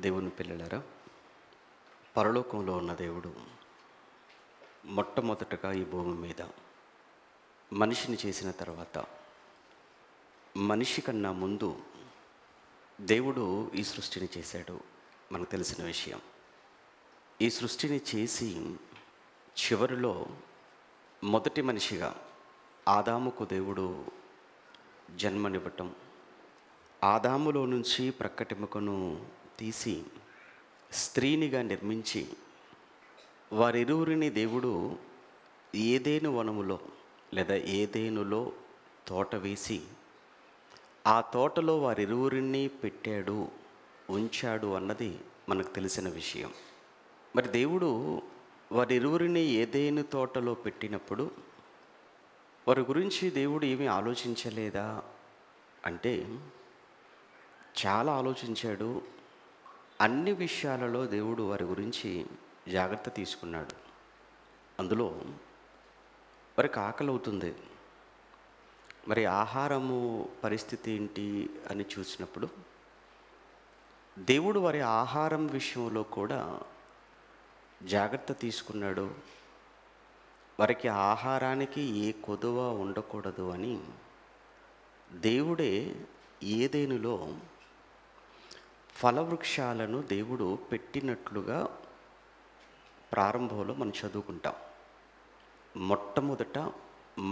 దేవుని పిల్లలారా, పరలోకంలో ఉన్న దేవుడు మొట్టమొదటగా ఈ భూమి మీద మనిషిని చేసిన తర్వాత, మనిషి కన్నా ముందు దేవుడు ఈ సృష్టిని చేశాడు. మనకు తెలిసిన విషయం. ఈ సృష్టిని చేసి చివరిలో మొదటి మనిషిగా ఆదాముకు దేవుడు జన్మనివ్వటం, ఆదాములో నుంచి ప్రక్కటెముకను తీసి స్త్రీనిగా నిర్మించి వారిరువురిని దేవుడు ఏదేను వనములో లేదా ఏదేనులో తోట వేసి ఆ తోటలో వారిరువురిని పెట్టాడు, ఉంచాడు అన్నది మనకు తెలిసిన విషయం. మరి దేవుడు వారిరువురిని ఏదేను తోటలో పెట్టినప్పుడు వారి గురించి దేవుడు ఏమీ ఆలోచించలేదా అంటే చాలా ఆలోచించాడు. అన్ని విషయాలలో దేవుడు వారి గురించి జాగ్రత్త తీసుకున్నాడు. అందులో వారికి ఆకలి అవుతుంది. మరి ఆహారము పరిస్థితి ఏంటి అని చూసినప్పుడు దేవుడు వారి ఆహారం విషయంలో కూడా జాగ్రత్త తీసుకున్నాడు. వారికి ఆహారానికి ఏ కొదువ ఉండకూడదు అని దేవుడే ఏదేనులో ఫలవృక్షాలను దేవుడు పెట్టినట్లుగా ప్రారంభంలో మనం చదువుకుంటాం. మొట్టమొదట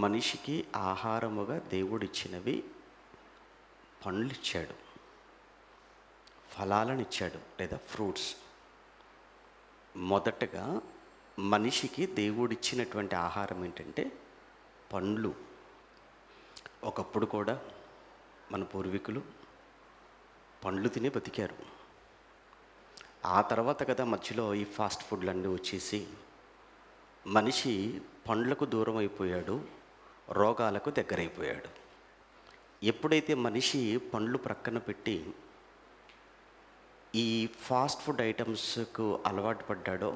మనిషికి ఆహారముగా దేవుడిచ్చినవి పండ్లు ఇచ్చాడు, ఫలాలను ఇచ్చాడు లేదా ఫ్రూట్స్. మొదటగా మనిషికి దేవుడిచ్చినటువంటి ఆహారం ఏంటంటే పండ్లు. ఒకప్పుడు కూడా మన పూర్వీకులు పండ్లు తినే బతికారు. ఆ తర్వాత కదా మధ్యలో ఈ ఫాస్ట్ ఫుడ్లన్నీ వచ్చేసి మనిషి పండ్లకు దూరం అయిపోయాడు, రోగాలకు దగ్గరైపోయాడు. ఎప్పుడైతే మనిషి పండ్లు ప్రక్కన పెట్టి ఈ ఫాస్ట్ ఫుడ్ ఐటమ్స్కు అలవాటు పడ్డాడో,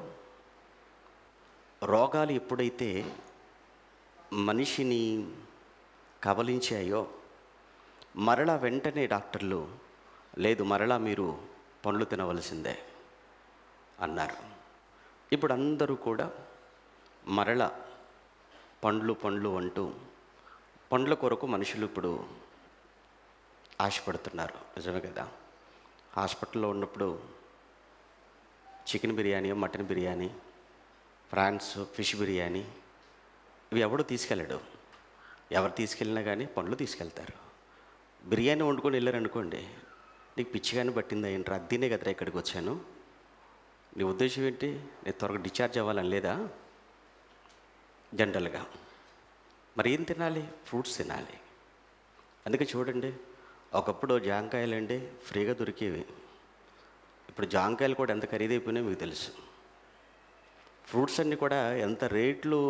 రోగాలు ఎప్పుడైతే మనిషిని కబలించాయో మరలా వెంటనే డాక్టర్లు లేదు, మరలా మీరు పండ్లు తినవలసిందే అన్నారు. ఇప్పుడు అందరూ కూడా మరలా పండ్లు అంటూ పండ్ల కొరకు మనుషులు ఇప్పుడు ఆశపడుతున్నారు. నిజమే కదా. హాస్పిటల్లో ఉన్నప్పుడు chicken biryani, mutton biryani, prawns fish biryani ఇవి ఎవడో తీసుకెళ్ళాడు. ఎవరు తీసుకెళ్ళినా కానీ పండ్లు తీసుకెళ్తారు. బిర్యానీ వండుకొని వెళ్ళారనుకోండి, నీకు పిచ్చిగానే పట్టిందా ఏంట్రా, అద్దీనే కదరా ఇక్కడికి వచ్చాను, నీ ఉద్దేశం ఏంటి, నేను త్వరగా డిశ్చార్జ్ అవ్వాలని లేదా జనరల్గా. మరి ఏం తినాలి? ఫ్రూట్స్ తినాలి. అందుకే చూడండి, ఒకప్పుడు జాంకాయలు అండి ఫ్రీగా దొరికేవి. ఇప్పుడు జాంకాయలు కూడా ఎంత ఖరీదైపోయినాయో మీకు తెలుసు. ఫ్రూట్స్ అన్నీ కూడా ఎంత రేట్లు,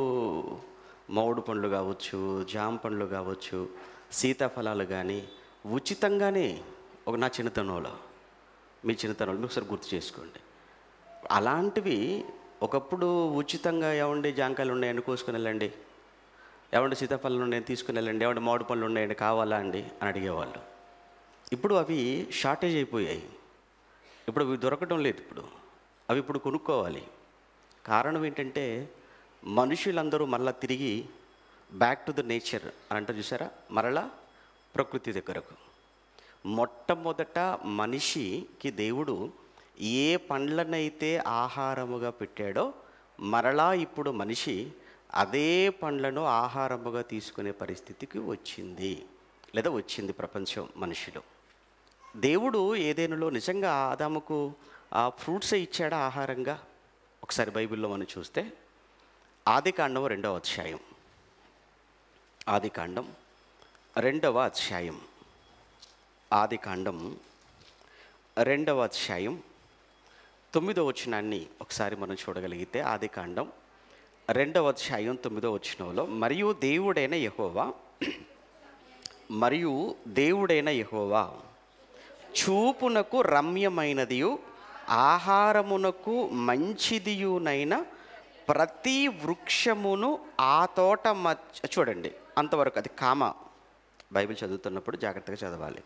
మామిడి పండ్లు కావచ్చు, జామ పండ్లు కావచ్చు, సీతాఫలాలు కానీ ఉచితంగానే. నా చిన్నతనంలో, మీ చిన్నతనంలో మీరు ఒకసారి గుర్తు చేసుకోండి. అలాంటివి ఒకప్పుడు ఉచితంగా ఏమండి జాంకాయలు ఉన్నాయండి కోసుకుని వెళ్ళండి, ఏమండి సీతాఫలాలు ఉన్నాయని తీసుకుని వెళ్ళండి, ఏమండి మామిడి పళ్ళు ఉన్నాయండి కావాలా అండి అని అడిగేవాళ్ళు. ఇప్పుడు అవి షార్టేజ్ అయిపోయాయి. ఇప్పుడు అవి దొరకడం లేదు. అవి ఇప్పుడు కొనుక్కోవాలి. కారణం ఏంటంటే మనుషులందరూ మళ్ళీ తిరిగి బ్యాక్ టు ద నేచర్ అని అంటారు చూసారా, మరలా ప్రకృతి దగ్గరకు. మొట్టమొదట మనిషికి దేవుడు ఏ పండ్లనైతే ఆహారముగా పెట్టాడో మరలా ఇప్పుడు మనిషి అదే పండ్లను ఆహారముగా తీసుకునే పరిస్థితికి వచ్చింది లేదా వచ్చింది ప్రపంచం మనుషులు. దేవుడు ఏదేనులో నిజంగా ఆదాముకు ఆ ఫ్రూట్సే ఇచ్చాడా ఆహారంగా? ఒకసారి బైబిల్లో మనం చూస్తే ఆదికాండం 2వ అధ్యాయం, ఆదికాండం 2వ అధ్యాయం, ఆదికాండం 2వ అధ్యాయం 9వ వచనాన్ని ఒకసారి మనం చూడగలిగితే, ఆదికాండం 2వ అధ్యాయం 9వ వచనంలో మరియు దేవుడైన యెహోవా చూపునకు రమ్యమైనదియు ఆహారమునకు మంచిదియునైన ప్రతి వృక్షమును ఆ తోట చూడండి, అంతవరకు అది కామ. బైబిల్ చదువుతున్నప్పుడు జాగ్రత్తగా చదవాలి,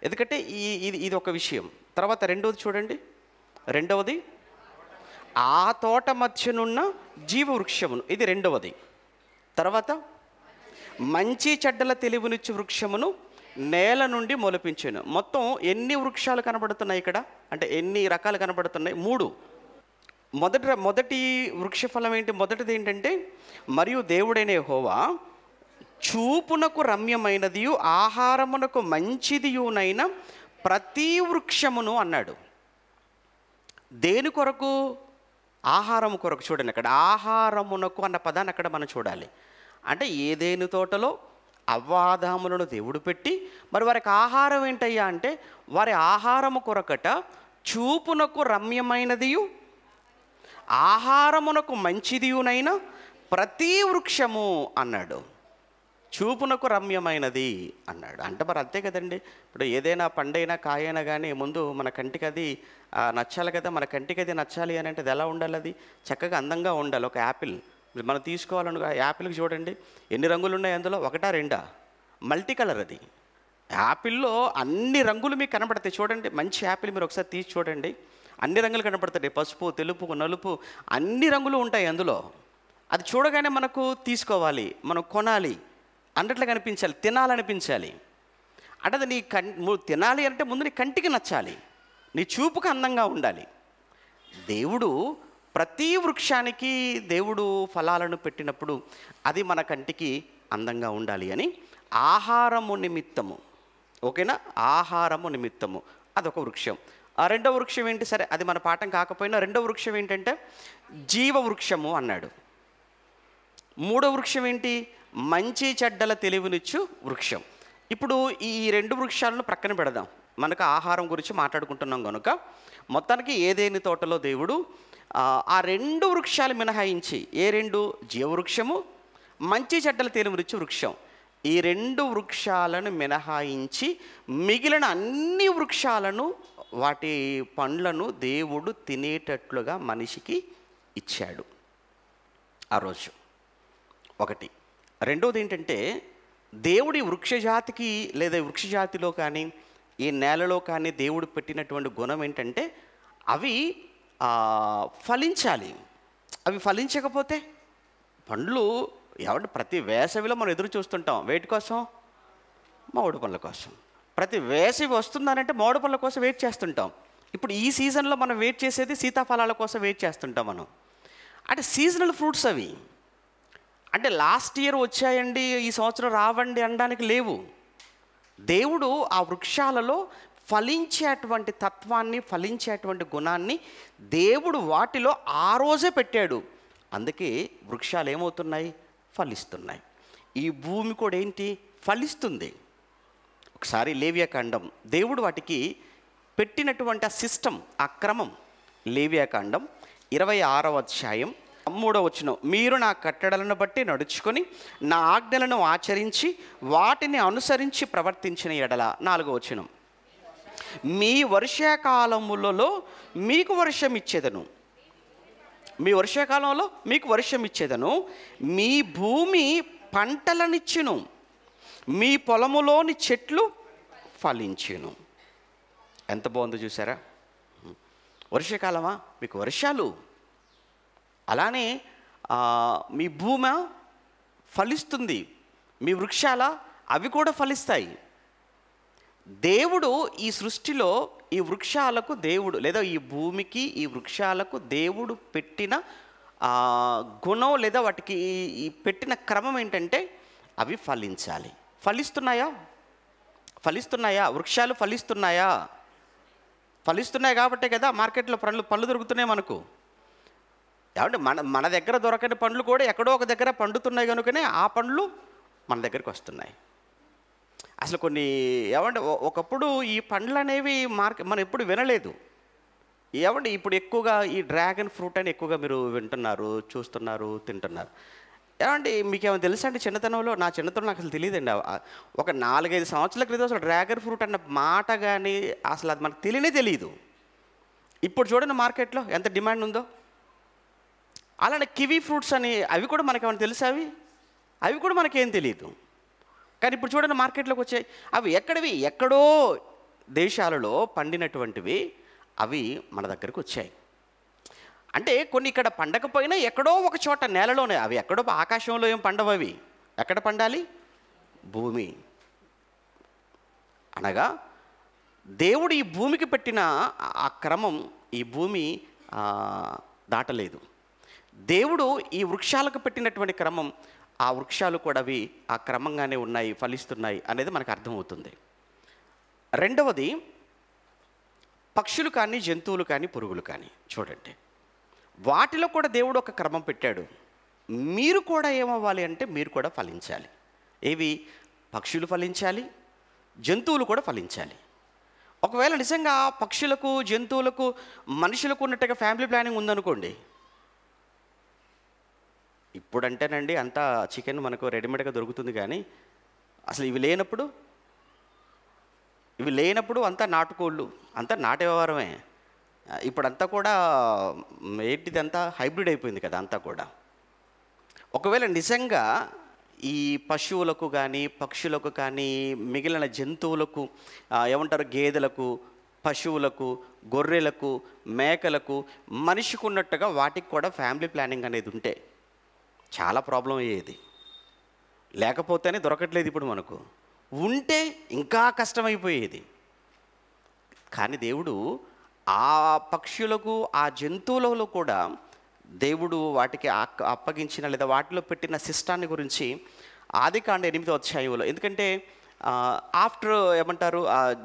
ఎందుకంటే ఇది ఒక విషయం. తర్వాత రెండోది చూడండి, రెండవది ఆ తోట మధ్యనున్న జీవవృక్షమును, ఇది రెండవది. తర్వాత మంచి చెడ్డల తెలివినిచ్చు వృక్షమును నేల నుండి మొలిపించాను. మొత్తం ఎన్ని వృక్షాలు కనబడుతున్నాయి ఇక్కడ, అంటే ఎన్ని రకాలు కనబడుతున్నాయి? 3. మొదటి వృక్షఫలం ఏంటి? మొదటిది ఏంటంటే, మరియు దేవుడైన యెహోవా చూపునకు రమ్యమైనదియు ఆహారమునకు మంచిదియునైన ప్రతి వృక్షమును అన్నాడు. దేని కొరకు? ఆహారం కొరకు. చూడండి అక్కడ ఆహారమునకు అన్న పదాన్ని అక్కడ మనం చూడాలి. అంటే ఏదేను తోటలో అవ్వాదాములను దేవుడు పెట్టి, మరి వారికి ఆహారం ఏంటయ్యా అంటే, వారి ఆహారము కొరకట చూపునకు రమ్యమైనదియు ఆహారమునకు మంచిదియునైన ప్రతి వృక్షము అన్నాడు. చూపునకు రమ్యమైనది అన్నాడు. అంటే మరి అంతే కదండి. ఇప్పుడు ఏదైనా పండైనా కాయైనా కానీ ముందు మన కంటికి అది నచ్చాలి కదా. మన కంటికి అది నచ్చాలి అని అంటే అది ఎలా ఉండాలి? అది చక్కగా అందంగా ఉండాలి. ఒక యాపిల్ మనం తీసుకోవాలను, యాపిల్కి చూడండి ఎన్ని రంగులు ఉన్నాయి అందులో, 1 2? మల్టీ కలర్ అది. యాపిల్లో అన్ని రంగులు మీకు కనబడతాయి. చూడండి మంచి యాపిల్ మీరు ఒకసారి తీసి చూడండి, అన్ని రంగులు కనబడతాయి. పసుపు, తెలుపు, నలుపు అన్ని రంగులు ఉంటాయి అందులో. అది చూడగానే మనకు తీసుకోవాలి, మనం కొనాలి అన్నట్లు కనిపించాలి, తినాలనిపించాలి. అంటే అది నీ తినాలి అంటే ముందు నీ కంటికి నచ్చాలి, నీ చూపుకు అందంగా ఉండాలి. దేవుడు ప్రతి వృక్షానికి దేవుడు ఫలాలను పెట్టినప్పుడు అది మన కంటికి అందంగా ఉండాలి అని ఆహారము నిమిత్తము, ఓకేనా, ఆహారము నిమిత్తము అదొక వృక్షం. ఆ రెండవ వృక్షం ఏంటి? సరే అది మన పాఠం కాకపోయినా రెండవ వృక్షం ఏంటంటే జీవవృక్షము అన్నాడు. మూడవ వృక్షం ఏంటి? మంచి చెడ్డల తెలివినిచ్చు వృక్షం. ఇప్పుడు ఈ 2 వృక్షాలను ప్రక్కన పెడదాం, మనకు ఆహారం గురించి మాట్లాడుకుంటున్నాం కనుక. మొత్తానికి ఏదేని తోటలో దేవుడు ఆ 2 వృక్షాలు మినహాయించి, ఏ 2? జీవవృక్షము, మంచి చెడ్డల తెలివినిచ్చు వృక్షం. ఈ 2 వృక్షాలను మినహాయించి మిగిలిన అన్ని వృక్షాలను, వాటి పండ్లను దేవుడు తినేటట్లుగా మనిషికి ఇచ్చాడు ఆ రోజు. ఒకటి. రెండోది ఏంటంటే, దేవుడి వృక్షజాతికి లేదా వృక్షజాతిలో కానీ ఈ నేలలో కానీ దేవుడు పెట్టినటువంటి గుణం ఏంటంటే అవి ఫలించాలి. అవి ఫలించకపోతే పండ్లు ఎవరి ప్రతి వేసవిలో మనం ఎదురు చూస్తుంటాం. వేటి కోసం? మామిడి పండ్ల కోసం. ప్రతి వేసవి వస్తుందనంటే మామిడి పండ్ల కోసం వెయిట్ చేస్తుంటాం. ఇప్పుడు ఈ సీజన్లో మనం వెయిట్ చేసేది సీతాఫలాల కోసం వెయిట్ చేస్తుంటాం మనం. అంటే సీజనల్ ఫ్రూట్స్ అవి. అంటే లాస్ట్ ఇయర్ వచ్చాయండి, ఈ సంవత్సరం రావండి అనడానికి లేవు. దేవుడు ఆ వృక్షాలలో ఫలించేటువంటి తత్వాన్ని, ఫలించేటువంటి గుణాన్ని దేవుడు వాటిలో ఆ రోజే పెట్టాడు. అందుకే వృక్షాలు ఏమవుతున్నాయి? ఫలిస్తున్నాయి. ఈ భూమి కూడా ఏంటి? ఫలిస్తుంది. ఒకసారి లేవియాకాండం, దేవుడు వాటికి పెట్టినటువంటి ఆ సిస్టమ్, ఆ క్రమం. లేవియాకాండం 26వ అధ్యాయం 3వ వచనం, మీరు నా కట్టడలను బట్టి నడుచుకొని నా ఆజ్ఞలను ఆచరించి వాటిని అనుసరించి ప్రవర్తించిన ఎడల. 4వ వచనం, మీ వర్షాకాలములలో మీకు వర్షం ఇచ్చేదను, మీ వర్షాకాలంలో మీకు వర్షం ఇచ్చేదను, మీ భూమి పంటలనిచ్చును, మీ పొలములోని చెట్లు ఫలించును. ఎంత బాగుందో చూసారా? వర్షాకాలమా? మీకు వర్షాలు. అలానే మీ భూమి ఫలిస్తుంది, మీ వృక్షాల అవి కూడా ఫలిస్తాయి. దేవుడు ఈ సృష్టిలో ఈ వృక్షాలకు దేవుడు, లేదా ఈ భూమికి ఈ వృక్షాలకు దేవుడు పెట్టిన గుణం, లేదా వాటికి ఈ పెట్టిన క్రమం ఏంటంటే అవి ఫలించాలి. ఫలిస్తున్నాయా? ఫలిస్తున్నాయా? వృక్షాలు ఫలిస్తున్నాయా? ఫలిస్తున్నాయి కాబట్టే కదా మార్కెట్లో పళ్ళు దొరుకుతున్నాయి మనకు. ఏమంటే మన దగ్గర దొరకని పండ్లు కూడా ఎక్కడో ఒక దగ్గర పండుతున్నాయి కనుకనే ఆ పండ్లు మన దగ్గరికి వస్తున్నాయి. అసలు కొన్ని ఏమంటే ఒకప్పుడు ఈ పండ్లు అనేవి మనం ఎప్పుడు వినలేదు. ఏమంటే ఇప్పుడు ఎక్కువగా ఈ డ్రాగన్ ఫ్రూట్ అని ఎక్కువగా మీరు వింటున్నారు, చూస్తున్నారు, తింటున్నారు. ఏమంటే మీకు ఏమైనా తెలుసా అండి? చిన్నతనంలో, నా చిన్నతనంలో నాకు అసలు తెలియదండి. ఒక 4-5 సంవత్సరాల క్రితం అసలు డ్రాగన్ ఫ్రూట్ అన్న మాట కానీ అసలు అది మనకు తెలియదు. ఇప్పుడు చూడండి మార్కెట్లో ఎంత డిమాండ్ ఉందో. అలానే కివీ ఫ్రూట్స్ అని, అవి కూడా మనకేమైనా తెలుసా? అవి కూడా మనకేం తెలియదు. కానీ ఇప్పుడు చూడండి మార్కెట్లోకి వచ్చాయి. అవి ఎక్కడో దేశాలలో పండినటువంటివి, అవి మన దగ్గరకు వచ్చాయి. అంటే కొన్ని ఇక్కడ పండకపోయినా ఎక్కడో ఒక చోట నేలలోనే, అవి ఎక్కడో ఆకాశంలో ఏం పండవు, అవి ఎక్కడ పండాలి? భూమి. అనగా దేవుడు ఈ భూమికి పెట్టిన ఆ క్రమం ఈ భూమి దాటలేదు. దేవుడు ఈ వృక్షాలకు పెట్టినటువంటి క్రమం, ఆ వృక్షాలు కూడా అవి ఆ క్రమంగానే ఉన్నాయి, ఫలిస్తున్నాయి అనేది మనకు అర్థమవుతుంది. రెండవది, పక్షులు కానీ, జంతువులు కానీ, పురుగులు కానీ చూడండి, వాటిలో కూడా దేవుడు ఒక క్రమం పెట్టాడు. మీరు కూడా ఏమవ్వాలి అంటే మీరు కూడా ఫలించాలి. ఏవి? పక్షులు ఫలించాలి, జంతువులు కూడా ఫలించాలి. ఒకవేళ నిజంగా పక్షులకు, జంతువులకు, మనుషులకు ఉన్నట్టుగా ఫ్యామిలీ ప్లానింగ్ ఉందనుకోండి, ఇప్పుడంటేనండి అంతా చికెన్ మనకు రెడీమేడ్గా దొరుకుతుంది, కానీ అసలు ఇవి లేనప్పుడు అంతా నాటుకోళ్ళు, అంతా నాటు వ్యవహారమే. ఇప్పుడంతా కూడా ఏంటిదంతా హైబ్రిడ్ అయిపోయింది కదా అంతా కూడా. ఒకవేళ నిజంగా ఈ పశువులకు కానీ, పక్షులకు కానీ, మిగిలిన జంతువులకు, ఏమంటారు, గేదెలకు, పశువులకు, గొర్రెలకు, మేకలకు, మనిషికి ఉన్నట్టుగా వాటికి కూడా ఫ్యామిలీ ప్లానింగ్ అనేది ఉంటే చాలా ప్రాబ్లం అయ్యేది. లేకపోతేనే దొరకట్లేదు ఇప్పుడు మనకు, ఉంటే ఇంకా కష్టమైపోయేది. కానీ దేవుడు ఆ పక్షులకు, ఆ జంతువులలో కూడా దేవుడు వాటికి అప్పగించిన లేదా వాటిలో పెట్టిన సిస్టాన్ని గురించి ఆదికాండ 8వ అధ్యాయంలో, ఎందుకంటే ఆఫ్టర్ ఏమంటారు,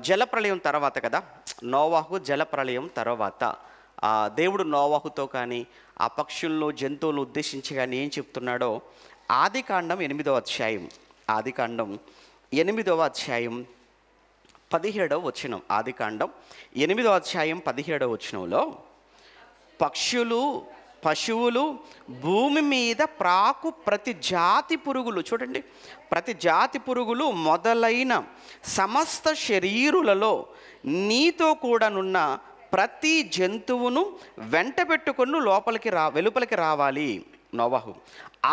జలప్రళయం తర్వాత కదా, నోవాహు జలప్రళయం తర్వాత దేవుడు నోవాహుతో కానీ ఆ పక్షులను, జంతువులను ఉద్దేశించి కానీ ఏం చెప్తున్నాడో ఆదికాండం 8వ అధ్యాయం, ఆదికాండం 8వ అధ్యాయం 17వ వచనం, ఆదికాండం 8వ అధ్యాయం 17వ వచనంలో, పక్షులు, పశువులు, భూమి మీద ప్రాకు ప్రతి జాతి పురుగులు, చూడండి, ప్రతి జాతి పురుగులు మొదలైన సమస్త శరీరులలో నీతో కూడానున్న ప్రతి జంతువును వెంట పెట్టుకొని వెలుపలికి రావాలి నోవాహు.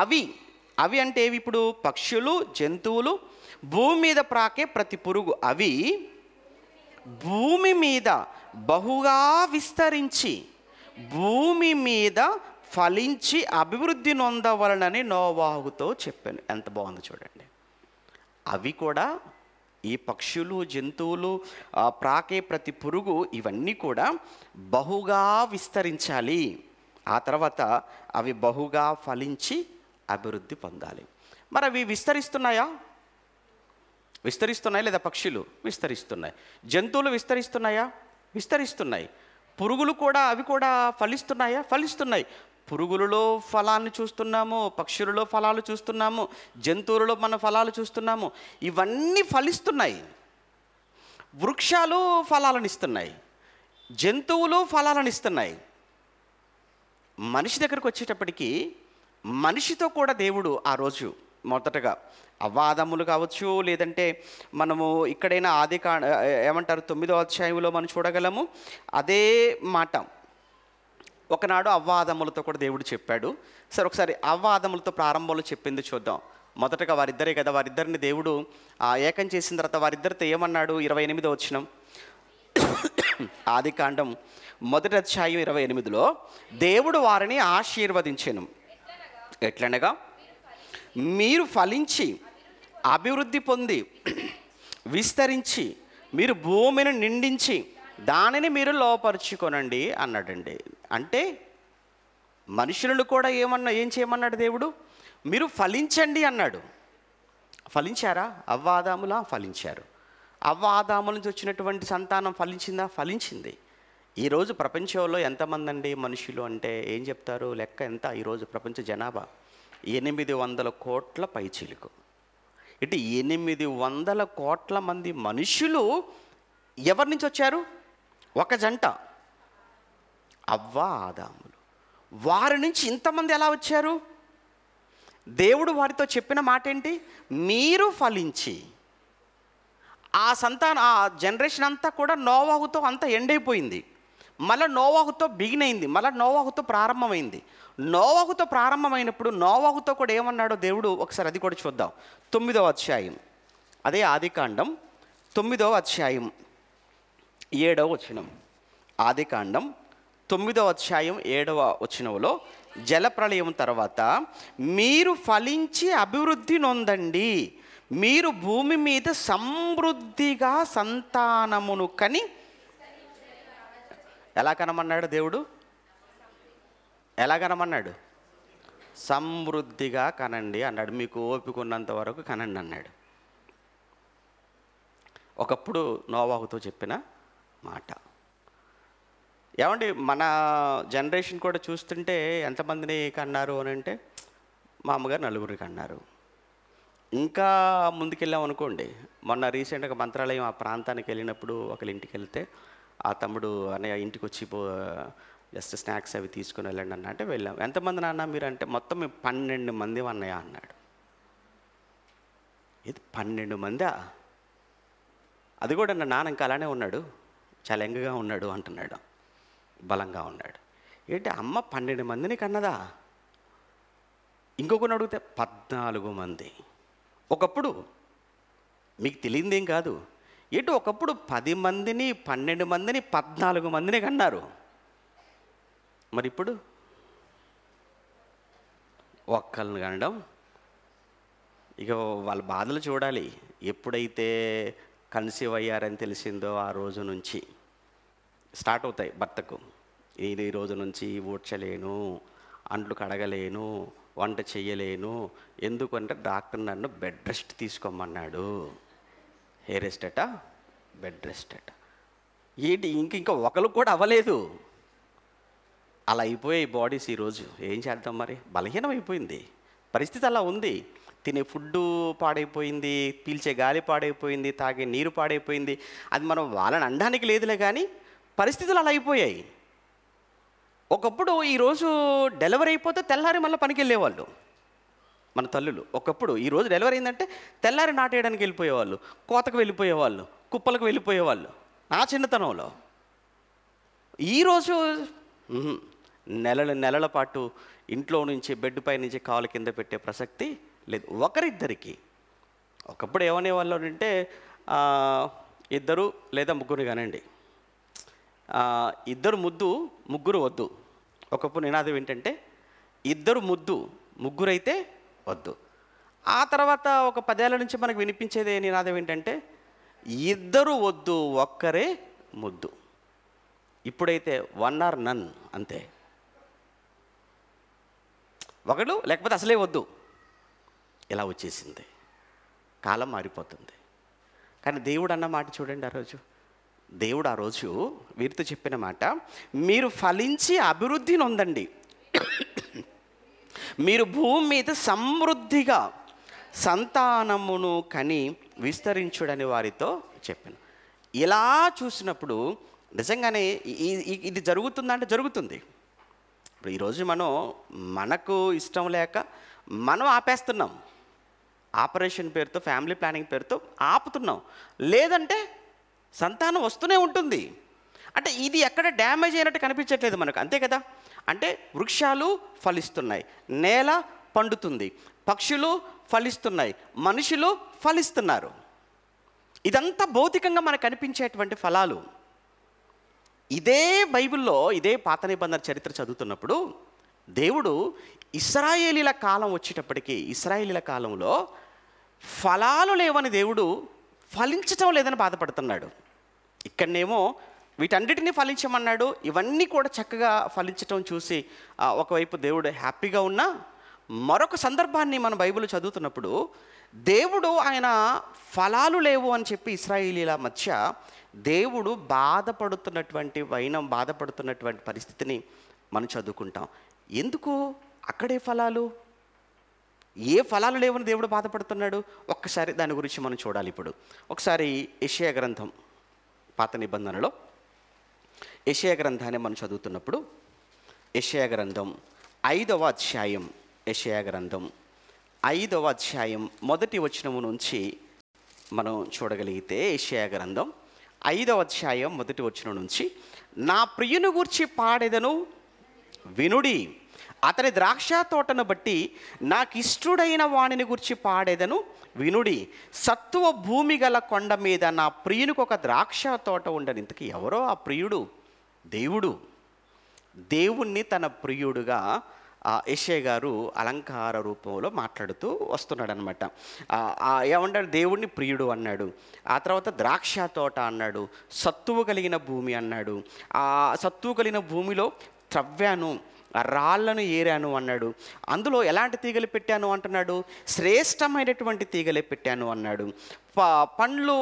అవి అంటే ఏవి? ఇప్పుడు పక్షులు, జంతువులు, భూమి మీద ప్రాకే ప్రతి పురుగు, అవి భూమి మీద బహుగా విస్తరించి భూమి మీద ఫలించి అభివృద్ధి నొందవలనని నోవాహుతో చెప్పాను. ఎంత బాగుందో చూడండి. అవి కూడా, ఈ పక్షులు, జంతువులు, ప్రాకే ప్రతి పురుగు, ఇవన్నీ కూడా బహుగా విస్తరించాలి. ఆ తర్వాత అవి బహుగా ఫలించి అభివృద్ధి పొందాలి. మరి అవి విస్తరిస్తున్నాయా లేదా? పక్షులు విస్తరిస్తున్నాయి. జంతువులు విస్తరిస్తున్నాయా? విస్తరిస్తున్నాయి. పురుగులు కూడా, అవి కూడా ఫలిస్తున్నాయి. పురుగులలో ఫలాన్ని చూస్తున్నాము, పక్షులలో ఫలాలు చూస్తున్నాము, జంతువులలో మన ఫలాలు చూస్తున్నాము. ఇవన్నీ ఫలిస్తున్నాయి. వృక్షాలు ఫలాలను ఇస్తున్నాయి, జంతువులు ఫలాలను ఇస్తున్నాయి. మనిషి దగ్గరకు వచ్చేటప్పటికి మనిషితో కూడా దేవుడు ఆ రోజు మొదటగా అవ్వాదములు కావచ్చు, లేదంటే మనము ఇక్కడైనా ఏమంటారు 9వ అధ్యాయంలో మనం చూడగలము అదే మాట. ఒకనాడు అవ్వాదములతో కూడా దేవుడు చెప్పాడు. సరే, ఒకసారి అవ్వాదములతో ప్రారంభంలో చెప్పింది చూద్దాం. మొదటగా వారిద్దరే కదా, వారిద్దరిని దేవుడు ఏకం చేసిన తర్వాత వారిద్దరితో ఏమన్నాడు? 28వ వచనం, ఆదికాండం 1వ అధ్యాయం 28లో దేవుడు వారిని ఆశీర్వదించెను. ఎట్లనగా, మీరు ఫలించి అభివృద్ధి పొంది విస్తరించి మీరు భూమిని నిండించి దానిని మీరు లోపరుచుకొనండి అన్నాడండి. అంటే మనుషులను కూడా ఏం చేయమన్నాడు దేవుడు? మీరు ఫలించండి అన్నాడు. ఫలించారా? అవ్వాదాములా? ఫలించారు. అవ్వాదాముల నుంచి వచ్చినటువంటి సంతానం ఫలించిందా? ఫలించింది. ఈరోజు ప్రపంచంలో ఎంతమంది అండి మనుషులు అంటే ఏం చెప్తారు? లెక్క ఎంత? ఈరోజు ప్రపంచ జనాభా 800 కోట్ల పైచిలుకు. ఇటు 800 కోట్ల మంది మనుషులు ఎవరి నుంచి వచ్చారు? ఒక జంట, అవ్వ ఆదాములు. వారి నుంచి ఇంతమంది ఎలా వచ్చారు? దేవుడు వారితో చెప్పిన మాట ఏంటి? మీరు ఫలించి. ఆ జనరేషన్ అంతా కూడా నోవాహుతో అంతా ఎండైపోయింది. మళ్ళీ నోవాహుతో బిగిన్ అయింది, మళ్ళీ నోవాహుతో ప్రారంభమైంది. నోవాహుతో ప్రారంభమైనప్పుడు నోవాహుతో కూడా ఏమన్నాడో దేవుడు, ఒకసారి అది కూడా చూద్దాం. 9వ అధ్యాయం, అదే ఆదికాండం 9వ అధ్యాయం 7వ వచనం. ఆదికాండం 9వ అధ్యాయం 7వ వచనంలో జలప్రళయం తర్వాత మీరు ఫలించి అభివృద్ధి నొందండి, మీరు భూమి మీద సమృద్ధిగా సంతానమును కని. ఎలా కనమన్నాడు దేవుడు? ఎలా కనమన్నాడు? సమృద్ధిగా కనండి అన్నాడు. మీకు ఓపిక ఉన్నంత వరకు కనండి అన్నాడు. ఒకప్పుడు నోవాహుతో చెప్పిన మాట. ఏమండి, మన జనరేషన్ కూడా చూస్తుంటే ఎంతమందిని కన్నారు అని అంటే, మా అమ్మగారు 4 కన్నారు. ఇంకా ముందుకెళ్ళాం అనుకోండి, మొన్న రీసెంట్గా మంత్రాలయం ఆ ప్రాంతానికి వెళ్ళినప్పుడు ఒకళ్ళ ఇంటికి వెళ్తే ఆ తమ్ముడు అన్నయ్య ఇంటికి వచ్చి జస్ట్ స్నాక్స్ అవి తీసుకుని వెళ్ళండి అన్న అంటే వెళ్ళాం. ఎంతమంది నాన్న మీరు అంటే, మొత్తం మేము 12 మంది అన్నయ్య అన్నాడు. ఇది 12 మందా? అది కూడా నా నాన్న ఇంకా అలానే ఉన్నాడు, చాలా యంగ్గా ఉన్నాడు అంటున్నాడు, బలంగా ఉన్నాడు. ఏంటి అమ్మ 12 మందిని కన్నదా? ఇంకొకరిని అడిగితే 14 మంది. ఒకప్పుడు మీకు తెలియదేం కాదు ఏంటి, ఒకప్పుడు 10 మందిని 12 మందిని 14 మందిని కన్నారు. మరి ఇప్పుడు ఒక్కళ్ళని కనడం. ఇక వాళ్ళ బాధలు చూడాలి. ఎప్పుడైతే కన్సీవ్ అయ్యారని తెలిసిందో ఆ రోజు నుంచి స్టార్ట్ అవుతాయి భర్తకు. ఇది ఈ రోజు నుంచి ఊడ్చలేను, అంట్లు కడగలేను, వంట చెయ్యలేను. ఎందుకంటే డాక్టర్ నన్ను బెడ్ రెస్ట్ తీసుకోమన్నాడు. హెయిర్ రెస్ట్ అట, బెడ్ రెస్ట్ అట. ఏంటి ఇంకా ఒకరు కూడా అవ్వలేదు. అలా అయిపోయాయి బాడీస్ ఈరోజు. ఏం చేద్దాం మరి? బలహీనం అయిపోయింది పరిస్థితి, అలా ఉంది. తినే ఫుడ్డు పాడైపోయింది, పీల్చే గాలి పాడైపోయింది, తాగే నీరు పాడైపోయింది. అది మనం వాళ్ళని అనడానికి లేదులే, కానీ పరిస్థితులు అలా అయిపోయాయి. ఒకప్పుడు ఈరోజు డెలివరీ అయిపోతే తెల్లారి మళ్ళీ పనికి వెళ్ళేవాళ్ళు మన తల్లులు. ఒకప్పుడు ఈరోజు డెలివరీ అయిందంటే తెల్లారి నాటేయడానికి వెళ్ళిపోయేవాళ్ళు, కోతకు వెళ్ళిపోయేవాళ్ళు, కుప్పలకు వెళ్ళిపోయేవాళ్ళు నా చిన్నతనంలో. ఈరోజు నెలల పాటు ఇంట్లో నుంచి బెడ్ పై నుంచి కాలు కింద పెట్టే ప్రసక్తి లేదు, ఒకరిద్దరికి. ఒకప్పుడు ఏమనేవాళ్ళు అంటే 2 లేదా 3 కానండి, 2 ముద్దు 3 వద్దు. ఒకప్పుడు నినాదం ఏంటంటే 2 ముద్దు 3 అయితే వద్దు. ఆ తర్వాత ఒక 10 ఏళ్ళ నుంచి మనకు వినిపించేది నినాదం ఏంటంటే 2 వద్దు, ఒక్కరే ముద్దు. ఇప్పుడైతే 1 or none అంతే, ఒకడు లేకపోతే అసలే వద్దు. ఇలా వచ్చేసింది, కాలం మారిపోతుంది. కానీ దేవుడు అన్న మాట చూడండి. దేవుడు ఆ రోజు వీరితో చెప్పిన మాట, మీరు ఫలించి అభివృద్ధి నొందండి, మీరు భూమి మీద సమృద్ధిగా సంతానమును కని విస్తరించుడని వారితో చెప్పాను. ఇలా చూసినప్పుడు నిజంగానే ఇది జరుగుతుందంటే జరుగుతుంది. ఇప్పుడు ఈరోజు మనకు ఇష్టం లేక మనం ఆపేస్తున్నాం, ఆపరేషన్ పేరుతో, ఫ్యామిలీ ప్లానింగ్ పేరుతో ఆపుతున్నాం. లేదంటే సంతానం వస్తూనే ఉంటుంది. అంటే ఇది ఎక్కడ డ్యామేజ్ అయినట్టు కనిపించట్లేదు మనకు, అంతే కదా. అంటే వృక్షాలు ఫలిస్తున్నాయి, నేల పండుతుంది, పక్షులు ఫలిస్తున్నాయి, మనుషులు ఫలిస్తున్నారు. ఇదంతా భౌతికంగా మనకు కనిపించేటువంటి ఫలాలు. ఇదే బైబిల్లో, ఇదే పాత నిబంధన చరిత్ర చదువుతున్నప్పుడు దేవుడు ఇశ్రాయేలీల కాలం వచ్చేటప్పటికి, ఇశ్రాయేలీల కాలంలో ఫలాలు లేవని దేవుడు ఫలించటం లేదని బాధపడుతున్నాడు. ఇక్కడనేమో వీటన్నిటినీ ఫలించమన్నాడు. ఇవన్నీ కూడా చక్కగా ఫలించటం చూసి ఒకవైపు దేవుడు హ్యాపీగా ఉన్నా, మరొక సందర్భాన్ని మన బైబిల్ చదువుతున్నప్పుడు దేవుడు ఆయన ఫలాలు లేవు అని చెప్పి ఇశ్రాయేలీల మధ్య దేవుడు బాధపడుతున్నటువంటి పరిస్థితిని మనం చదువుకుంటాం. ఎందుకు అక్కడే ఫలాలు, ఏ ఫలాలు లేవని దేవుడు బాధపడుతున్నాడు? ఒక్కసారి దాని గురించి మనం చూడాలి. ఇప్పుడు ఒకసారి యెషయా గ్రంథం, పాత నిబంధనలో యెషయా గ్రంథాన్ని మనం చదువుతున్నప్పుడు యెషయా గ్రంథం 5వ అధ్యాయం, యెషయా గ్రంథం 5వ అధ్యాయం 1వ వచనము నుంచి మనం చూడగలిగితే, యెషయా గ్రంథం 5వ అధ్యాయం 1వ వచనం నుంచి, నా ప్రియుని గూర్చి పాడెదను వినుడి, అతని ద్రాక్ష తోటను బట్టి నాకు ఇష్టడైన వాణిని గురించి పాడేదను వినుడి, సత్తువ భూమి గల కొండ మీద నా ప్రియునికి ఒక ద్రాక్ష తోట ఉండని. ఇంతకీ ఎవరో ఆ ప్రియుడు? దేవుణ్ణి తన ప్రియుడుగా యెషయా గారు అలంకార రూపంలో మాట్లాడుతూ వస్తున్నాడు అనమాట. ఏమంటాడు? దేవుణ్ణి ప్రియుడు అన్నాడు, ఆ తర్వాత ద్రాక్ష తోట అన్నాడు, సత్తువు కలిగిన భూమి అన్నాడు, ఆ సత్తువు కలిగిన భూమిలో త్రవ్వాను, రాళ్లను ఏరాను అన్నాడు, అందులో ఎలాంటి తీగలు పెట్టాను అంటున్నాడు, శ్రేష్టమైనటువంటి తీగలే పెట్టాను అన్నాడు, పండ్లు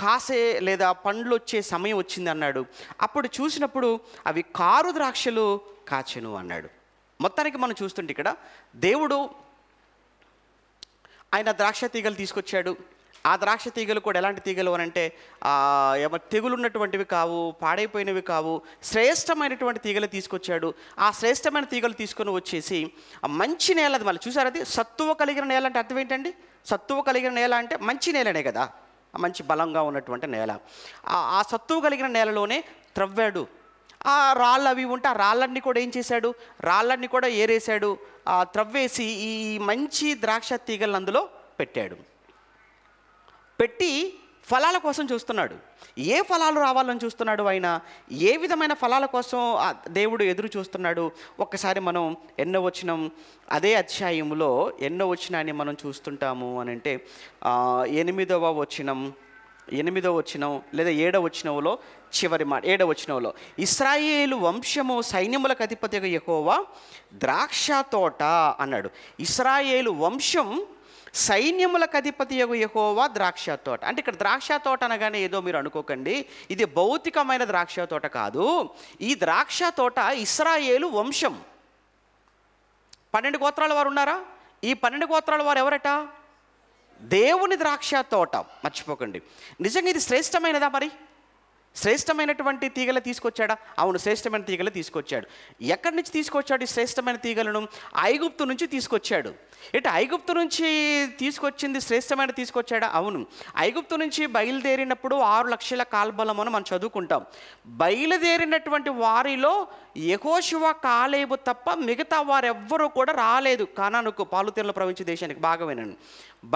కాసే లేదా పండ్లు వచ్చే సమయం వచ్చింది అన్నాడు, అప్పుడు చూసినప్పుడు అవి కారు ద్రాక్షలు కాచెను అన్నాడు. మొత్తానికి మనం చూస్తుంటే ఇక్కడ దేవుడు ఆయన ద్రాక్ష తీగలు తీసుకొచ్చాడు. ఆ ద్రాక్ష తీగలు కూడా ఎలాంటి తీగలు అని అంటే తెగులు ఉన్నటువంటివి కావు, పాడైపోయినవి కావు, శ్రేష్టమైనటువంటి తీగలు తీసుకొచ్చాడు. ఆ శ్రేష్టమైన తీగలు తీసుకొని వచ్చేసి మంచి నేల, అది మళ్ళీ చూసారు, అది సత్తువ కలిగిన నేల అంటే అర్థం ఏంటండి? సత్తువ కలిగిన నేల అంటే మంచి నేలనే కదా, మంచి బలంగా ఉన్నటువంటి నేల. ఆ సత్తువ కలిగిన నేలలోనే త్రవ్వాడు. ఆ రాళ్ళు అవి ఉంటే ఆ రాళ్ళన్నీ కూడా ఏం చేశాడు? రాళ్ళన్నీ కూడా ఏరేశాడు, త్రవ్వేసి ఈ మంచి ద్రాక్ష తీగలను అందులో పెట్టాడు. పెట్టి ఫలాల కోసం చూస్తున్నాడు. ఏ ఫలాలు రావాలని చూస్తున్నాడు ఆయన? ఏ విధమైన ఫలాల కోసం దేవుడు ఎదురు చూస్తున్నాడు? ఒక్కసారి మనం ఎన్నో వచనం, అదే అధ్యాయంలో ఎన్నో వచనాన్ని మనం చూస్తుంటాము అని అంటే 8వ వచనం లేదా 7వ వచనంలో చివరి మాట, 7వ వచనంలో, ఇశ్రాయేలు వంశము సైన్యములకు అధిపతిగా యెహోవా ద్రాక్ష తోట అన్నాడు. ఇశ్రాయేలు వంశం సైన్యములకు అధిపతియగు యెహోవా ద్రాక్ష తోట అంటే ఇక్కడ ద్రాక్ష తోట అనగానే ఏదో మీరు అనుకోకండి, ఇది భౌతికమైన ద్రాక్ష తోట కాదు. ఈ ద్రాక్ష తోట ఇశ్రాయేలు వంశం. 12 గోత్రాల వారు ఉన్నారా? ఈ 12 గోత్రాల వారు ఎవరట? దేవుని ద్రాక్ష తోట. మర్చిపోకండి. నిజంగా ఇది శ్రేష్టమైనదా? మరి శ్రేష్టమైనటువంటి తీగలు తీసుకొచ్చాడా? అవును, శ్రేష్టమైన తీగలు తీసుకొచ్చాడు. ఎక్కడి నుంచి తీసుకొచ్చాడు ఈ శ్రేష్టమైన తీగలను? ఐగుప్తు నుంచి తీసుకొచ్చాడు. ఐగుప్తు నుంచి తీసుకొచ్చింది శ్రేష్టమైన తీసుకొచ్చాడా? అవును. ఐగుప్తు నుంచి బయలుదేరినప్పుడు 6 లక్షల కాల్బలం అని మనం చదువుకుంటాం. బయలుదేరినటువంటి వారిలో యెహోషువ, కాలేబు తప్ప మిగతా వారెవ్వరూ కూడా రాలేదు కానానుకు, పాలుతీరులో ప్రవహించే దేశానికి. బాగా వినండి,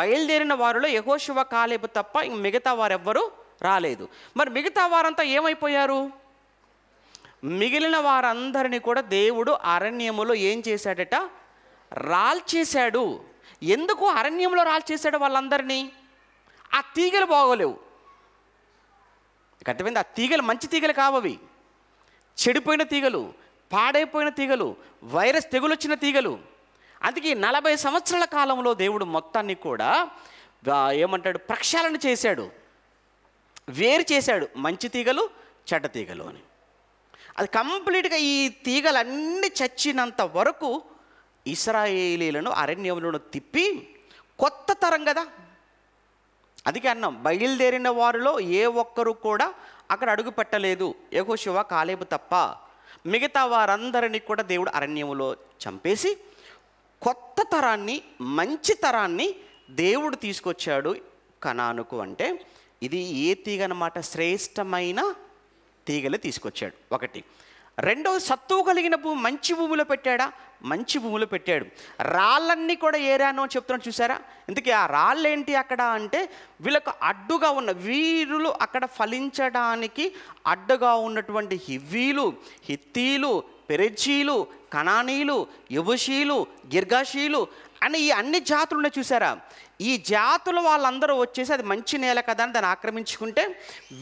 బయలుదేరిన వారిలో యెహోషువ, కాలేబు తప్ప మిగతా వారెవ్వరూ రాలేదు. మరి మిగతా వారంతా ఏమైపోయారు? మిగిలిన వారందరినీ కూడా దేవుడు అరణ్యములో ఏం చేశాడట? రాల్చేశాడు. ఎందుకు అరణ్యంలో రాల్చేశాడు వాళ్ళందరినీ? ఆ తీగలు బాగోలేవు. అర్థమైంది? ఆ తీగలు మంచి తీగలు కావవి, చెడిపోయిన తీగలు, పాడైపోయిన తీగలు, వైరస్ తెగులొచ్చిన తీగలు. అందుకే 40 సంవత్సరాల కాలంలో దేవుడు మొత్తాన్ని కూడా ఏమంటాడు? ప్రక్షాళన చేశాడు, వేరు చేశాడు, మంచి తీగలు, చెడ్డ తీగలు అని. అది కంప్లీట్గా ఈ తీగలన్నీ చచ్చినంత వరకు ఇశ్రాయేలీలను అరణ్యంలో తిప్పి, కొత్త తరం కదా, అందుకే అన్నాం, బయలుదేరిన వారిలో ఏ ఒక్కరు కూడా అక్కడ అడుగు పెట్టలేదు, యెహోషువ, కాలేబు తప్ప. మిగతా వారందరినీ కూడా దేవుడు అరణ్యంలో చంపేసి కొత్త తరాన్ని, మంచి తరాన్ని దేవుడు తీసుకొచ్చాడు కనానుకు. అంటే ఇది ఏ తీగ అన్నమాట? శ్రేష్టమైన తీగలు తీసుకొచ్చాడు. ఒకటి. రెండవది, సత్తువు కలిగిన భూమి, మంచి భూమిలో పెట్టాడా? మంచి భూమిలో పెట్టాడు. రాళ్ళన్నీ కూడా ఏరాను అని చెప్తున్నాడు, చూసారా? ఇందుకే ఆ రాళ్ళు ఏంటి అక్కడ అంటే, వీళ్ళకు అడ్డుగా ఉన్న, వీరులు అక్కడ ఫలించడానికి అడ్డుగా ఉన్నటువంటి హివ్వీలు, హిత్తీలు, పెరెజ్జీలు, కనానీలు, యెబూసీలు, గిర్గాషీలు అని ఈ అన్ని జాతులు ఉన్నాయి, చూసారా? ఈ జాతుల వాళ్ళందరూ వచ్చేసి అది మంచి నేల కదా అని దాన్ని ఆక్రమించుకుంటే,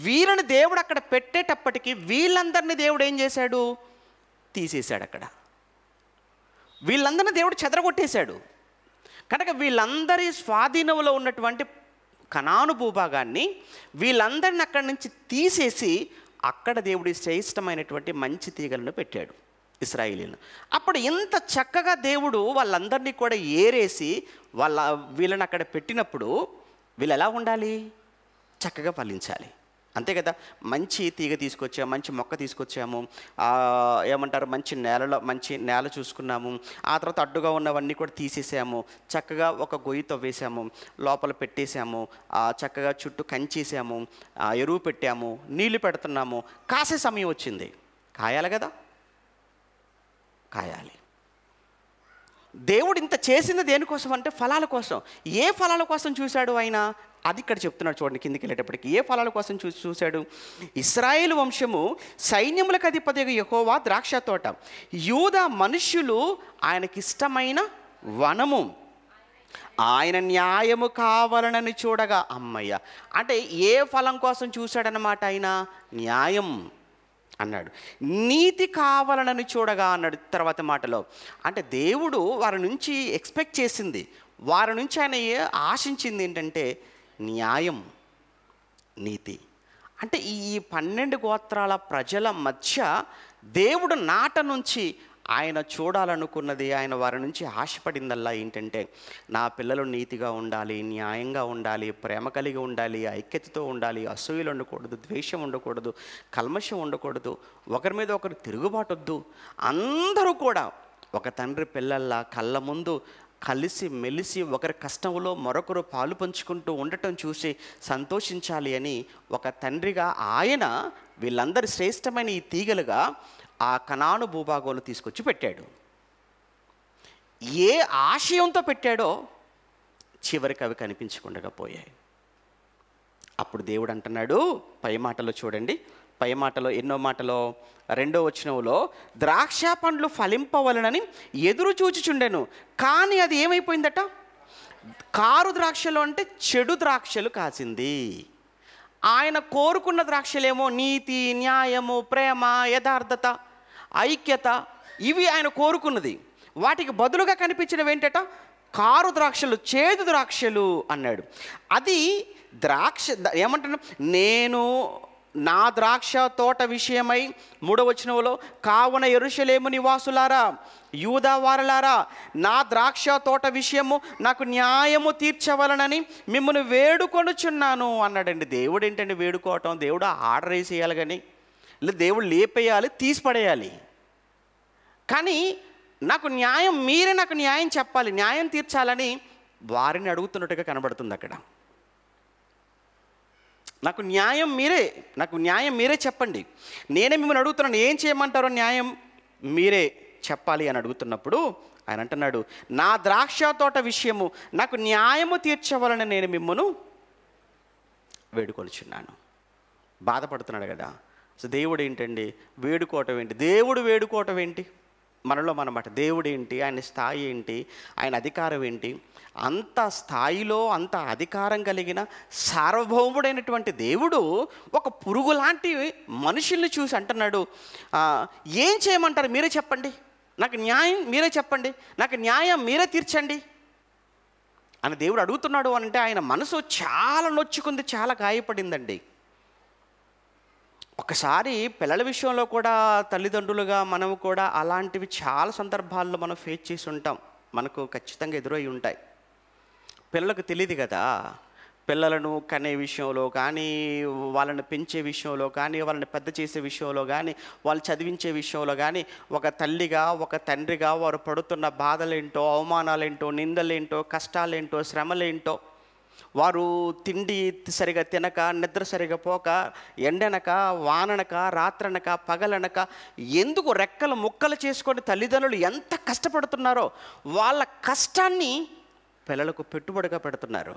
వీళ్ళని దేవుడు అక్కడ పెట్టేటప్పటికి వీళ్ళందరినీ దేవుడు ఏం చేశాడు? తీసేశాడు. అక్కడ వీళ్ళందరినీ దేవుడు చెదరగొట్టేశాడు. కనుక వీళ్ళందరి స్వాధీనంలో ఉన్నటువంటి కనాను భూభాగాన్ని వీళ్ళందరిని అక్కడి నుంచి తీసేసి అక్కడ దేవుడి శ్రేష్టమైనటువంటి మంచి తీగలను పెట్టాడు ఇశ్రాయేలీయులను. అప్పుడు ఇంత చక్కగా దేవుడు వాళ్ళందరినీ కూడా ఏరేసి వీళ్ళని అక్కడ పెట్టినప్పుడు వీళ్ళు ఎలా ఉండాలి? చక్కగా ఫలించాలి, అంతే కదా? మంచి తీగ తీసుకొచ్చాము, మంచి మొక్క తీసుకొచ్చాము, ఏమంటారు, మంచి నేల చూసుకున్నాము. ఆ తర్వాత అడ్డుగా ఉన్నవన్నీ కూడా తీసేసాము, చక్కగా ఒక గొయ్యి తవ్వేసాము, లోపల పెట్టేశాము, చక్కగా చుట్టూ కంచేసాము, ఎరువు పెట్టాము, నీళ్లు పెడుతున్నాము. కాసే సమయం వచ్చింది, కాయాలి కదా, కాయాలి. దేవుడు ఇంత చేసింది దేనికోసం అంటే ఫలాల కోసం. ఏ ఫలాల కోసం చూశాడు ఆయన? అది ఇక్కడ చెప్తున్నాడు చూడండి. కిందికి వెళ్ళేటప్పటికి ఏ ఫలాల కోసం చూశాడు? ఇశ్రాయేలు వంశము సైన్యములకు అధిపతిగా యెహోవా ద్రాక్ష తోట, యూదా మనుష్యులు ఆయనకిష్టమైన వనము, ఆయన న్యాయము కావాలనని చూడగా. అమ్మయ్య, అంటే ఏ ఫలం కోసం చూశాడనమాట? ఆయన న్యాయం అన్నాడు, నీతి కావాలనని చూడగా అన్నాడు తర్వాత మాటలో. అంటే దేవుడు వారి నుంచి ఎక్స్పెక్ట్ చేసింది, వారి నుంచి ఆయన ఆశించింది ఏంటంటే న్యాయం, నీతి. అంటే ఈ 12 గోత్రాల ప్రజల మధ్య దేవుడు నాట నుంచి ఆయన చూడాలనుకున్నది, ఆయన వారి నుంచి ఆశపడిందల్లా ఏంటంటే నా పిల్లలు నీతిగా ఉండాలి, న్యాయంగా ఉండాలి, ప్రేమ కలిగి ఉండాలి, ఐక్యతతో ఉండాలి, అసూయలు ఉండకూడదు, ద్వేషం ఉండకూడదు, కల్మషం ఉండకూడదు, ఒకరి మీద ఒకరు తిరుగుబాటొద్దు, అందరూ కూడా ఒక తండ్రి పిల్లల్లా కళ్ళ ముందు కలిసి మెలిసి ఒకరి కష్టంలో మరొకరు పాలు పంచుకుంటూ ఉండటం చూసి సంతోషించాలి అని ఒక తండ్రిగా ఆయన వీళ్ళందరి శ్రేష్టమైన ఈ తీగలుగా ఆ కనాను భూభాగంలో తీసుకొచ్చి పెట్టాడు. ఏ ఆశయంతో పెట్టాడో చివరికి అవి కనిపించకుండా పోయాయి. అప్పుడు దేవుడు అంటున్నాడు పై మాటలో చూడండి, పై మాటలో ఎన్నో మాటలో 2వ వచనంలో, ద్రాక్ష పండ్లు ఫలింపవలనని ఎదురు చూచుచుండెను, కానీ అది ఏమైపోయిందట? కారు ద్రాక్షలు అంటే చెడు ద్రాక్షలు కాసింది. ఆయన కోరుకున్న ద్రాక్షలేమో నీతి, న్యాయము, ప్రేమ, యథార్థత, ఐక్యత, ఇవి ఆయన కోరుకున్నది. వాటికి బదులుగా కనిపించినవి ఏంటట? కారు ద్రాక్షలు, చేదు ద్రాక్షలు అన్నాడు. అది ద్రాక్ష ఏమంటున్నా, నేను నా ద్రాక్ష తోట విషయమై 3వ వచనంలో, కావున యెరూషలేము నివాసులారా, యూదా వారలారా, నా ద్రాక్ష తోట విషయము నాకు న్యాయము తీర్చవలనని మిమ్మల్ని వేడుకొనుచున్నాను అన్నాడండి. దేవుడు ఏంటండి వేడుకోవటం? దేవుడు ఆర్డర్ వేసేయాలి, కానీ లేదా దేవుడు లేపేయాలి, తీసిపడేయాలి. కానీ నాకు న్యాయం, మీరే నాకు న్యాయం చెప్పాలి, న్యాయం తీర్చాలని వారిని అడుగుతున్నట్టుగా కనబడుతుంది అక్కడ. నాకు న్యాయం మీరే చెప్పండి, నేనే మిమ్మల్ని అడుగుతున్నాను, ఏం చేయమంటారో న్యాయం మీరే చెప్పాలి అని అడుగుతున్నప్పుడు ఆయన అంటున్నాడు, నా ద్రాక్ష తోట విషయము నాకు న్యాయము తీర్చవలని నేను మిమ్మల్ని వేడుకొనుచున్నాను. బాధపడుతున్నాడు కదా. సో దేవుడు ఏంటండి వేడుకోవటం ఏంటి? దేవుడు వేడుకోవటం ఏంటి? మనలో మనమాట. దేవుడు ఏంటి, ఆయన స్థాయి ఏంటి, ఆయన అధికారం ఏంటి? అంత స్థాయిలో అంత అధికారం కలిగిన సార్వభౌముడైనటువంటి దేవుడు ఒక పురుగు లాంటి మనుషుల్ని చూసి అంటున్నాడు, ఏం చేయమంటారు మీరే చెప్పండి, నాకు న్యాయం మీరే చెప్పండి, నాకు న్యాయం మీరే తీర్చండి అని దేవుడు అడుగుతున్నాడు. అంటే ఆయన మనసు చాలా నొచ్చుకుంది, చాలా గాయపడిందండి. ఒకసారి పిల్లల విషయంలో కూడా తల్లిదండ్రులుగా మనం కూడా అలాంటివి చాలా సందర్భాల్లో మనం ఫేస్ చేసి ఉంటాం, మనకు ఖచ్చితంగా ఎదురై ఉంటాయి. పిల్లలకు తెలియదు కదా, పిల్లలను కనే విషయంలో కానీ, వాళ్ళని పెంచే విషయంలో కానీ, వాళ్ళని పెద్ద చేసే విషయంలో కానీ, వాళ్ళు చదివించే విషయంలో కానీ, ఒక తల్లిగా ఒక తండ్రిగా వారు పడుతున్న బాధలేంటో, అవమానాలేంటో, నిందలేంటో, కష్టాలేంటో, శ్రమలేంటో, వారు తిండి సరిగా తినక, నిద్ర సరిగా పోక, ఎండనక, వాననక, రాత్రనక, పగలనక, ఎందుకు రెక్కలు ముక్కలు చేసుకొని తల్లిదండ్రులు ఎంత కష్టపడుతున్నారో వాళ్ళ కష్టాన్ని పిల్లలకు పెట్టుబడిగా పెడుతున్నారు.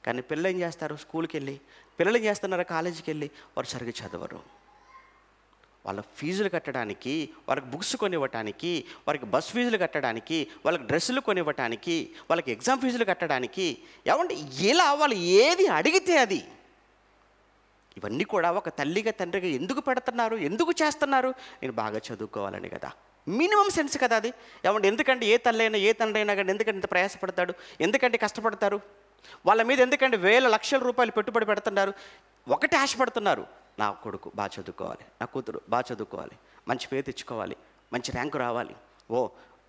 కానీ పిల్లలు ఏం చేస్తారు? స్కూల్కి వెళ్ళి, పిల్లలు ఏం చేస్తున్నారు? కాలేజీకి వెళ్ళి వారు సరిగ్గా చదవరు. వాళ్ళ ఫీజులు కట్టడానికి, వాళ్ళకి బుక్స్ కొనివ్వటానికి, వారికి బస్ ఫీజులు కట్టడానికి, వాళ్ళకి డ్రెస్సులు కొనివ్వటానికి, వాళ్ళకి ఎగ్జామ్ ఫీజులు కట్టడానికి, ఏమంటే ఇలా వాళ్ళు ఏది అడిగితే అది, ఇవన్నీ కూడా ఒక తల్లిగా తండ్రిగా ఎందుకు పెడుతున్నారు, ఎందుకు చేస్తున్నారు? నేను బాగా చదువుకోవాలని కదా, మినిమం సెన్స్ కదా అది. ఏమంటే ఎందుకంటే ఏ తల్లి అయినా ఏ తండ్రి అయినా కానీ ఎందుకంటే ఇంత ప్రయాసపడతాడు, ఎందుకంటే కష్టపడతారు, వాళ్ళ మీద ఎందుకంటే వేల లక్షల రూపాయలు పెట్టుబడి పెడుతున్నారు? ఒకటి ఆశపడుతున్నారు, నా కొడుకు బాగా చదువుకోవాలి, నా కూతురు బాగా చదువుకోవాలి, మంచి పేరు తెచ్చుకోవాలి, మంచి ర్యాంకు రావాలి,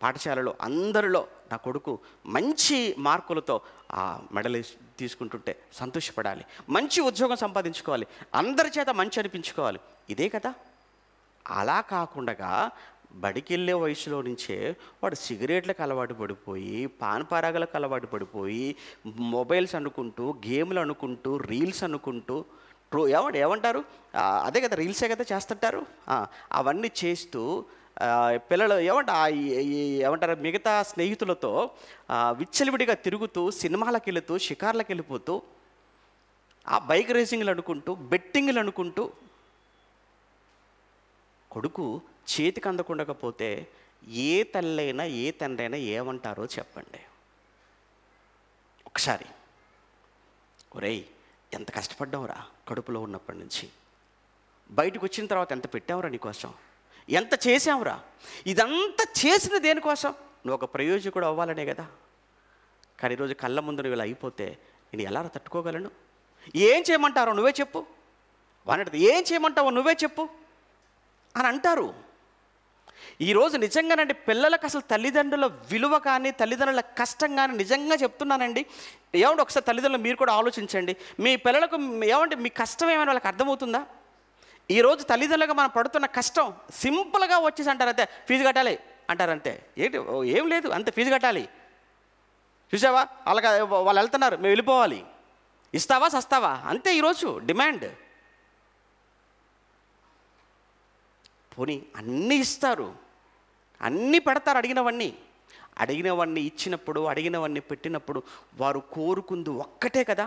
పాఠశాలలో అందరిలో నా కొడుకు మంచి మార్కులతో ఆ మెడల్ తీసుకుంటుంటే సంతోషపడాలి, మంచి ఉద్యోగం సంపాదించుకోవాలి, అందరి చేత మంచి అనిపించుకోవాలి, ఇదే కదా. అలా కాకుండా బడికి వెళ్ళే వయసులో నుంచే వాడు సిగరెట్లకు అలవాటు పడిపోయి, పాన్పరాగలకు అలవాటు పడిపోయి, మొబైల్స్ అనుకుంటూ, గేమ్లు అనుకుంటూ, రీల్స్ అనుకుంటూ, ఏమంటారు అదే కదా, రీల్సే కదా చేస్తుంటారు. అవన్నీ చేస్తూ పిల్లలు ఏమంటారు మిగతా స్నేహితులతో విచ్చలవిడిగా తిరుగుతూ, సినిమాలకు వెళుతూ, షికార్లకు వెళ్ళిపోతూ, ఆ బైక్ రేసింగ్లు అనుకుంటూ, బెట్టింగ్లు అనుకుంటూ, కొడుకు చేతికి అందకుండకపోతే ఏ తల్లైనా ఏ తండ్రైనా ఏమంటారో చెప్పండి. ఒకసారి ఒరేయ్ ఎంత కష్టపడ్డావురా కడుపులో ఉన్నప్పటి నుంచి, బయటకు వచ్చిన తర్వాత ఎంత పెట్టావురా నీకోసం, ఎంత చేసావురా, ఇదంతా చేసిన దేనికోసం, నువ్వు ఒక ప్రయోజకుడు అవ్వాలనే కదా. కానీ ఈరోజు కళ్ళ ముందు నువ్వు ఇలా అయిపోతే నేను ఎలా తట్టుకోగలను? ఏం చేయమంటారో నువ్వే చెప్పు, వాడిని ఏం చేయమంటావో నువ్వే చెప్పు అని అంటారు. ఈరోజు నిజంగానండి పిల్లలకు అసలు తల్లిదండ్రుల విలువ కానీ, తల్లిదండ్రుల కష్టం కానీ నిజంగా చెప్తున్నానండి. ఏమంటే ఒకసారి తల్లిదండ్రులు మీరు కూడా ఆలోచించండి. మీ పిల్లలకు ఏమంటే మీ కష్టం ఏమైనా వాళ్ళకి అర్థమవుతుందా? ఈరోజు తల్లిదండ్రులుగా మనం పడుతున్న కష్టం సింపుల్గా వచ్చేసి అంటారు అంతే, ఫీజు కట్టాలి అంటారంతే. ఏంటి ఏం లేదు, అంతే ఫీజు కట్టాలి. చూసావా వాళ్ళు వెళ్తున్నారు, మేము వెళ్ళిపోవాలి, ఇస్తావా సస్తావా, అంతే ఈరోజు డిమాండ్. పోనీ అన్నీ ఇస్తారు, అన్నీ పెడతారు, అడిగినవన్నీ ఇచ్చినప్పుడు, అడిగినవన్నీ పెట్టినప్పుడు వారు కోరుకుంది ఒక్కటే కదా.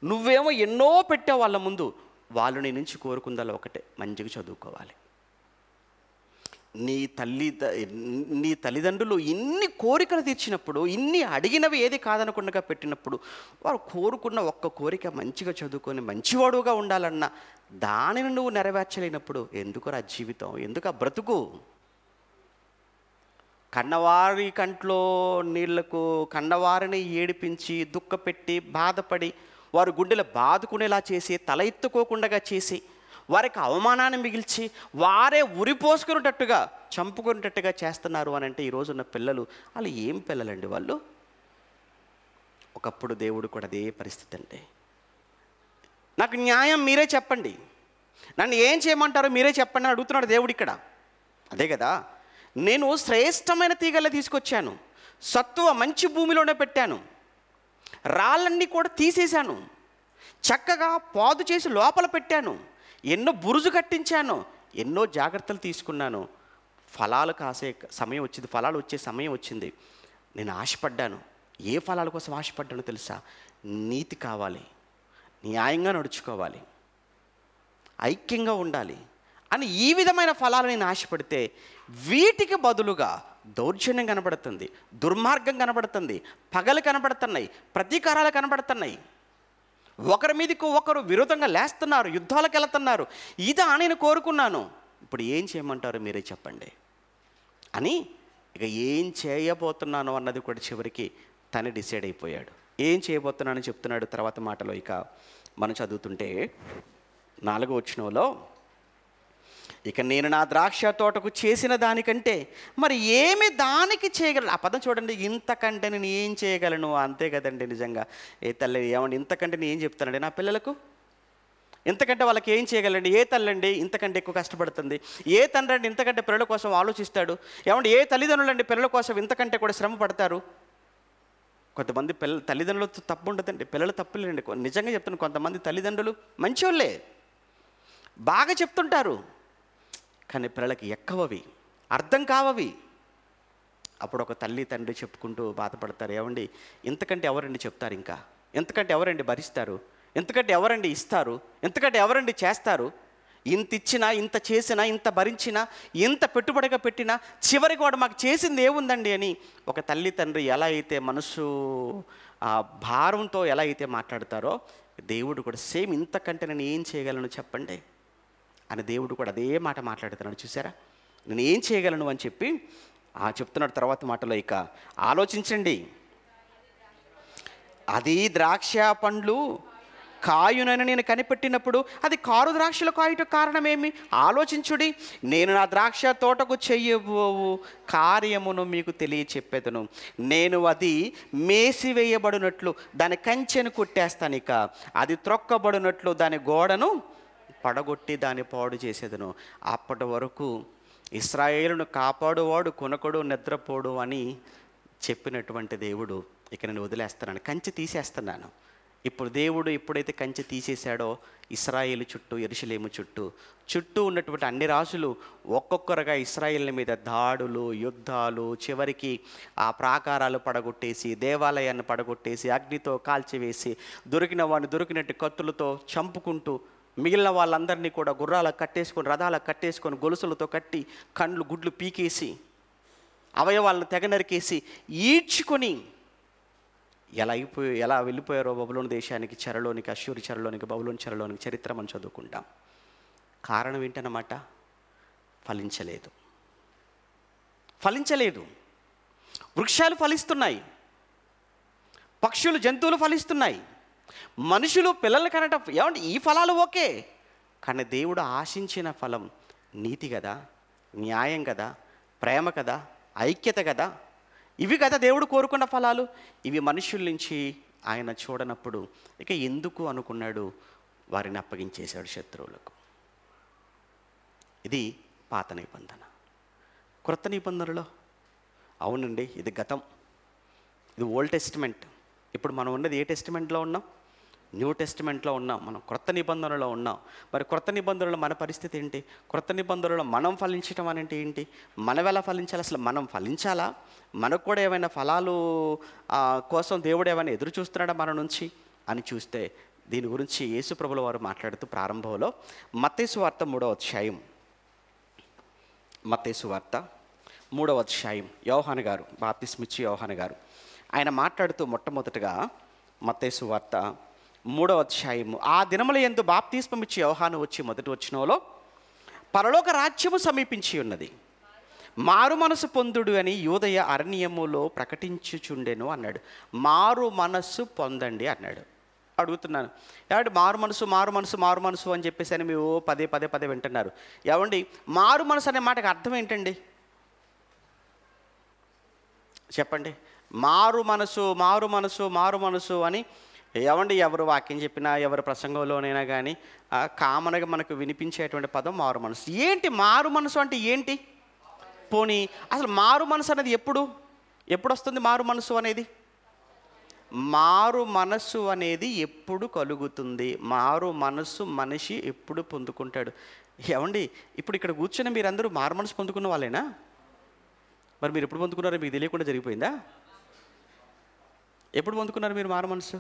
నువ్వేమో ఎన్నో పెట్టావు వాళ్ళ ముందు, వాళ్ళు నీ నుంచి కోరుకుందాలో ఒకటే, మంచిగా చదువుకోవాలి. నీ తల్లిదండ్రులు ఇన్ని కోరికలు తీర్చినప్పుడు, ఇన్ని అడిగినవి ఏది కాదనకుండా పెట్టినప్పుడు, వారు కోరుకున్న ఒక్క కోరిక మంచిగా చదువుకొని మంచివాడుగా ఉండాలన్న దానిని నువ్వు నెరవేర్చలేనప్పుడు ఎందుకురా జీవితం, ఎందుకు ఆ బ్రతుకు? కన్నవారి కంట్లో నీళ్లకు కన్నవారిని ఏడిపించి, దుఃఖపెట్టి, బాధపడి, వారు గుండెలు బాదుకునేలా చేసి, తల ఎత్తుకోకుండా చేసి, వారికి అవమానాన్ని మిగిల్చి, వారే ఉరిపోసుకునేటట్టుగా, చంపుకునేటట్టుగా చేస్తున్నారు అని అంటే ఈరోజున్న పిల్లలు వాళ్ళు ఏం పిల్లలండి వాళ్ళు? ఒకప్పుడు దేవుడు కూడా అదే పరిస్థితి అండి. నాకు న్యాయం మీరే చెప్పండి, నన్ను ఏం చేయమంటారో మీరే చెప్పండి అని అడుగుతున్నాడు దేవుడు ఇక్కడ. అదే కదా, నేను శ్రేష్టమైన తీగలే తీసుకొచ్చాను, సత్తువ మంచి భూమిలోనే పెట్టాను, రాళ్ళన్నీ కూడా తీసేశాను, చక్కగా పాదు చేసి లోపల పెట్టాను, ఎన్నో బురుజు కట్టించాను, ఎన్నో జాగ్రత్తలు తీసుకున్నాను. ఫలాలు కాసే సమయం వచ్చింది, ఫలాలు వచ్చే సమయం వచ్చింది. నేను ఆశపడ్డాను. ఏ ఫలాల కోసం ఆశపడ్డానో తెలుసా? నీతి కావాలి, న్యాయంగా నడుచుకోవాలి, ఐక్యంగా ఉండాలి అని ఈ విధమైన ఫలాలు నేను ఆశపడితే వీటికి బదులుగా దౌర్జన్యం కనబడుతుంది, దుర్మార్గం కనబడుతుంది, పగలు కనబడుతున్నాయి, ప్రతీకారాలు కనబడుతున్నాయి, ఒకరి మీదకు ఒకరు విరోధంగా లేస్తున్నారు, యుద్ధాలకు వెళుతున్నారు. ఇదా నేను కోరుకున్నాను, ఇప్పుడు ఏం చేయమంటారు మీరే చెప్పండి అని ఇక ఏం చేయబోతున్నాను అన్నది కూడా చివరికి తను డిసైడ్ అయిపోయాడు. ఏం చేయబోతున్నానని చెప్తున్నాడు తర్వాత మాటలో. ఇక మనం చదువుతుంటే 4వ వచనంలో, ఇక నేను నా ద్రాక్ష తోటకు చేసిన దానికంటే మరి ఏమి దానికి చేయగలను. ఆ పదం చూడండి, ఇంతకంటే నేను ఏం చేయగలను, అంతే కదండి. నిజంగా ఏ తల్లి ఏమండి ఇంతకంటే నేను ఏం చెప్తానండి నా పిల్లలకు? ఇంతకంటే వాళ్ళకి ఏం చేయగలండి? ఏ తల్లండి ఇంతకంటే ఎక్కువ కష్టపడుతుంది? ఏ తండ్రి అండి ఇంతకంటే పిల్లల కోసం ఆలోచిస్తాడు? ఏమంటే ఏ తల్లిదండ్రులు అండి పిల్లల కోసం ఇంతకంటే కూడా శ్రమ పడతారు? కొంతమంది తల్లిదండ్రులతో తప్పు ఉండదండి, పిల్లలు తప్పులేండి. నిజంగా చెప్తున్నాను, కొంతమంది తల్లిదండ్రులు మంచోళ్ళే, బాగా చెప్తుంటారు, కానీ పిల్లలకి ఎక్కవవి, అర్థం కావవి. అప్పుడు ఒక తల్లి తండ్రి చెప్పుకుంటూ బాధపడతారు, ఏమండి ఇంతకంటే ఎవరండి చెప్తారు, ఇంకా ఎంతకంటే ఎవరండి భరిస్తారు, ఎంతకంటే ఎవరండి ఇస్తారు, ఎంతకంటే ఎవరండి చేస్తారు? ఇంత ఇచ్చినా, ఇంత చేసినా, ఇంత భరించినా, ఇంత పెట్టుబడిగా పెట్టినా చివరికి వాడు మాకు చేసింది ఏముందండి అని ఒక తల్లి తండ్రి ఎలా అయితే మనసు భారంతో ఎలా అయితే మాట్లాడతారో, దేవుడు కూడా సేమ్ ఇంతకంటే నేను ఏం చేయగలను చెప్పండి అని దేవుడు కూడా అదే మాట మాట్లాడుతున్నాడు. చూసారా, నేను ఏం చేయగలను అని చెప్పి చెప్తున్నాడు. తర్వాత మాటలో ఇక ఆలోచించండి, అది ద్రాక్ష పండ్లు కాయునని నేను కనిపెట్టినప్పుడు అది కారు ద్రాక్షలు కాయుట కారణమేమి? ఆలోచించుడి. నేను నా ద్రాక్ష తోటకు చెయ్యబోవు కార్యమును మీకు తెలియచెప్పేదను. నేను అది మేసివేయబడినట్లు దాని కంచెను కొట్టేస్తాను, ఇక అది త్రొక్కబడినట్లు దాని గోడను పడగొట్టి దాన్ని పాడు చేసేదను. అప్పటి వరకు ఇశ్రాయేలును కాపాడువాడు కొనకడు నిద్రపోడు అని చెప్పినటువంటి దేవుడు ఇక నేను వదిలేస్తున్నాను, కంచె తీసేస్తున్నాను, ఇప్పుడు దేవుడు ఎప్పుడైతే కంచె తీసేశాడో ఇశ్రాయేలు చుట్టూ, యెరూషలేము చుట్టూ ఉన్నటువంటి అన్ని రాజులు ఒక్కొక్కరుగా ఇశ్రాయేలు మీద దాడులు, యుద్ధాలు, చివరికి ఆ ప్రాకారాలు పడగొట్టేసి, దేవాలయాన్ని పడగొట్టేసి, అగ్నితో కాల్చివేసి, దొరికిన వాడిని దొరికినట్టు కత్తులతో చంపుకుంటూ, మిగిలిన వాళ్ళందరినీ కూడా గుర్రాలకు కట్టేసుకొని, రథాలకు కట్టేసుకొని, గొలుసులతో కట్టి, కండ్లు గుడ్లు పీకేసి, అవయవాలను తెగ నరికేసి, ఈడ్చుకొని ఎలా వెళ్ళిపోయారో బబులోను దేశానికి, చెరలోనికి, అష్షూరు చెరలోనికి, బబులోను చెరలోనికి చరిత్ర మనం చదువుకుంటాం. కారణం ఏంటన్నమాట? ఫలించలేదు. వృక్షాలు ఫలిస్తున్నాయి, పక్షులు, జంతువులు ఫలిస్తున్నాయి, మనుషులు పిల్లలు కనటం. ఏమంటే ఈ ఫలాలు ఓకే, కానీ దేవుడు ఆశించిన ఫలం నీతి కదా, న్యాయం కదా, ప్రేమ కదా, ఐక్యత కదా, ఇవి కదా దేవుడు కోరుకున్న ఫలాలు. ఇవి మనుషుల నుంచి ఆయన చూడనప్పుడు ఇక ఎందుకు అనుకున్నాడు, వారిని అప్పగించేశాడు శత్రువులకు. ఇది పాత నిబంధన. క్రొత్త నిబంధనలో అవునండి, ఇది గతం, ఇది ఓల్డ్ టెస్టిమెంట్. ఇప్పుడు మనం ఉన్నది ఏ టెస్టిమెంట్లో ఉన్నాం? న్యూ టెస్టిమెంట్లో ఉన్నాం. మనం క్రొత్త నిబంధనలో ఉన్నాం. మరి క్రొత్త నిబంధనలో మన పరిస్థితి ఏంటి? క్రొత్త నిబంధనలో మనం ఫలించడం అంటే ఏంటి? మనం ఎలా ఫలించాలి? అసలు మనం ఫలించాలా? మనకు కూడా ఏమైనా ఫలాలు కోసం దేవుడు ఏమైనా ఎదురు చూస్తున్నాడా మన నుంచి అని చూస్తే, దీని గురించి యేసు ప్రభుల వారు మాట్లాడుతూ ప్రారంభంలో మత్తయి సువార్త 3వ అధ్యాయం, మత్తయి సువార్త 3వ అధ్యాయం, యోహాను గారు, బాప్తిస్మిచ్చి యోహాను గారు ఆయన మాట్లాడుతూ మొట్టమొదటగా మత్తయి సువార్త 3వ అధ్యాయము, ఆ దినముల యందు బాప్తిస్మమిచ్చి యోహాను వచ్చి మొదటి వచనంలో, పరలోక రాజ్యము సమీపించి ఉన్నది, మారు మనసు పొందుడు అని యూదయ అరణ్యములో ప్రకటించుచుండెను అన్నాడు. మారు మనస్సు పొందండి అన్నాడు. అడుగుతున్నాను, ఏమంటే మారు మనసు అని చెప్పేసి అని మీరు పదే వింటున్నారు. ఏమండి మారు మనసు అనే మాటకి అర్థం ఏంటండి? చెప్పండి. మారు మనసు అని ఏమండి ఎవరు వాక్యం చెప్పినా, ఎవరు ప్రసంగంలోనైనా కానీ కామన్గా మనకు వినిపించేటువంటి పదం మారు మనసు. ఏంటి మారు మనసు అంటే ఏంటి? పోనీ అసలు మారు మనసు అనేది ఎప్పుడు వస్తుంది? మారు మనసు అనేది ఎప్పుడు కలుగుతుంది? మారు మనసు మనిషి ఎప్పుడు పొందుకుంటాడు? ఏమండి ఇప్పుడు ఇక్కడ కూర్చొని మీరందరూ మారు మనసు పొందుకున్న వాళ్ళేనా? మరి మీరు ఎప్పుడు పొందుకున్నారో మీకు తెలియకుండా జరిగిపోయిందా? ఎప్పుడు పొందుకున్నారు మీరు మారు మనసు?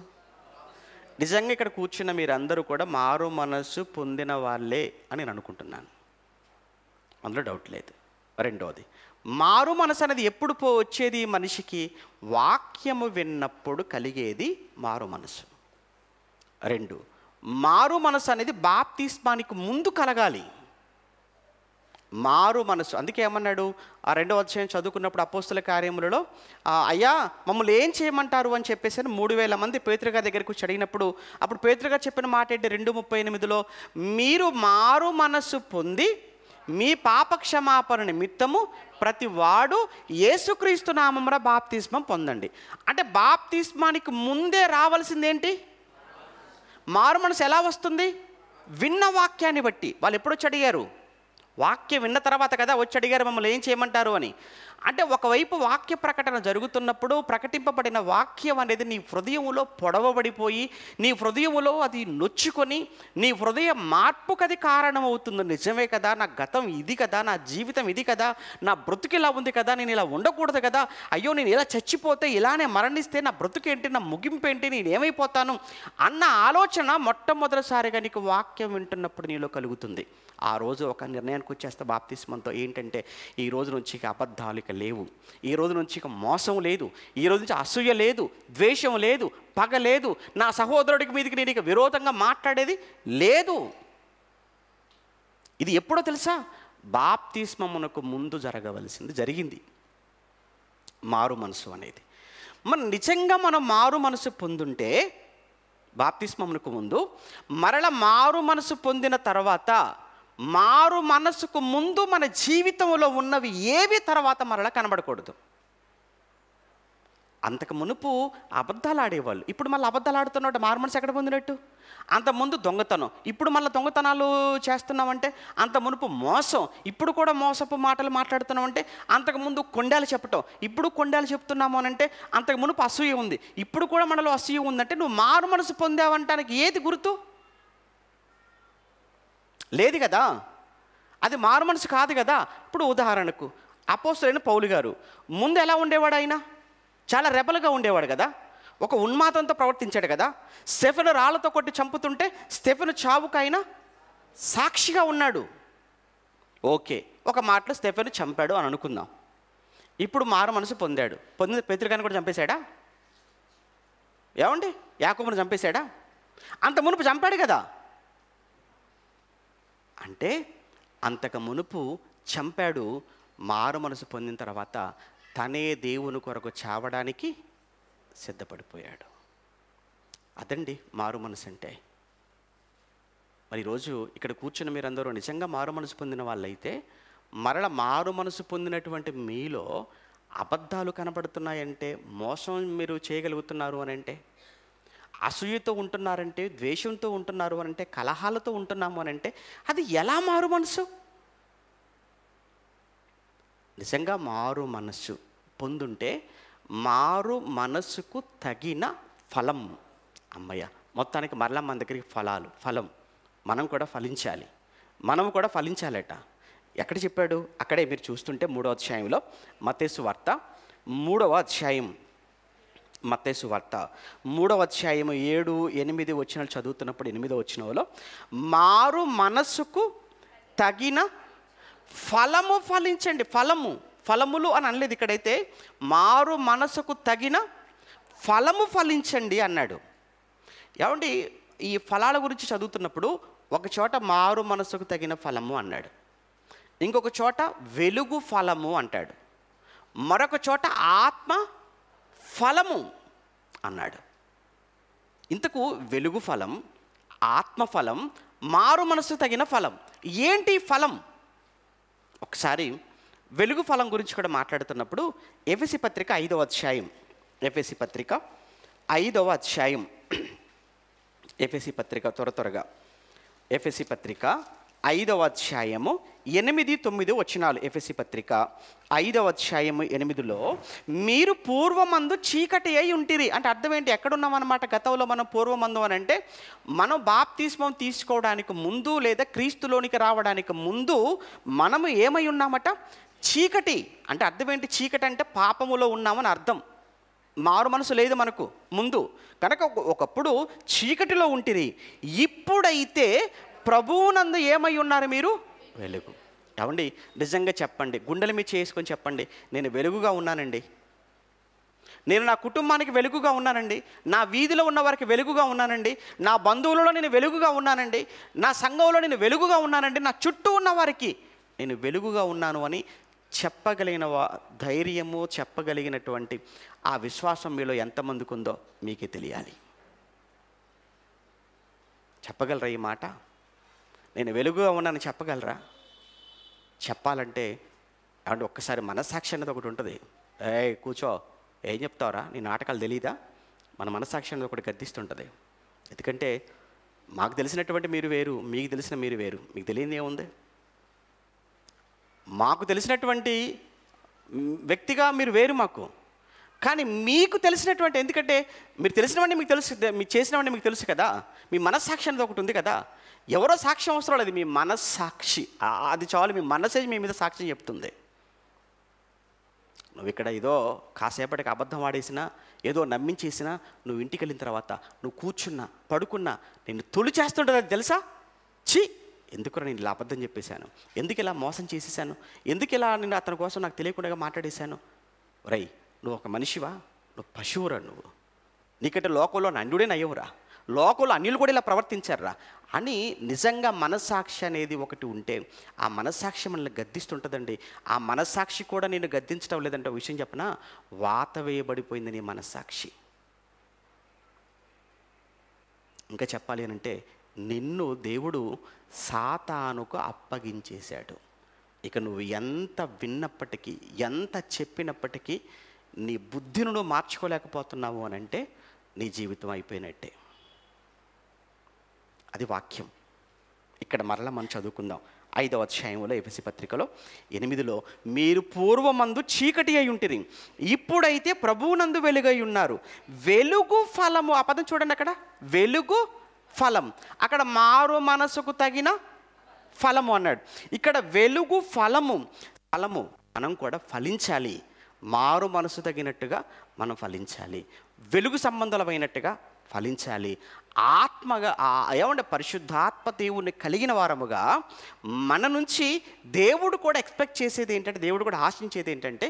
నిజంగా ఇక్కడ కూర్చున్న మీరందరూ కూడా మారు మనసు పొందిన వాళ్ళే అని నేను అనుకుంటున్నాను, అందులో డౌట్ లేదు. రెండవది, మారు మనసు అనేది ఎప్పుడు వచ్చేది మనిషికి? వాక్యము విన్నప్పుడు కలిగేది మారు మనసు. 2, మారు మనసు అనేది బాప్తిస్మానికి ముందు కలగాలి. మారు మనసు, అందుకే ఏమన్నాడు ఆ 2వ అధ్యాయం చదువుకున్నప్పుడు అపోస్తుల కార్యములలో, అయ్యా మమ్మల్ని ఏం చేయమంటారు అని చెప్పేసి 3000 మంది పేతురుగారి దగ్గరికి వచ్చి అడిగినప్పుడు, అప్పుడు పేతురుగారు చెప్పిన మాట ఏంటి? 2:38లో, మీరు మారు మనసు పొంది మీ పాప క్షమాపణ నిమిత్తము ప్రతి వాడు యేసుక్రీస్తు నామమున బాప్తిస్మం పొందండి. అంటే బాప్తిస్మానికి ముందే రావాల్సిందేంటి? మారు మనసు ఎలా వస్తుంది? విన్న వాక్యాన్ని బట్టి. వాళ్ళు ఎప్పుడొచ్చి అడిగారు? వాక్యం విన్న తర్వాత కదా వచ్చి అడిగారు మమ్మల్ని ఏం చేయమంటారు అని. అంటే ఒకవైపు వాక్య ప్రకటన జరుగుతున్నప్పుడు ప్రకటింపబడిన వాక్యం అనేది నీ హృదయములో పొడవబడిపోయి, నీ హృదయములో అది నొచ్చుకొని, నీ హృదయ మార్పుకు అది కారణమవుతుంది. నిజమే కదా, నా గతం ఇది కదా, నా జీవితం ఇది కదా, నా బ్రతుకు ఇలా ఉంది కదా, నేను ఇలా ఉండకూడదు కదా, అయ్యో నేను ఇలా చచ్చిపోతే, ఇలానే మరణిస్తే నా బ్రతుకేంటి, నా ముగింపు ఏంటి, నేను ఏమైపోతాను అన్న ఆలోచన మొట్టమొదటిసారిగా నీకు వాక్యం వింటున్నప్పుడు నీలో కలుగుతుంది. ఆ రోజు ఒక నిర్ణయానికి వచ్చేస్తా బాప్తిస్మంతో, ఏంటంటే ఈ రోజు నుంచి ఇక అబద్ధాలు ఇక లేవు, ఈ రోజు నుంచి ఇక మోసం లేదు, ఈ రోజు నుంచి అసూయ లేదు, ద్వేషం లేదు, పగ లేదు, నా సహోదరుడికి మీదకి నేను ఇక విరోధంగా మాట్లాడేది లేదు. ఇది ఎప్పుడో తెలుసా? బాప్తిస్మమునకు ముందు జరిగింది మారు మనసు అనేది. నిజంగా మనం మారు మనసు పొందుంటే బాప్తిస్మమునకు ముందు, మరల మారు మనసు పొందిన తర్వాత, మారు మనసుకు ముందు మన జీవితంలో ఉన్నవి ఏవి తర్వాత మరలా కనబడకూడదు. అంతకు మునుపు అబద్ధాలు ఆడేవాళ్ళు, ఇప్పుడు మళ్ళీ అబద్ధాలు ఆడుతున్నట్టు మారు మనసు ఎక్కడ పొందినట్టు? అంతకుముందు దొంగతనం, ఇప్పుడు మళ్ళీ దొంగతనాలు చేస్తున్నామంటే. అంత మునుపు మోసం, ఇప్పుడు కూడా మోసపు మాటలు మాట్లాడుతున్నామంటే. అంతకుముందు కొండాలు చెప్పటం, ఇప్పుడు కొండాలు చెప్తున్నాము అని అంటే. అంతకు మునుపు అసూయ ఉంది, ఇప్పుడు కూడా మనలో అసూయ ఉందంటే నువ్వు మారు మనసు పొందావంటానికి ఏది గుర్తు? లేదు కదా, అది మారు మనసు కాదు కదా. ఇప్పుడు ఉదాహరణకు అపోస్తలుడైన పౌలు గారు ముందు ఎలా ఉండేవాడు? ఆయన చాలా రెబల్గా ఉండేవాడు కదా, ఒక ఉన్మాదంతో ప్రవర్తించాడు కదా. స్టెఫెను రాళ్లతో కొట్టి చంపుతుంటే స్టెఫెను చావుకైనా సాక్షిగా ఉన్నాడు. ఓకే, ఒక మాటలో స్టెఫెను చంపాడు అని అనుకుందాం. ఇప్పుడు మారు మనసు పొందాడు. పొందిన పేతురుగాని కూడా చంపేశాడా? ఏమండి, యాకోబును చంపేశాడా? అంత మునుపు చంపాడు కదా. అంటే అంతకు మునుపు చంపాడు, మారు మనసు పొందిన తర్వాత తనే దేవుని కొరకు చావడానికి సిద్ధపడిపోయాడు. అదండి మారు మనసు అంటే. మరి ఈరోజు ఇక్కడ కూర్చున్న మీరందరూ నిజంగా మారు మనసు పొందిన వాళ్ళైతే, మరల మారు మనసు పొందినటువంటి మీలో అబద్ధాలు కనబడుతున్నాయంటే, మోసం మీరు చేయగలుగుతున్నారు అని అంటే, అసూయతో ఉంటున్నారంటే, ద్వేషంతో ఉంటున్నారు అని అంటే, కలహాలతో ఉంటున్నాము అని అంటే, అది ఎలా మారు మనసు? నిజంగా మారు మనస్సు పొందుంటే మారు మనస్సుకు తగిన ఫలం. అమ్మయ్య, మొత్తానికి మరలా మన దగ్గరికి ఫలం మనం కూడా ఫలించాలి, మనము కూడా ఫలించాలట. ఎక్కడ చెప్పాడు? అక్కడే మీరు చూస్తుంటే 3వ అధ్యాయంలో మత్తయి సువార్త 3వ అధ్యాయం, మత్తయి సువార్త 3వ అధ్యాయం 7, 8 వచనాలు చదువుతున్నప్పుడు 8వ వచనంలో మారు మనస్సుకు తగిన ఫలము ఫలించండి. ఫలములు అని అనలేదు ఇక్కడైతే, మారు మనసుకు తగిన ఫలము ఫలించండి అన్నాడు. ఏమండి, ఈ ఫలాల గురించి చదువుతున్నప్పుడు ఒక చోట మారు మనసుకు తగిన ఫలము అన్నాడు, ఇంకొక చోట వెలుగు ఫలము అంటాడు, మరొక చోట ఆత్మ ఫలము అన్నాడు. ఇంతకు వెలుగు ఫలం, ఆత్మ ఫలం, మారు మనసు తగిన ఫలం ఏంటి ఫలం? ఒకసారి వెలుగు ఫలం గురించి కూడా మాట్లాడుతున్నప్పుడు ఎఫెసీ పత్రిక 5వ అధ్యాయం, ఎఫెసీ పత్రిక 5వ అధ్యాయం, ఎఫెసీ పత్రిక త్వరగా ఎఫెసీ పత్రిక 5వ అధ్యాయము 8, 9 వచనాలు. ఎఫెసీ పత్రిక 5వ అధ్యాయము 8లో మీరు పూర్వమందు చీకటి అయి ఉంటిరి అంటే అర్థం ఏంటి? ఎక్కడున్నామన్నమాట గతంలో మనం పూర్వమందు అని అంటే, మనం బాప్తిస్మం తీసుకోవడానికి ముందు లేదా క్రీస్తులోనికి రావడానికి ముందు మనము ఏమై ఉన్నామట? చీకటి. అంటే అర్థం ఏంటి? చీకటి అంటే పాపములో ఉన్నామని అర్థం. మారు మనసు లేదు మనకు ముందు కనుక. ఒకప్పుడు చీకటిలో ఉంటిరి, ఇప్పుడైతే ప్రభువునందు ఏమై ఉన్నారు మీరు? వెలుగు. ఏమండి, నిజంగా చెప్పండి, గుండెల మీద చేసుకొని చెప్పండి, నేను వెలుగుగా ఉన్నానండి, నేను నా కుటుంబానికి వెలుగుగా ఉన్నానండి, నా వీధిలో ఉన్న వారికి వెలుగుగా ఉన్నానండి, నా బంధువులలో నేను వెలుగుగా ఉన్నానండి, నా సంఘంలో నేను వెలుగుగా ఉన్నానండి, నా చుట్టూ ఉన్న వారికి నేను వెలుగుగా ఉన్నాను అని చెప్పగలిగిన ధైర్యము, చెప్పగలిగినటువంటి ఆ విశ్వాసం మీలో ఎంతమందికి ఉందో మీకే తెలియాలి. చెప్పగలరా ఈ మాట? నేను వెలుగుగా ఉన్నాను చెప్పగలరా? చెప్పాలంటే అంటే ఒక్కసారి మనస్సాక్షి అనేది ఒకటి ఉంటుంది. కూర్చో, ఏం చెప్తావరా, నీ నాటకాలు తెలీదా? మన మనస్సాక్షి అనేది ఒకటి గద్దిస్తుంటుంది. ఎందుకంటే మాకు తెలిసినటువంటి మీరు వేరు, మీకు తెలిసిన మీరు వేరు. మీకు తెలియదు ఏముంది? మాకు తెలిసినటువంటి వ్యక్తిగా మీరు వేరు మాకు, కానీ మీకు తెలిసినటువంటి, ఎందుకంటే మీరు తెలిసినవన్నీ మీకు తెలుసు, మీరు చేసినవన్నీ మీకు తెలుసు కదా. మీ మనస్సాక్షి అనేది ఒకటి ఉంది కదా. ఎవరో సాక్ష్యం అవసరం లేదు, మీ మనస్సాక్షి అది చాలు. మీ మనసే మీ మీద సాక్ష్యం చెప్తుంది. నువ్వు ఇక్కడ ఏదో కాసేపటికి అబద్ధం ఆడేసినా, ఏదో నమ్మించేసినా, నువ్వు ఇంటికి వెళ్ళిన తర్వాత నువ్వు కూర్చున్నా, పడుకున్నా, నిన్ను తొలి చేస్తుంటుంది. అది తెలుసా? ఎందుకురా నేను ఇలా అబద్ధం చెప్పేశాను, ఎందుకు ఇలా మోసం చేసేసాను, ఎందుకు ఇలా నేను అతని కోసం నాకు తెలియకుండా మాట్లాడేశాను. రై, నువ్వు ఒక మనిషివా? నువ్వు పశువురా. నువ్వు నీకంటే లోకంలో అన్యుడే నయ్యవురా, లోకంలో అన్యులు కూడా ఇలా ప్రవర్తించారురా అని నిజంగా మనస్సాక్షి అనేది ఒకటి ఉంటే, ఆ మనస్సాక్షి మనల్ని గద్దిస్తుంటుందండి. ఆ మనస్సాక్షి కూడా నేను గద్దించడం లేదంటే ఒక విషయం చెప్పనా, వాత వేయబడిపోయింది నీ మనస్సాక్షి. ఇంకా చెప్పాలి అని అంటే, నిన్ను దేవుడు సాతానుకు అప్పగించేశాడు. ఇక నువ్వు ఎంత విన్నప్పటికీ, ఎంత చెప్పినప్పటికీ నీ బుద్ధిని నువ్వు మార్చుకోలేకపోతున్నావు అని అంటే నీ జీవితం అయిపోయినట్టే. అది వాక్యం. ఇక్కడ మరలా మనం చదువుకుందాం 5వ అధ్యాయంలో ఎఫెసీ పత్రికలో 8లో, మీరు పూర్వమందు చీకటి అయి ఉంటిరి, ఇప్పుడైతే ప్రభువునందు వెలుగై ఉన్నారు. వెలుగు ఫలము, ఆ పదం చూడండి అక్కడ, వెలుగు ఫలం. అక్కడ మారు మనసుకు తగిన ఫలము అన్నాడు. ఇక్కడ వెలుగు ఫలము. మనం కూడా ఫలించాలి. మారు మనసు తగినట్టుగా మనం ఫలించాలి. వెలుగు సంబంధమైనట్టుగా ఫలించాలి. ఆత్మగా ఏమంటే పరిశుద్ధాత్మ దేవుణ్ణి కలిగిన వారముగా మన నుంచి దేవుడు కూడా ఎక్స్పెక్ట్ చేసేది ఏంటంటే, దేవుడు కూడా ఆశించేది ఏంటంటే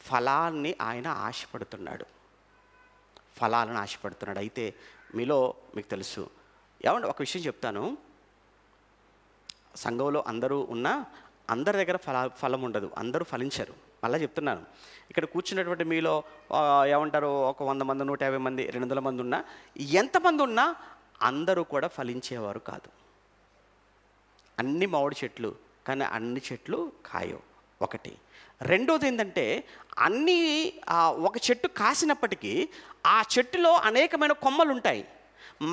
ఫలాన్ని ఆయన ఆశపడుతున్నాడు. ఫలాలను ఆశపడుతున్నాడు. అయితే మీలో మీకు తెలుసు, ఏమంటే ఒక విషయం చెప్తాను, సంఘంలో అందరూ ఉన్నా అందరి దగ్గర ఫలం ఉండదు, అందరూ ఫలించరు. మళ్ళీ చెప్తున్నాను, ఇక్కడ కూర్చున్నటువంటి మీలో ఏమంటారు, ఒక 100 మంది, 150 మంది, 200 మంది ఉన్నా, ఎంతమంది ఉన్నా అందరూ కూడా ఫలించేవారు కాదు. అన్ని మామిడి చెట్లు, కానీ అన్ని చెట్లు కాయవు. ఒకటి. రెండోది ఏంటంటే, అన్నీ ఒక చెట్టు కాసినప్పటికీ ఆ చెట్టులో అనేకమైన కొమ్మలు ఉంటాయి.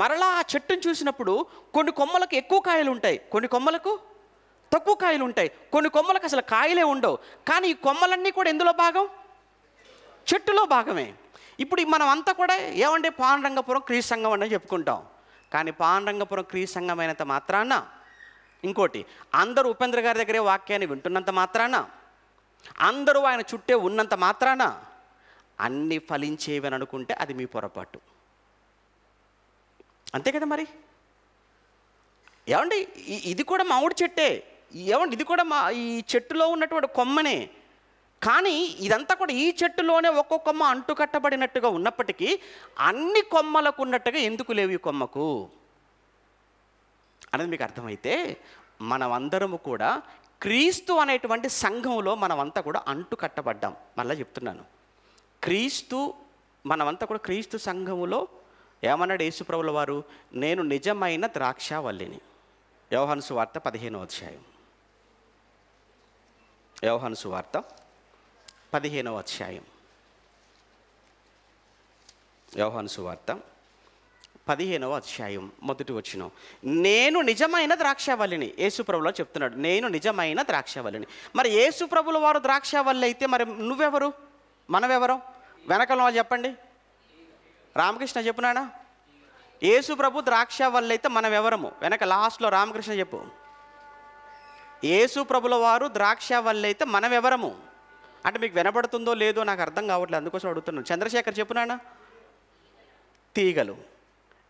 మరలా ఆ చెట్టును చూసినప్పుడు కొన్ని కొమ్మలకు ఎక్కువ కాయలు ఉంటాయి, కొన్ని కొమ్మలకు తక్కువ కాయలు ఉంటాయి, కొన్ని కొమ్మలకు అసలు కాయలే ఉండవు. కానీ ఈ కొమ్మలన్నీ కూడా ఎందులో భాగం? చెట్టులో భాగమే. ఇప్పుడు మనం అంతా కూడా ఏమంటే పాండురంగపురం క్రీస్తు సంఘం అని చెప్పుకుంటాం. కానీ పాండురంగపురం క్రీస్తు సంఘం అయినంత మాత్రాన, ఇంకోటి, అందరూ ఉపేంద్ర గారి దగ్గరే వాక్యాన్ని వింటున్నంత మాత్రాన, అందరూ ఆయన చుట్టే ఉన్నంత మాత్రాన అన్నీ ఫలించేవి అని అనుకుంటే అది మీ పొరపాటు. అంతే కదా మరి. ఏమండి ఇది కూడా మామిడి చెట్టే, ఏమండి ఇది కూడా ఈ చెట్టులో ఉన్నటువంటి కొమ్మనే. కానీ ఇదంతా కూడా ఈ చెట్టులోనే ఒక్కొక్క కొమ్మ అంటుకట్టబడినట్టుగా ఉన్నప్పటికీ అన్ని కొమ్మలకు ఉన్నట్టుగా ఎందుకు లేవు ఈ కొమ్మకు అనేది మీకు అర్థమైతే, మనమందరము కూడా క్రీస్తు అనేటువంటి సంఘంలో మనమంతా కూడా అంటుకట్టబడ్డాం. మళ్ళీ చెప్తున్నాను, మనమంతా కూడా క్రీస్తు సంఘములో ఏమన్నాడు యేసుప్రభుల వారు? నేను నిజమైన ద్రాక్షావల్లిని. యోహాను సువార్త 15వ అధ్యాయం. యోహాను సువార్త 15వ అధ్యాయం. యోహాను సువార్త 15వ అధ్యాయం మొదటి వచనం. నేను నిజమైన ద్రాక్షావల్లిని. యేసుప్రభులో చెప్తున్నాడు, నేను నిజమైన ద్రాక్షావల్లిని. మరి యేసుప్రభుల వారు ద్రాక్షావల్లి అయితే మరి నువ్వెవరు, మనమెవరు? వెనకలో చెప్పండి, రామకృష్ణ చెప్పునానా. యేసు ప్రభు ద్రాక్షావల్లి అయితే మనం ఎవరము? వెనక లాస్ట్లో రామకృష్ణ చెప్పు. యేసు ప్రభుల వారు ద్రాక్షావల్లి అయితే మనం ఎవరము అంటే మీకు వినపడుతుందో లేదో నాకు అర్థం కావట్లేదు, అందుకోసం అడుగుతున్నాను. చంద్రశేఖర్ చెప్పునానా. తీగలు.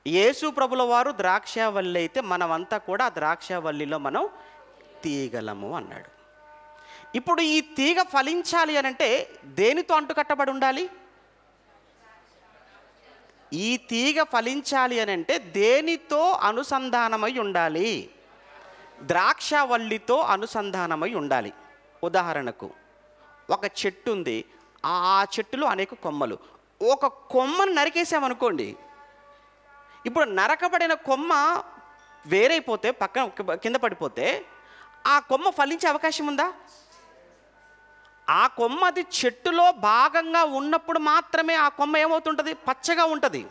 యేసు ప్రభుల వారు ద్రాక్షావల్లి అయితే మనమంతా కూడా ఆ ద్రాక్షావల్లిలో మనం తీగలము అన్నాడు. ఇప్పుడు ఈ తీగ ఫలించాలి అని అంటే దేనితో అంటుకట్టబడి ఉండాలి? ఈ తీగ ఫలించాలి అని అంటే దేనితో అనుసంధానమై ఉండాలి? ద్రాక్షావల్లితో అనుసంధానమై ఉండాలి. ఉదాహరణకు ఒక చెట్టు ఉంది, ఆ చెట్టులో అనేక కొమ్మలు. ఒక కొమ్మను నరికేసామనుకోండి, ఇప్పుడు నరకబడిన కొమ్మ వేరైపోతే, పక్కన కింద పడిపోతే ఆ కొమ్మ ఫలించే అవకాశం ఉందా? ఆ కొమ్మ అది చెట్టులో భాగంగా ఉన్నప్పుడు మాత్రమే ఆ కొమ్మ ఏమవుతుంటుంది? పచ్చగా ఉంటుంది,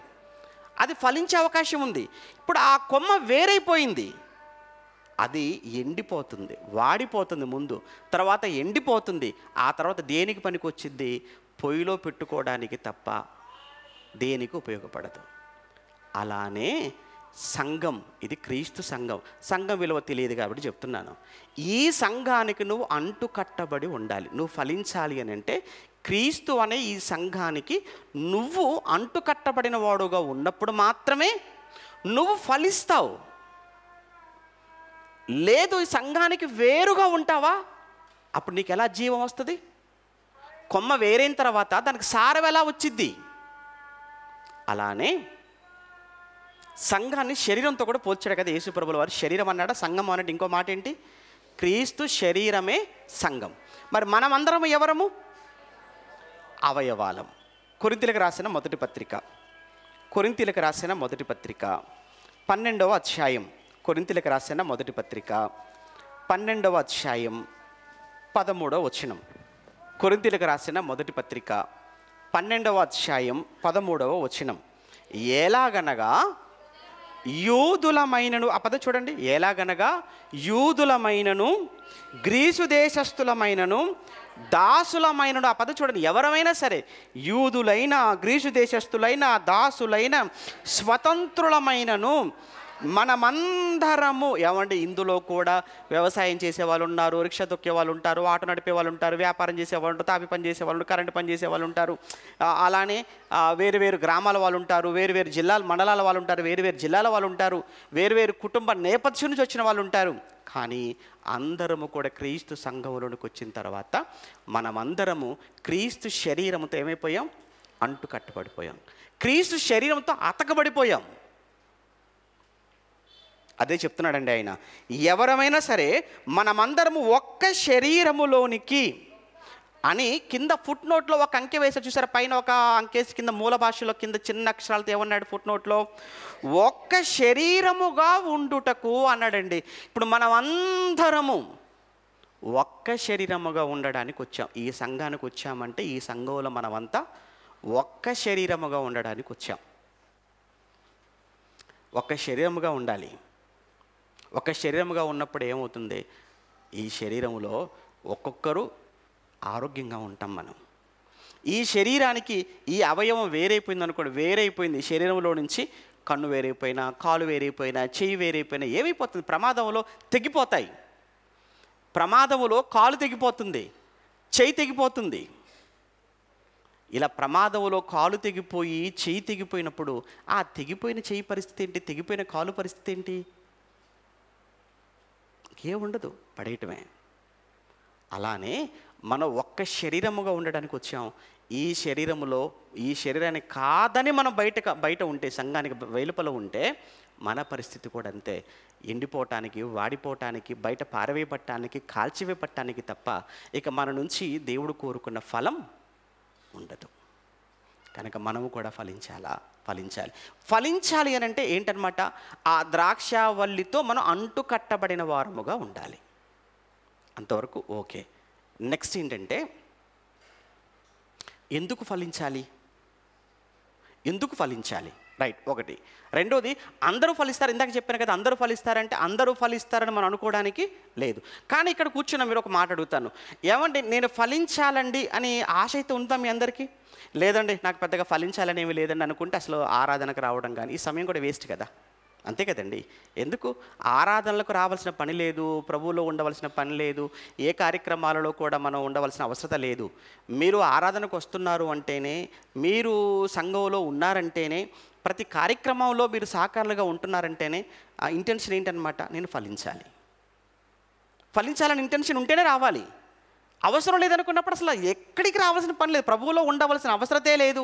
అది ఫలించే అవకాశం ఉంది. ఇప్పుడు ఆ కొమ్మ వేరైపోయింది, అది ఎండిపోతుంది, వాడిపోతుంది ముందు, తర్వాత ఎండిపోతుంది. ఆ తర్వాత దేనికి పనికి వచ్చింది? పొయ్యిలో పెట్టుకోవడానికి తప్ప దేనికి ఉపయోగపడదు. అలానే సంఘం, ఇది క్రీస్తు సంఘం. సంఘం విలువ తెలియదు కాబట్టి చెప్తున్నాను. ఈ సంఘానికి నువ్వు అంటుకట్టబడి ఉండాలి. నువ్వు ఫలించాలి అని అంటే క్రీస్తు అనే ఈ సంఘానికి నువ్వు అంటుకట్టబడిన వాడుగా ఉన్నప్పుడు మాత్రమే నువ్వు ఫలిస్తావు. లేదు ఈ సంఘానికి వేరుగా ఉంటావా, అప్పుడు నీకు ఎలా జీవం వస్తుంది? కొమ్మ వేరైన తర్వాత దానికి సారం ఎలా వచ్చిద్ది? అలానే సంఘాన్ని శరీరంతో కూడా పోల్చాడు కదా యేసుప్రభుల వారు. శరీరం అన్నాడా, సంఘం అన్నట్టు ఇంకో మాట ఏంటి? క్రీస్తు శరీరమే సంఘం. మరి మనమందరము ఎవరము? అవయవాలం. కొరింథీయులకు రాసిన మొదటి పత్రిక, కొరింథీయులకు రాసిన మొదటి పత్రిక 12వ అధ్యాయం. కొరింథీయులకు రాసిన మొదటి పత్రిక 12వ అధ్యాయం 13వ వచనం. కొరింథీయులకు రాసిన మొదటి పత్రిక 12వ అధ్యాయం 13వ వచనం. ఎలాగనగా యూదులమైనను, ఆ పదం చూడండి, ఎలాగనగా యూదులమైనను గ్రీసు దేశస్థులమైనను దాసులమైనను, ఆ పదం చూడండి, ఎవరమైనా సరే యూదులైన గ్రీసు దేశస్థులైన దాసులైన స్వతంత్రులమైనను మనమందరము, ఏమండి ఇందులో కూడా వ్యవసాయం చేసే వాళ్ళు ఉన్నారు, రిక్షా తొక్కే వాళ్ళు ఉంటారు, ఆటో నడిపే వాళ్ళు ఉంటారు, వ్యాపారం చేసే వాళ్ళు ఉంటారు, తాపి పని చేసే వాళ్ళు, కరెంటు పని చేసే వాళ్ళు ఉంటారు, అలానే వేరు వేరు గ్రామాల వాళ్ళు ఉంటారు, వేరు వేరు జిల్లాల మండలాల వాళ్ళు ఉంటారు, వేరు వేరు జిల్లాల వాళ్ళు ఉంటారు, వేరు వేరు కుటుంబ నేపథ్యం నుంచి వచ్చిన వాళ్ళు ఉంటారు. కానీ అందరము కూడా క్రీస్తు సంఘంలోనికి వచ్చిన తర్వాత మనమందరము క్రీస్తు శరీరంతో ఏమైపోయాం? అంటు కట్టబడిపోయాం, క్రీస్తు శరీరంతో అతకబడిపోయాం. అదే చెప్తున్నాడండి ఆయన, ఎవరమైనా సరే మనమందరము ఒక్క శరీరములోనికి అని కింద ఫుట్ నోట్లో ఒక అంకె వేసి చూసారా, పైన ఒక అంకేసి కింద మూల భాషలో కింద చిన్న అక్షరాలతో ఏమన్నాడు ఫుట్ నోట్లో? ఒక్క శరీరముగా ఉండుటకు అన్నాడండి. ఇప్పుడు మనం అందరము ఒక్క శరీరముగా ఉండడానికి వచ్చాం. ఈ సంఘానికి వచ్చామంటే ఈ సంఘంలో మనమంతా ఒక్క శరీరముగా ఉండడానికి వచ్చాం. ఒక్క శరీరముగా ఉండాలి. ఒక శరీరముగా ఉన్నప్పుడు ఏమవుతుంది? ఈ శరీరంలో ఒక్కొక్కరు ఆరోగ్యంగా ఉంటాం మనం. ఈ శరీరానికి ఈ అవయవం వేరైపోయింది అనుకోండి, వేరైపోయింది శరీరంలో నుంచి, కన్ను వేరైపోయినా, కాలు వేరైపోయినా, చెయ్యి వేరైపోయినా ఏమైపోతుంది? ప్రమాదంలో తెగిపోతాయి. ప్రమాదంలో కాలు తెగిపోతుంది, చెయ్యి తెగిపోతుంది. ఇలా ప్రమాదంలో కాలు తెగిపోయి చెయ్యి తెగిపోయినప్పుడు ఆ తెగిపోయిన చెయ్యి పరిస్థితి ఏంటి? తెగిపోయిన కాలు పరిస్థితి ఏంటి? ఏముండదు, పడేయటమే. అలానే మనం ఒక్క శరీరముగా ఉండడానికి వచ్చాం. ఈ శరీరములో ఈ శరీరాన్ని కాదని మనం బయట ఉంటే, సంఘానికి వెలుపల ఉంటే మన పరిస్థితి కూడా అంతే. ఎండిపోవటానికి, వాడిపోవటానికి, బయట పారవేయబట్టానికి, కాల్చివేయబట్టానికి తప్ప ఇక మన నుంచి దేవుడు కోరుకున్న ఫలం ఉండదు. కనుక మనము కూడా ఫలించాలి అని అంటే ఏంటనమాట? ఆ ద్రాక్షావల్లితో మనం అంటు కట్టబడిన వారముగా ఉండాలి. అంతవరకు ఓకే. నెక్స్ట్ ఏంటంటే, ఎందుకు ఫలించాలి? రైట్, ఒకటి. రెండోది, అందరూ ఫలిస్తారు. ఇందాక చెప్పాను కదా, అందరూ ఫలిస్తారంటే అందరూ ఫలిస్తారని మనం అనుకోవడానికి లేదు. కానీ ఇక్కడ కూర్చున్న మీరు ఒక మాట అడుగుతాను, ఏమండి నేను ఫలించాలండి అని ఆశ అయితే ఉందా మీ అందరికీ? లేదండి నాకు పెద్దగా ఫలించాలని ఏమీ లేదండి అనుకుంటే అసలు ఆరాధనకు రావడం కానీ ఈ సమయం కూడా వేస్ట్ కదా. అంతే కదండి. ఎందుకు? ఆరాధనలకు రావాల్సిన పని లేదు, ప్రభువులో ఉండవలసిన పని లేదు, ఏ కార్యక్రమాలలో కూడా మనం ఉండవలసిన అవసరం లేదు. మీరు ఆరాధనకు వస్తున్నారు అంటేనే, మీరు సంఘంలో ఉన్నారంటేనే, ప్రతి కార్యక్రమంలో మీరు సహకారులుగా ఉంటున్నారంటేనే ఆ ఇంటెన్షన్ ఏంటనమాట? నేను ఫలించాలని ఇంటెన్షన్ ఉంటేనే రావాలి. అవసరం లేదనుకున్నప్పుడు అసలు ఎక్కడికి రావాల్సిన పని లేదు, ప్రభువులో ఉండవలసిన అవసరతే లేదు.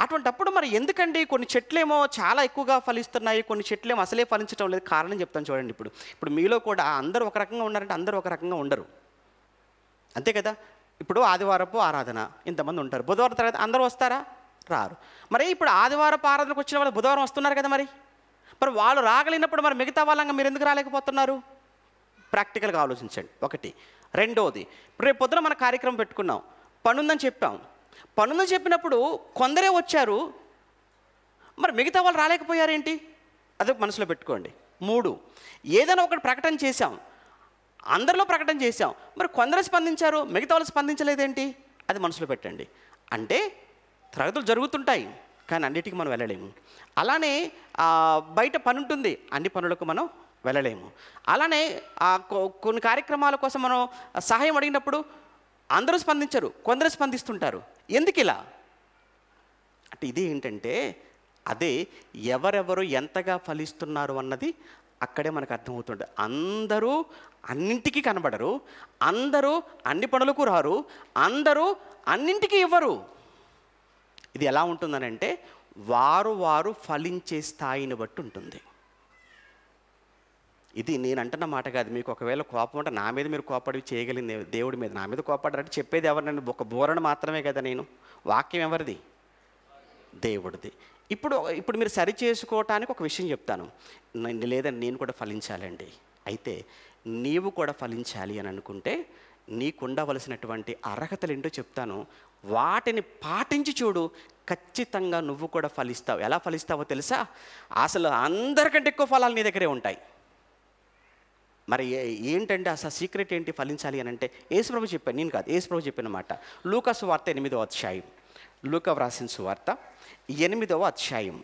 అటువంటప్పుడు మరి ఎందుకండి కొన్ని చెట్లేమో చాలా ఎక్కువగా ఫలిస్తున్నాయి, కొన్ని చెట్లేమో అసలే ఫలించడం లేదు? కారణం చెప్తాను చూడండి. ఇప్పుడు మీలో కూడా అందరూ ఒక రకంగా ఉన్నారంటే అందరూ ఒక రకంగా ఉండరు, అంతే కదా. ఇప్పుడు ఆదివారపు ఆరాధన ఇంతమంది ఉంటారు, బుధవారం తర్వాత అందరూ వస్తారా? రారు. మరి ఇప్పుడు ఆదివారపు ఆరాధనకు వచ్చిన వాళ్ళు బుధవారం వస్తున్నారు కదా. మరి వాళ్ళు రాగలిగినప్పుడు మరి మిగతా వాళ్ళంగా మీరు ఎందుకు రాలేకపోతున్నారు? ప్రాక్టికల్గా ఆలోచించండి, ఒకటి. రెండోది, ఇప్పుడు రేపు పొద్దున మన కార్యక్రమం పెట్టుకున్నాం, పనుందని చెప్పినప్పుడు కొందరే వచ్చారు, మరి మిగతా వాళ్ళు రాలేకపోయారేంటి? అదే మనసులో పెట్టుకోండి. 3, ఏదైనా ఒకటి ప్రకటన చేశాం, అందరిలో ప్రకటన చేశాం, మరి కొందరు స్పందించారు, మిగతా వాళ్ళు స్పందించలేదేంటి? అది మనసులో పెట్టండి. అంటే తరగతులు జరుగుతుంటాయి కానీ అన్నిటికీ మనం వెళ్ళలేము. అలానే బయట పని ఉంటుంది, అన్ని పనులకు మనం వెళ్ళలేము. అలానే కొన్ని కార్యక్రమాల కోసం మనం సహాయం అడిగినప్పుడు అందరూ స్పందించరు, కొందరు స్పందిస్తుంటారు. ఎందుకు ఇలా అంటే ఇది ఏంటంటే అదే ఎవరెవరు ఎంతగా ఫలిస్తున్నారు అన్నది అక్కడే మనకు అర్థమవుతుంది. అందరూ అన్నింటికీ కనబడరు, అందరూ అన్ని పనులకు రారు, అందరూ అన్నింటికీ ఇవ్వరు. ఇది ఎలా ఉంటుందనంటే వారు ఫలించే స్థాయిని బట్టి ఉంటుంది. ఇది నేను అంటున్న మాట కాదు. మీకు ఒకవేళ కోపం అంటే నా మీద మీరు కోపడి చేయగలిగింది దేవుడి మీద, నా మీద కోపడారంటే చెప్పేది ఎవరినండి? ఒక బోరణ మాత్రమే కదా నేను. వాక్యం ఎవరిది? దేవుడిది. ఇప్పుడు మీరు సరి చేసుకోవటానికి ఒక విషయం చెప్తాను. లేదండి నేను కూడా ఫలించాలండి. అయితే నీవు కూడా ఫలించాలి అని అనుకుంటే నీకుండవలసినటువంటి అర్హతలు ఏంటో చెప్తాను, వాటిని పాటించి చూడు, ఖచ్చితంగా నువ్వు కూడా ఫలిస్తావు. ఎలా ఫలిస్తావో తెలుసా? అసలు అందరికంటే ఎక్కువ ఫలాలు నీ దగ్గరే ఉంటాయి. మరి ఏంటంటే అసలు సీక్రెట్ ఏంటి ఫలించాలి అని అంటే, యేసుప్రభు చెప్పాను, నేను కాదు, యేసుప్రభు చెప్పిన మాట. లూకా సువార్త 8వ అధ్యాయం, లూకా వ్రాసిన సువార్త 8వ అధ్యాయం,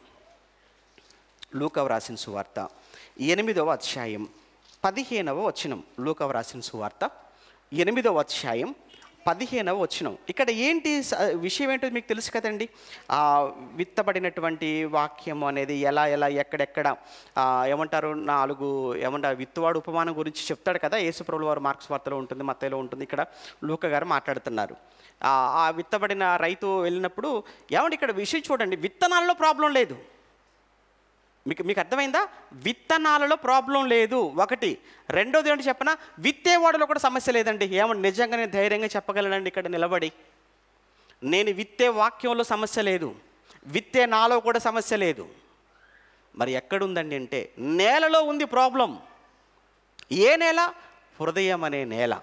లూకా వ్రాసిన సువార్త 8వ అధ్యాయం 15వ వచనం. లూకా వ్రాసిన సువార్త 8వ అధ్యాయం 15వ వచనం. ఇక్కడ ఏంటి విషయం ఏంటో మీకు తెలుసు కదండి. విత్తబడినటువంటి వాక్యం అనేది ఎలా ఎక్కడెక్కడ ఏమంటారు, 4 విత్తువాడు ఉపమానం గురించి చెప్తాడు కదా యేసుప్రభుల వారు. మార్క్స్ వార్తలో ఉంటుంది, మత్తయిలో ఉంటుంది. ఇక్కడ లూకా గారు మాట్లాడుతున్నారు. ఆ విత్తబడిన రైతు వెళ్ళినప్పుడు ఏమంటే ఇక్కడ విషయం చూడండి, విత్తనాల్లో ప్రాబ్లం లేదు. మీకు అర్థమైందా? విత్తనాలలో ప్రాబ్లం లేదు, ఒకటి. రెండోది ఏంటి చెప్పనా, విత్తేవాడులో కూడా సమస్య లేదండి. ఏమంటే నిజంగా నేను ధైర్యంగా చెప్పగలనండి ఇక్కడ నిలబడి, నేను విత్తే వాక్యంలో సమస్య లేదు, విత్తే నాలో కూడా సమస్య లేదు. మరి ఎక్కడుందండి అంటే, నేలలో ఉంది ప్రాబ్లం. ఏ నేల? హృదయం అనే నేల.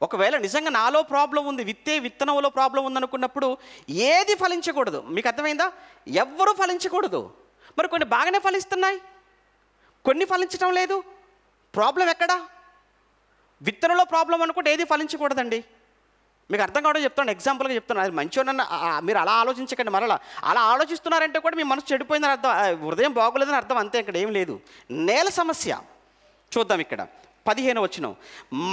ఒకవేళ నిజంగా నాలో ప్రాబ్లం ఉంది, విత్తనంలో ప్రాబ్లం ఉందనుకున్నప్పుడు ఏది ఫలించకూడదు. మీకు అర్థమైందా? ఎవ్వరూ ఫలించకూడదు. మరి కొన్ని బాగానే ఫలిస్తున్నాయి, కొన్ని ఫలించడం లేదు. ప్రాబ్లం ఎక్కడా? విత్తనంలో ప్రాబ్లం అనుకుంటే ఏది ఫలించకూడదండి. మీకు అర్థం కావడం చెప్తాను, ఎగ్జాంపుల్గా చెప్తాను. అది మంచిగా మీరు అలా ఆలోచించకండి. మరలా అలా ఆలోచిస్తున్నారంటే కూడా మీ మనసు చెడిపోయిందని అర్థం, హృదయం బాగోలేదని అర్థం, అంతే. ఇక్కడ ఏం లేదు. నేల సమస్య చూద్దాం. ఇక్కడ 15వ వచనం,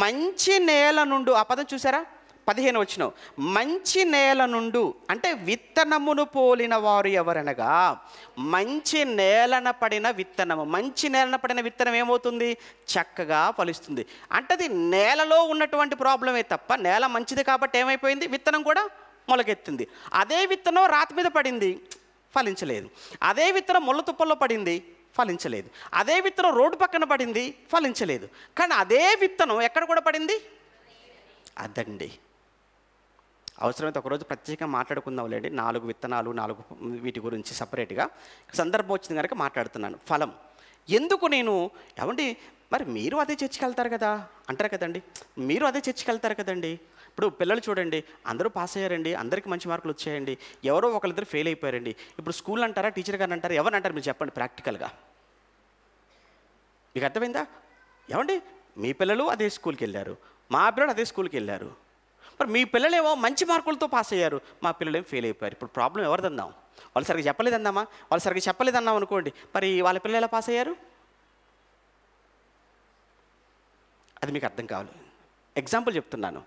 మంచి నేల నుండు, ఆ పదం చూసారా? 15వ వచనం, మంచి నేల నుండు అంటే విత్తనమును పోలిన వారు ఎవరనగా, మంచి నేలన పడిన విత్తనము. మంచి నేలన పడిన విత్తనం ఏమవుతుంది? చక్కగా ఫలిస్తుంది. అంటే అది నేలలో ఉన్నటువంటి ప్రాబ్లమే తప్ప, నేల మంచిది కాబట్టి ఏమైపోయింది? విత్తనం కూడా మొలకెత్తింది. అదే విత్తనం రాతి మీద పడింది, ఫలించలేదు. అదే విత్తనం ముళ్ళ తుప్పల్లో పడింది, ఫలించలేదు. అదే విత్తనం రోడ్డు పక్కన పడింది, ఫలించలేదు. కానీ అదే విత్తనం ఎక్కడ కూడా పడింది? అదండి. అవసరమైతే ఒకరోజు ప్రత్యేకంగా మాట్లాడుకుందాం లేండి, 4 విత్తనాలు, 4 వీటి గురించి సపరేట్గా. సందర్భం వచ్చింది కనుక మాట్లాడుతున్నాను. ఫలం ఎందుకు నేను, ఏమండి మరి మీరు అదే చర్చికి వెళ్తారు కదా అంటారు కదండి, మీరు అదే చర్చికి వెళ్తారు కదండి. ఇప్పుడు పిల్లలు చూడండి, అందరూ పాస్ అయ్యారండి, అందరికీ మంచి మార్కులు వచ్చాయండి, ఎవరో ఒకరిద్దరు ఫెయిల్ అయిపోయారండి. ఇప్పుడు స్కూల్ అంటారా, టీచర్ గారు అంటారా, ఎవరు అంటారు? మీరు చెప్పండి ప్రాక్టికల్గా. మీకు అర్థమైందా? ఏమండి మీ పిల్లలు అదే స్కూల్కి వెళ్ళారు, మా పిల్లలు అదే స్కూల్కి వెళ్ళారు. మరి మీ పిల్లలేమో మంచి మార్కులతో పాస్ అయ్యారు, మా పిల్లలేమో ఫెయిల్ అయిపోయారు. ఇప్పుడు ప్రాబ్లం ఎవరిదందాం? వాళ్ళు సరిగ్గా చెప్పలేదన్నామా? వాళ్ళు సరిగ్గా చెప్పలేదన్నాం అనుకోండి, మరి వాళ్ళ పిల్లలు ఎలా పాస్ అయ్యారు? అది మీకు అర్థం కావాలి. ఎగ్జాంపుల్ చెప్తున్నాను.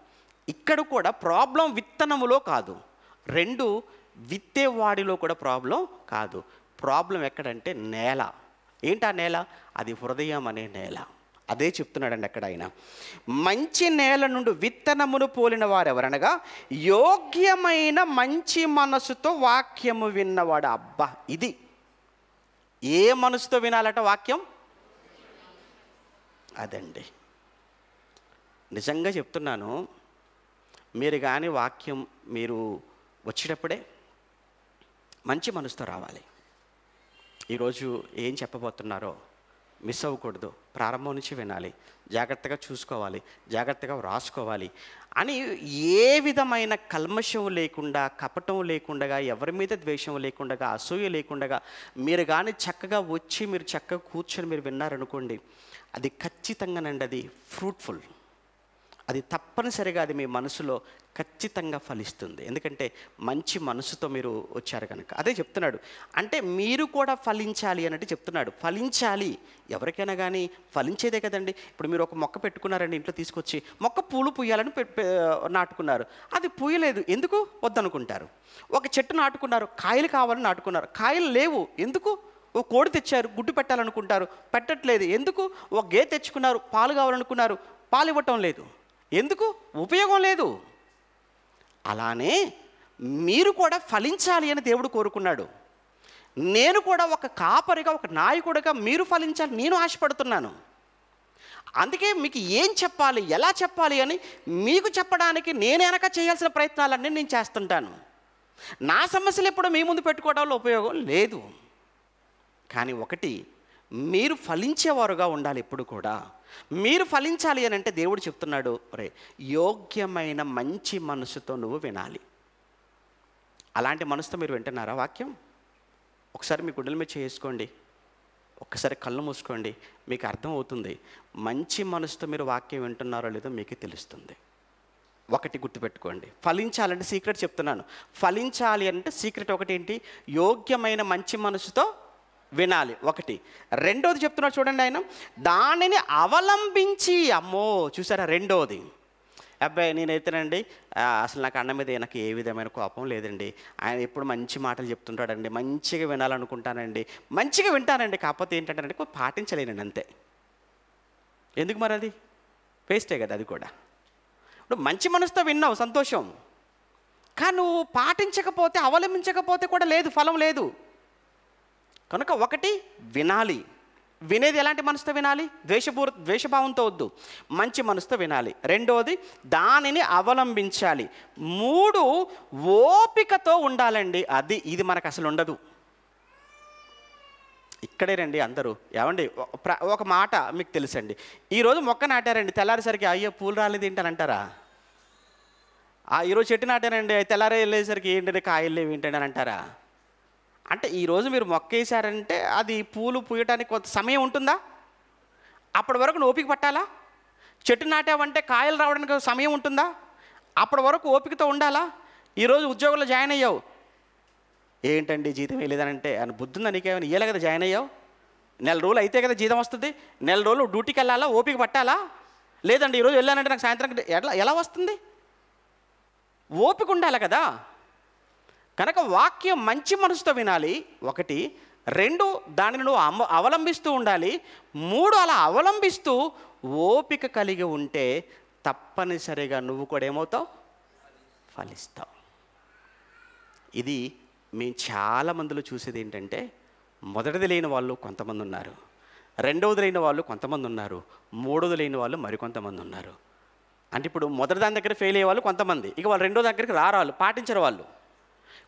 ఇక్కడ కూడా ప్రాబ్లం విత్తనములో కాదు, 2 విత్తేవాడిలో కూడా ప్రాబ్లం కాదు. ప్రాబ్లం ఎక్కడంటే నేల. ఏంటా నేల? అది హృదయం అనే నేల. అదే చెప్తున్నాడండి అక్కడ ఆయన. మంచి నేల నుండి విత్తనమును పోలిన వారు ఎవరనగా, యోగ్యమైన మంచి మనసుతో వాక్యము విన్నవాడు. అబ్బా, ఇది ఏ మనసుతో వినాలట వాక్యం? అదండి. నిజంగా చెప్తున్నాను, మీరు కానీ వాక్యం మీరు వచ్చేటప్పుడే మంచి మనసుతో రావాలి. ఈరోజు ఏం చెప్పబోతున్నారో మిస్ అవ్వకూడదు, ప్రారంభం నుంచి వినాలి, జాగ్రత్తగా చూసుకోవాలి, జాగ్రత్తగా వ్రాసుకోవాలి అని. ఏ విధమైన కల్మషం లేకుండా, కపటం లేకుండా, ఎవరి మీద ద్వేషం లేకుండా, అసూయ లేకుండా మీరు కానీ చక్కగా వచ్చి మీరు చక్కగా కూర్చొని మీరు విన్నారనుకోండి, అది ఖచ్చితంగానండి అది ఫ్రూట్ఫుల్. అది తప్పనిసరిగా అది మీ మనసులో ఖచ్చితంగా ఫలిస్తుంది. ఎందుకంటే మంచి మనసుతో మీరు వచ్చారు కనుక. అదే చెప్తున్నాడు. అంటే మీరు కూడా ఫలించాలి అన్నట్టు చెప్తున్నాడు. ఫలించాలి, ఎవరికైనా కానీ ఫలించేదే కదండి. ఇప్పుడు మీరు ఒక మొక్క పెట్టుకున్నారండి, ఇంట్లో తీసుకొచ్చి మొక్క పూలు పూయాలని నాటుకున్నారు, అది పూయలేదు, ఎందుకు? వద్దనుకుంటారు. ఒక చెట్టు నాటుకున్నారు, కాయలు కావాలని నాటుకున్నారు, కాయలు లేవు, ఎందుకు? ఓ కోడి తెచ్చారు, గుడ్డు పెట్టాలనుకుంటారు, పెట్టట్లేదు, ఎందుకు? ఒక గే తెచ్చుకున్నారు, పాలు కావాలనుకున్నారు, పాలు ఇవ్వటం లేదు, ఎందుకు? ఉపయోగం లేదు. అలానే మీరు కూడా ఫలించాలి అని దేవుడు కోరుకున్నాడు. నేను కూడా ఒక కాపరిగా, ఒక నాయకుడిగా మీరు ఫలించాలి నేను ఆశపడుతున్నాను. అందుకే మీకు ఏం చెప్పాలి, ఎలా చెప్పాలి అని మీకు చెప్పడానికి నేను వెనక చేయాల్సిన ప్రయత్నాలన్నీ నేను చేస్తుంటాను. నా సమస్యలు ఎప్పుడు మీ ముందు పెట్టుకోవడంలో ఉపయోగం లేదు. కానీ ఒకటి, మీరు ఫలించేవారుగా ఉండాలి ఎప్పుడు కూడా. మీరు ఫలించాలి అని అంటే దేవుడు చెప్తున్నాడు, రే యోగ్యమైన మంచి మనసుతో నువ్వు వినాలి. అలాంటి మనసుతో మీరు వింటున్నారా వాక్యం? ఒకసారి మీ గుండెల మీద చేసుకోండి, ఒక్కసారి కళ్ళు మూసుకోండి, మీకు అర్థమవుతుంది మంచి మనసుతో మీరు వాక్యం వింటున్నారో లేదో మీకు తెలుస్తుంది. ఒకటి గుర్తుపెట్టుకోండి, ఫలించాలంటే సీక్రెట్ చెప్తున్నాను. ఫలించాలి అంటే సీక్రెట్ ఒకటి ఏంటి? యోగ్యమైన మంచి మనసుతో వినాలి ఒకటి. రెండోది చెప్తున్నాడు చూడండి ఆయన, దానిని అవలంబించి. అమ్మో చూసారా? రెండోది, అబ్బాయి నేనైతేనండి అసలు నాకు అన్న మీద నాకు ఏ విధమైన కోపం లేదండి, ఆయన ఎప్పుడు మంచి మాటలు చెప్తుంటాడండి, మంచిగా వినాలనుకుంటానండి, మంచిగా వింటానండి, కాకపోతే ఏంటంటే పాటించలేనండి అంతే. ఎందుకు మరి? అది వేస్టే కదా అది కూడా. ఇప్పుడు మంచి మనసుతో విన్నావు, సంతోషం, కానీ నువ్వు పాటించకపోతే, అవలంబించకపోతే కూడా లేదు, ఫలం లేదు. కనుక ఒకటి వినాలి, వినేది ఎలాంటి మనసుతో వినాలి? ద్వేషభావంతో వద్దు, మంచి మనసుతో వినాలి. రెండోది దానిని అవలంబించాలి. మూడు ఓపికతో ఉండాలండి. ఇది మనకు అసలు ఉండదు. ఇక్కడే రండి అందరూ. ఏమండి ఒక మాట మీకు తెలుసండి, ఈరోజు మొక్క నాటారండి, తెల్లారేసరికి అయ్యో పూలు రాలేదు ఏంటని అంటారా? ఈరోజు చెట్టు నాటారండి, తెల్లారే వెళ్ళేసరికి ఏంటంటే కాయలు లేవు ఏంటండి అని అంటారా? అంటే ఈరోజు మీరు మొక్క వేసారంటే అది పూలు పూయటానికి కొంత సమయం ఉంటుందా? అప్పటి వరకు ఓపిక పట్టాలా? చెట్టు నాటావంటే కాయలు రావడానికి సమయం ఉంటుందా? అప్పటి వరకు ఓపికతో ఉండాలా? ఈరోజు ఉద్యోగంలో జాయిన్ అయ్యావు, ఏంటండి జీతం వేయలేదనంటే అని బుద్ధుందా నీకేమైనా? ఇయ్యాలి కదా జాయిన్ అయ్యావు, నెల రోజులు అయితే కదా జీతం వస్తుంది, నెల రోజులు డ్యూటీకి వెళ్ళాలా, ఓపిక పట్టాలా? లేదండి ఈరోజు వెళ్ళానంటే నాకు సాయంత్రం ఎలా వస్తుంది? ఓపిక ఉండాలి కదా. కనుక వాక్యం మంచి మనసుతో వినాలి ఒకటి. రెండు దానిని నువ్వు అవలంబిస్తూ ఉండాలి. మూడు అలా అవలంబిస్తూ ఓపిక కలిగి ఉంటే తప్పనిసరిగా నువ్వు కూడా ఏమవుతావు? ఫలిస్తావు. ఇది మేము చాలామందిలో చూసేది ఏంటంటే, మొదటిది లేని వాళ్ళు కొంతమంది ఉన్నారు, రెండవది లేని వాళ్ళు కొంతమంది ఉన్నారు, మూడవది లేని వాళ్ళు మరికొంతమంది ఉన్నారు. అంటే ఇప్పుడు మొదటి దాని దగ్గర ఫెయిల్ అయ్యే వాళ్ళు కొంతమంది, ఇక వాళ్ళు రెండో దగ్గరికి రారాళ్ళు, పాటించరు వాళ్ళు.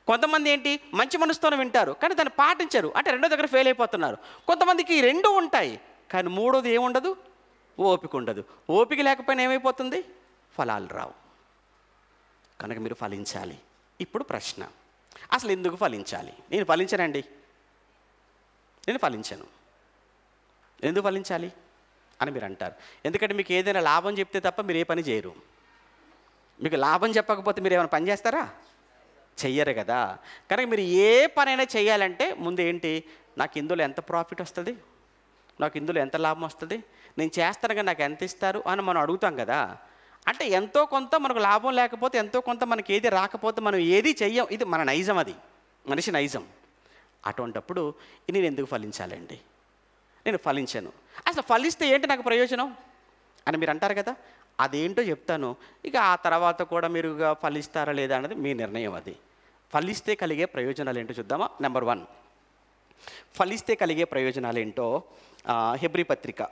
కొంతమంది ఏంటి మంచి మనసుతోనే వింటారు కానీ దాన్ని పాటించరు, అంటే రెండో దగ్గర ఫెయిల్ అయిపోతున్నారు. కొంతమందికి ఈ రెండు ఉంటాయి కానీ మూడోది ఏముండదు, ఓపిక ఉండదు. ఓపిక లేకపోయినా ఏమైపోతుంది? ఫలాలు రావు. కనుక మీరు ఫలించాలి. ఇప్పుడు ప్రశ్న, అసలు ఎందుకు ఫలించాలి? నేను ఫలించనండి, నేను ఫలించను, ఎందుకు ఫలించాలి అని మీరు అంటారు. ఎందుకంటే మీకు ఏదైనా లాభం చెప్తే తప్ప మీరు ఏ పని చేయరు. మీకు లాభం చెప్పకపోతే మీరు ఏమైనా పని చేస్తారా? చెయ్యరు కదా. కనుక మీరు ఏ పనైనా చేయాలంటే ముందు ఏంటి, నాకు ఇందులో ఎంత ప్రాఫిట్ వస్తుంది, నాకు ఇందులో ఎంత లాభం వస్తుంది, నేను చేస్తాను కానీ నాకు ఎంత ఇస్తారు అని మనం అడుగుతాం కదా. అంటే ఎంతో కొంత మనకు లాభం లేకపోతే, ఎంతో కొంత మనకి ఏది రాకపోతే మనం ఏది చెయ్యం. ఇది మన నైజం, అది మనిషి నైజం. అటువంటప్పుడు నేను ఎందుకు ఫలించాలండి? నేను ఫలించను. అసలు ఫలిస్తే ఏంటి నాకు ప్రయోజనం అని మీరు అంటారు కదా. అదేంటో చెప్తాను, ఇక ఆ తర్వాత కూడా మీరు ఫలిస్తారా లేదా అన్నది మీ నిర్ణయం. అది ఫలిస్తే కలిగే ప్రయోజనాలు ఏంటో చూద్దామా. నెంబర్ 1, ఫలిస్తే కలిగే ప్రయోజనాలు ఏంటో హెబ్రీ పత్రిక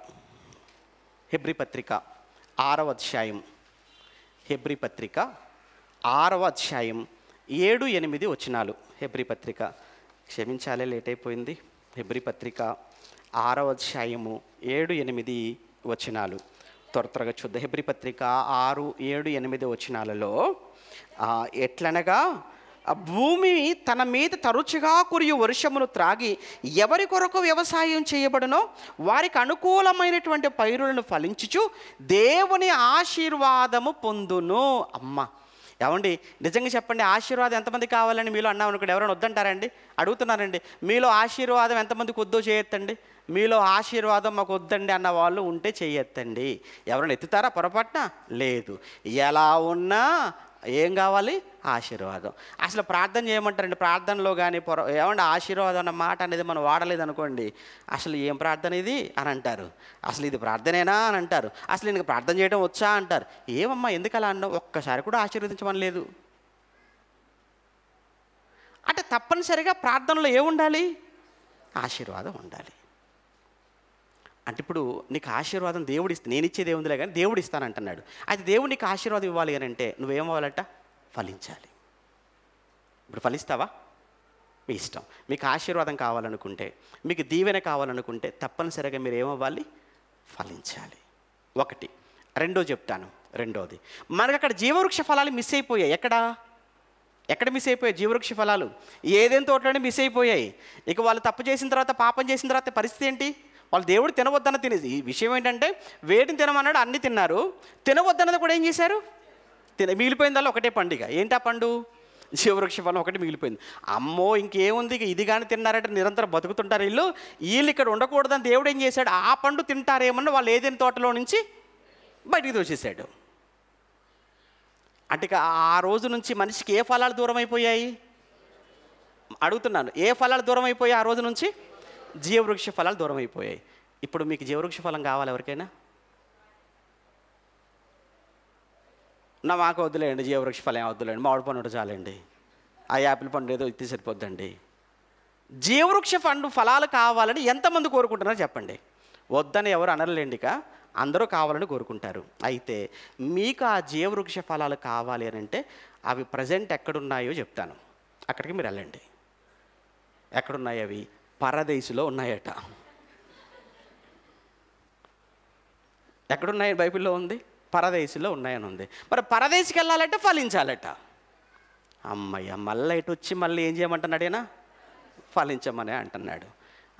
6వ అధ్యాయం, హెబ్రీ పత్రిక 6వ అధ్యాయం 7-8 వచనాలు. హెబ్రీ పత్రిక, క్షమించాలే లేట్ అయిపోయింది. హెబ్రీ పత్రిక 6వ అధ్యాయము 7-8 వచనాలు త్వరగా చూద్దాం. హెబ్రీ పత్రిక 6-7-8 వచనాలలో ఎట్లనగా, భూమి తన మీద తరచుగా కురియు వర్షమును త్రాగి ఎవరి కొరకు వ్యవసాయం చేయబడునో వారికి అనుకూలమైనటువంటి పైరులను ఫలించుచు దేవుని ఆశీర్వాదము పొందును. అమ్మ ఏమండి, నిజంగా చెప్పండి, ఆశీర్వాదం ఎంతమంది కావాలని మీలో అన్నాం అనుకోండి, ఎవరైనా వద్దంటారండి? అడుగుతున్నారండి. మీలో ఆశీర్వాదం ఎంతమందికి వద్దో చేయొద్దండి. మీలో ఆశీర్వాదం మాకు వద్దండి అన్న వాళ్ళు ఉంటే చేయొద్దండి. ఎవరైనా ఎత్తుతారా పొరపాటున? లేదు. ఎలా ఉన్నా ఏం కావాలి? ఆశీర్వాదం. అసలు ప్రార్థన చేయమంటారండి, ప్రార్థనలో కానీ ఏమంటే ఆశీర్వాదం అన్న మాట అనేది మనం వాడలేదు అనుకోండి, అసలు ఏం ప్రార్థన ఇది అని అంటారు. అసలు ఇది ప్రార్థనేనా అని అంటారు. అసలు నేను ప్రార్థన చేయడం వచ్చా అంటారు. ఏమమ్మా ఎందుకు అలా అన్నావు? ఒక్కసారి కూడా ఆశీర్వదించమని లేదు. అంటే తప్పనిసరిగా ప్రార్థనలో ఏముండాలి? ఆశీర్వాదం ఉండాలి. అంటే ఇప్పుడు నీకు ఆశీర్వాదం దేవుడు ఇస్తే, నేను ఇచ్చేది ఏముందిలే కానీ దేవుడు ఇస్తానంటున్నాడు. అయితే దేవుడు నీకు ఆశీర్వాదం ఇవ్వాలి అని అంటే నువ్వేమవ్వాలట? ఫలించాలి. ఇప్పుడు ఫలిస్తావా? మీ ఇష్టం. మీకు ఆశీర్వాదం కావాలనుకుంటే, మీకు దీవెన కావాలనుకుంటే తప్పనిసరిగా మీరు ఏమవ్వాలి? ఫలించాలి. ఒకటి. రెండో చెప్తాను. రెండోది, మనకు అక్కడ జీవవృక్ష ఫలాలు మిస్ అయిపోయాయి. ఎక్కడ మిస్ అయిపోయాయి జీవవృక్ష ఫలాలు? ఏదేం తోటలోనే మిస్ అయిపోయాయి. ఇక వాళ్ళు తప్పు చేసిన తర్వాత, పాపం చేసిన తర్వాత పరిస్థితి ఏంటి? వాళ్ళు దేవుడు తినవద్దన్న తినేది. ఈ విషయం ఏంటంటే, వేటిని తినమన్నాడు అన్ని తిన్నారు, తినవద్దన్నది కూడా ఏం చేశారు? మిగిలిపోయిందల్లా ఒకటే పండుగ. ఏంటి ఆ పండు? జీవవృక్ష ఫలం ఒకటి మిగిలిపోయింది. అమ్మో ఇంకేముంది, ఇక ఇది కానీ తిన్నారంటే నిరంతరం బతుకుతుంటారు వీళ్ళు ఇక్కడ ఉండకూడదని దేవుడు ఏం చేశాడు? ఆ పండు తింటారేమన్నా వాళ్ళు ఏదైనా తోటలో నుంచి బయటికి తోసేశాడు. అంటే ఆ రోజు నుంచి మనిషికి ఏ ఫలాలు దూరం అయిపోయాయి? అడుగుతున్నాను, ఏ ఫలాలు దూరం అయిపోయాయి ఆ రోజు నుంచి? జీవవృక్ష ఫలాలు దూరం అయిపోయాయి. ఇప్పుడు మీకు జీవవృక్ష ఫలం కావాలి ఎవరికైనా? మాకు వద్దులేండి జీవవృక్ష ఫలం, వద్దులేండి, మామిడి పండు చాలండి, ఆ యాపిల్ పండు ఏదో ఇస్తే సరిపోద్దండి. జీవవృక్ష పండు ఫలాలు కావాలని ఎంతమంది కోరుకుంటున్నారో చెప్పండి. వద్దని ఎవరు అనర్లేండిక, అందరూ కావాలని కోరుకుంటారు. అయితే మీకు ఆ జీవవృక్ష ఫలాలు కావాలి అని అంటే అవి ప్రజెంట్ ఎక్కడున్నాయో చెప్తాను, అక్కడికి మీరు వెళ్ళండి. ఎక్కడున్నాయి అవి? పరదేశులో ఉన్నాయట. ఎక్కడున్నాయి? బైబిల్లో ఉంది, పరదేశులో ఉన్నాయని ఉంది. మరి పరదేశికి వెళ్ళాలంటే ఫలించాలట. అమ్మయ్య, మళ్ళీ ఇటు వచ్చి మళ్ళీ ఏం చేయమంటున్నాడేనా? ఫలించమనే అంటున్నాడు.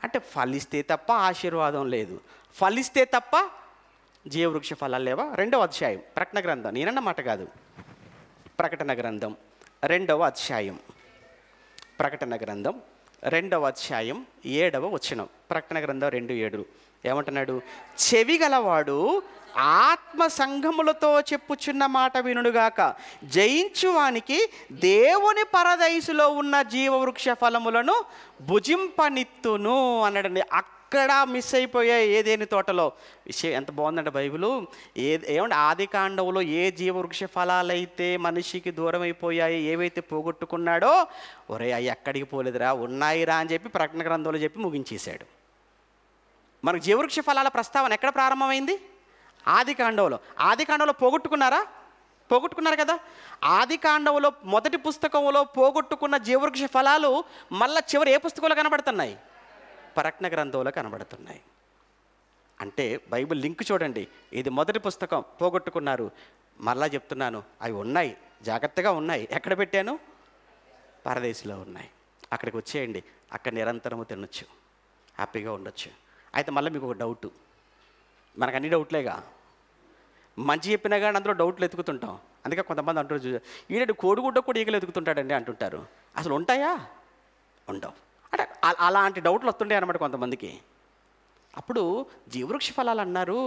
అంటే ఫలిస్తే తప్ప ఆశీర్వాదం లేదు, ఫలిస్తే తప్ప జీవవృక్ష ఫలాలు లేవా? 2వ అధ్యాయం ప్రకటన గ్రంథం, నేనన్న మాట కాదు, ప్రకటన గ్రంథం 2వ అధ్యాయం, ప్రకటన గ్రంథం 2వ అధ్యాయం 7వ వచనం. ప్రకటన గ్రంథం 2:7 ఏమంటున్నాడు? చెవి గలవాడు ఆత్మ సంఘములతో చెప్పుచున్న మాట వినుడుగాక, జయించువానికి దేవుని పరదైసులో ఉన్న జీవవృక్ష ఫలములను భుజింపనిత్తును అన్నాడండి. అక్కడ మిస్ అయిపోయాయి ఏదేని తోటలో. విషయం ఎంత బాగుందంటే బైబిలు. ఏమంటే ఆది కాండవులో ఏ జీవవృక్ష ఫలాలైతే మనిషికి దూరం అయిపోయాయి, ఏవైతే పోగొట్టుకున్నాడో, ఒరే అవి ఎక్కడికి పోలేదురా, ఉన్నాయిరా అని చెప్పి ప్రకటన గ్రంథంలో చెప్పి ముగించేశాడు. మనకు జీవవృక్ష ఫలాల ప్రస్తావన ఎక్కడ ప్రారంభమైంది? ఆది కాండంలో పోగొట్టుకున్నారు కదా. ఆది కాండంలో మొదటి పుస్తకంలో పోగొట్టుకున్న జీవవృక్ష ఫలాలు మళ్ళీ చివరి ఏ పుస్తకంలో కనబడుతున్నాయి? ప్రకటన గ్రంథంలో కనబడుతున్నాయి. అంటే బైబిల్ లింక్ చూడండి. ఇది మొదటి పుస్తకం, పోగొట్టుకున్నారు. మళ్ళా చెప్తున్నాను, అవి ఉన్నాయి, జాగ్రత్తగా ఉన్నాయి. ఎక్కడ పెట్టాను? పరదేశంలో ఉన్నాయి. అక్కడికి వచ్చేయండి, అక్కడ నిరంతరము తినొచ్చు, హ్యాపీగా ఉండొచ్చు. అయితే మళ్ళీ మీకు ఒక డౌటు, మనకు అన్ని డౌట్లేగా, మంచి చెప్పినా కానీ అందులో డౌట్లు ఎత్తుకుతుంటాం. అందుకే కొంతమంది అంటారు, ఈడడు కోడిగుడ్డ కూడా ఈగలు ఎత్తుకుతుంటాడండి అంటుంటారు. అసలు ఉంటాయా? ఉండవు. అంటే అలాంటి డౌట్లు వస్తుంటాయి అన్నమాట కొంతమందికి. అప్పుడు జీవవృక్ష ఫలాలు అన్నారు,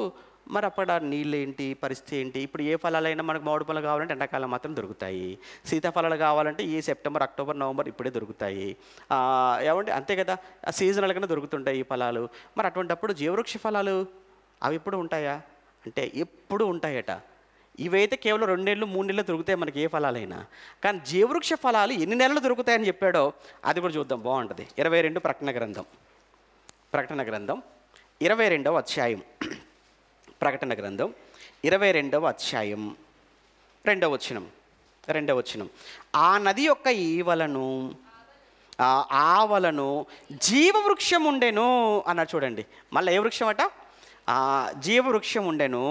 మరి అక్కడ నీళ్ళు ఏంటి, పరిస్థితి ఏంటి? ఇప్పుడు ఏ ఫలాలైనా మనకు మామిడి పళ్ళు కావాలంటే ఎండాకాలం మాత్రం దొరుకుతాయి, సీతాఫలాలు కావాలంటే ఈ సెప్టెంబర్, అక్టోబర్, నవంబర్ ఇప్పుడే దొరుకుతాయి. ఏమంటే అంతే కదా, సీజనల్గానే దొరుకుతుంటాయి ఈ ఫలాలు. మరి అటువంటిప్పుడు జీవవృక్ష ఫలాలు అవి ఎప్పుడు ఉంటాయా అంటే ఎప్పుడు ఉంటాయట. ఇవైతే కేవలం 2 నెలలు 3 నెలలు దొరుకుతాయి మనకి ఏ ఫలాలైనా. కానీ జీవవృక్ష ఫలాలు ఎన్ని నెలలు దొరుకుతాయని చెప్పాడో అది కూడా చూద్దాం, బాగుంటుంది. 22 ప్రకటన గ్రంథం 22వ అధ్యాయం, ప్రకటన గ్రంథం 22వ అధ్యాయం 2వ వచనం. ఆ నది యొక్క ఆవలను జీవవృక్షం ఉండెను అన్నాడు. చూడండి, మళ్ళీ ఏ వృక్షం అట? జీవవృక్షం ఉండెను,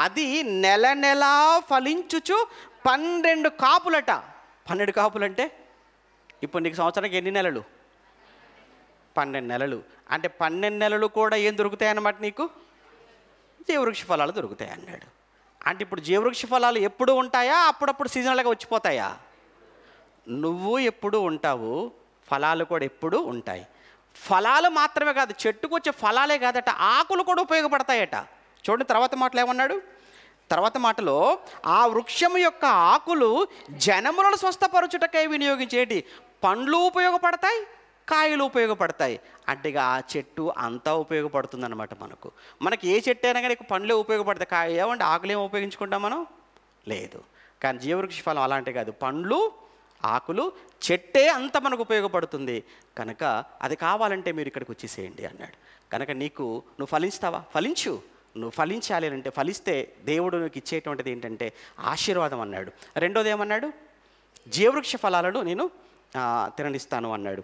అది నెల నెలా ఫలించుచు 12 కాపులట. 12 కాపులు అంటే ఇప్పుడు నీకు సంవత్సరానికి ఎన్ని నెలలు? 12 నెలలు. అంటే 12 నెలలు కూడా ఏం దొరుకుతాయి అన్నమాట, నీకు జీవవృక్ష ఫలాలు దొరుకుతాయి అన్నాడు. అంటే ఇప్పుడు జీవవృక్ష ఫలాలు ఎప్పుడు ఉంటాయా, అప్పుడప్పుడు సీజనల్గా వచ్చిపోతాయా? నువ్వు ఎప్పుడు ఉంటావు, ఫలాలు కూడా ఎప్పుడు ఉంటాయి. ఫలాలు మాత్రమే కాదు, చెట్టుకు వచ్చే ఫలాలే కాదట, ఆకులు కూడా ఉపయోగపడతాయట. చూడండి తర్వాత మాటలు ఏమన్నాడు? తర్వాత మాటలో, ఆ వృక్షము యొక్క ఆకులు జనములను స్వస్థపరచుటకై వినియోగించేటి. పండ్లు ఉపయోగపడతాయి, కాయలు ఉపయోగపడతాయి. అంటే ఇక ఆ చెట్టు అంతా ఉపయోగపడుతుంది అన్నమాట. మనకి ఏ చెట్టు అయినా కానీ పండ్లే ఉపయోగపడతాయి, కాయ ఏమంటే ఆకులు ఏమి ఉపయోగించుకుంటాం మనం? లేదు. కానీ జీవవృక్ష ఫలం అలాంటి కాదు, పండ్లు ఆకులు చెట్టే అంత మనకు ఉపయోగపడుతుంది. కనుక అది కావాలంటే మీరు ఇక్కడికి వచ్చేసేయండి అన్నాడు. కనుక నువ్వు ఫలిస్తావా? ఫలించు. నువ్వు ఫలించాలి అంటే, ఫలిస్తే దేవుడు నీకు ఇచ్చేటువంటిది ఏంటంటే ఆశీర్వాదం అన్నాడు. రెండోది ఏమన్నాడు? జీవవృక్ష ఫలాలను నేను తిననిస్తాను అన్నాడు.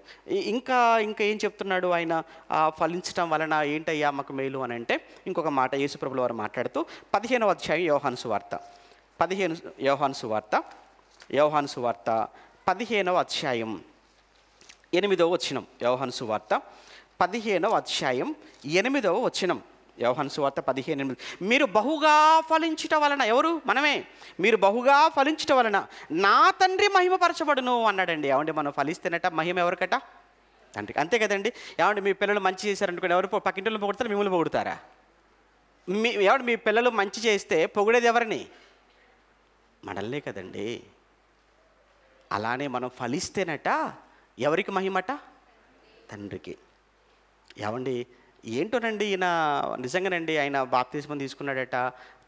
ఇంకా ఇంకా ఏం చెప్తున్నాడు ఆయన? ఫలించటం వలన ఏంటయ్యా మాకు మేలు అని అంటే ఇంకొక మాట యేసుప్రభుల వారు మాట్లాడుతూ 15వ అధ్యాయం యోహాను సువార్త 15వ అధ్యాయం 8వ వచనం. యోహాను సువార్త 15వ అధ్యాయం 8వ వచనం. యోహాను సువార్త 15:8. మీరు బహుగా ఫలించుట వలన, ఎవరు? మనమే. మీరు బహుగా ఫలించుట వలన నా తండ్రి మహిమపరచబడును అన్నాడండి. ఏమండి, మనం ఫలిస్తేనట మహిమ ఎవరికట? తండ్రికి. అంతే కదండి. ఏమండి, మీ పిల్లలు మంచి చేశారనుకోండి, ఎవరు పక్కింటిలో పొగుడతారు? మిమ్మల్ని పొగుడతారా? ఏమండి, మీ పిల్లలు మంచి చేస్తే పొగిడేది ఎవరిని? మనల్నే కదండి. అలానే మనం ఫలిస్తేనట ఎవరికి మహిమట? తండ్రికి. ఏమండి, ఏంటోనండి ఈయన నిజంగానండి ఆయన బాప్తిస్మం తీసుకున్నాడట,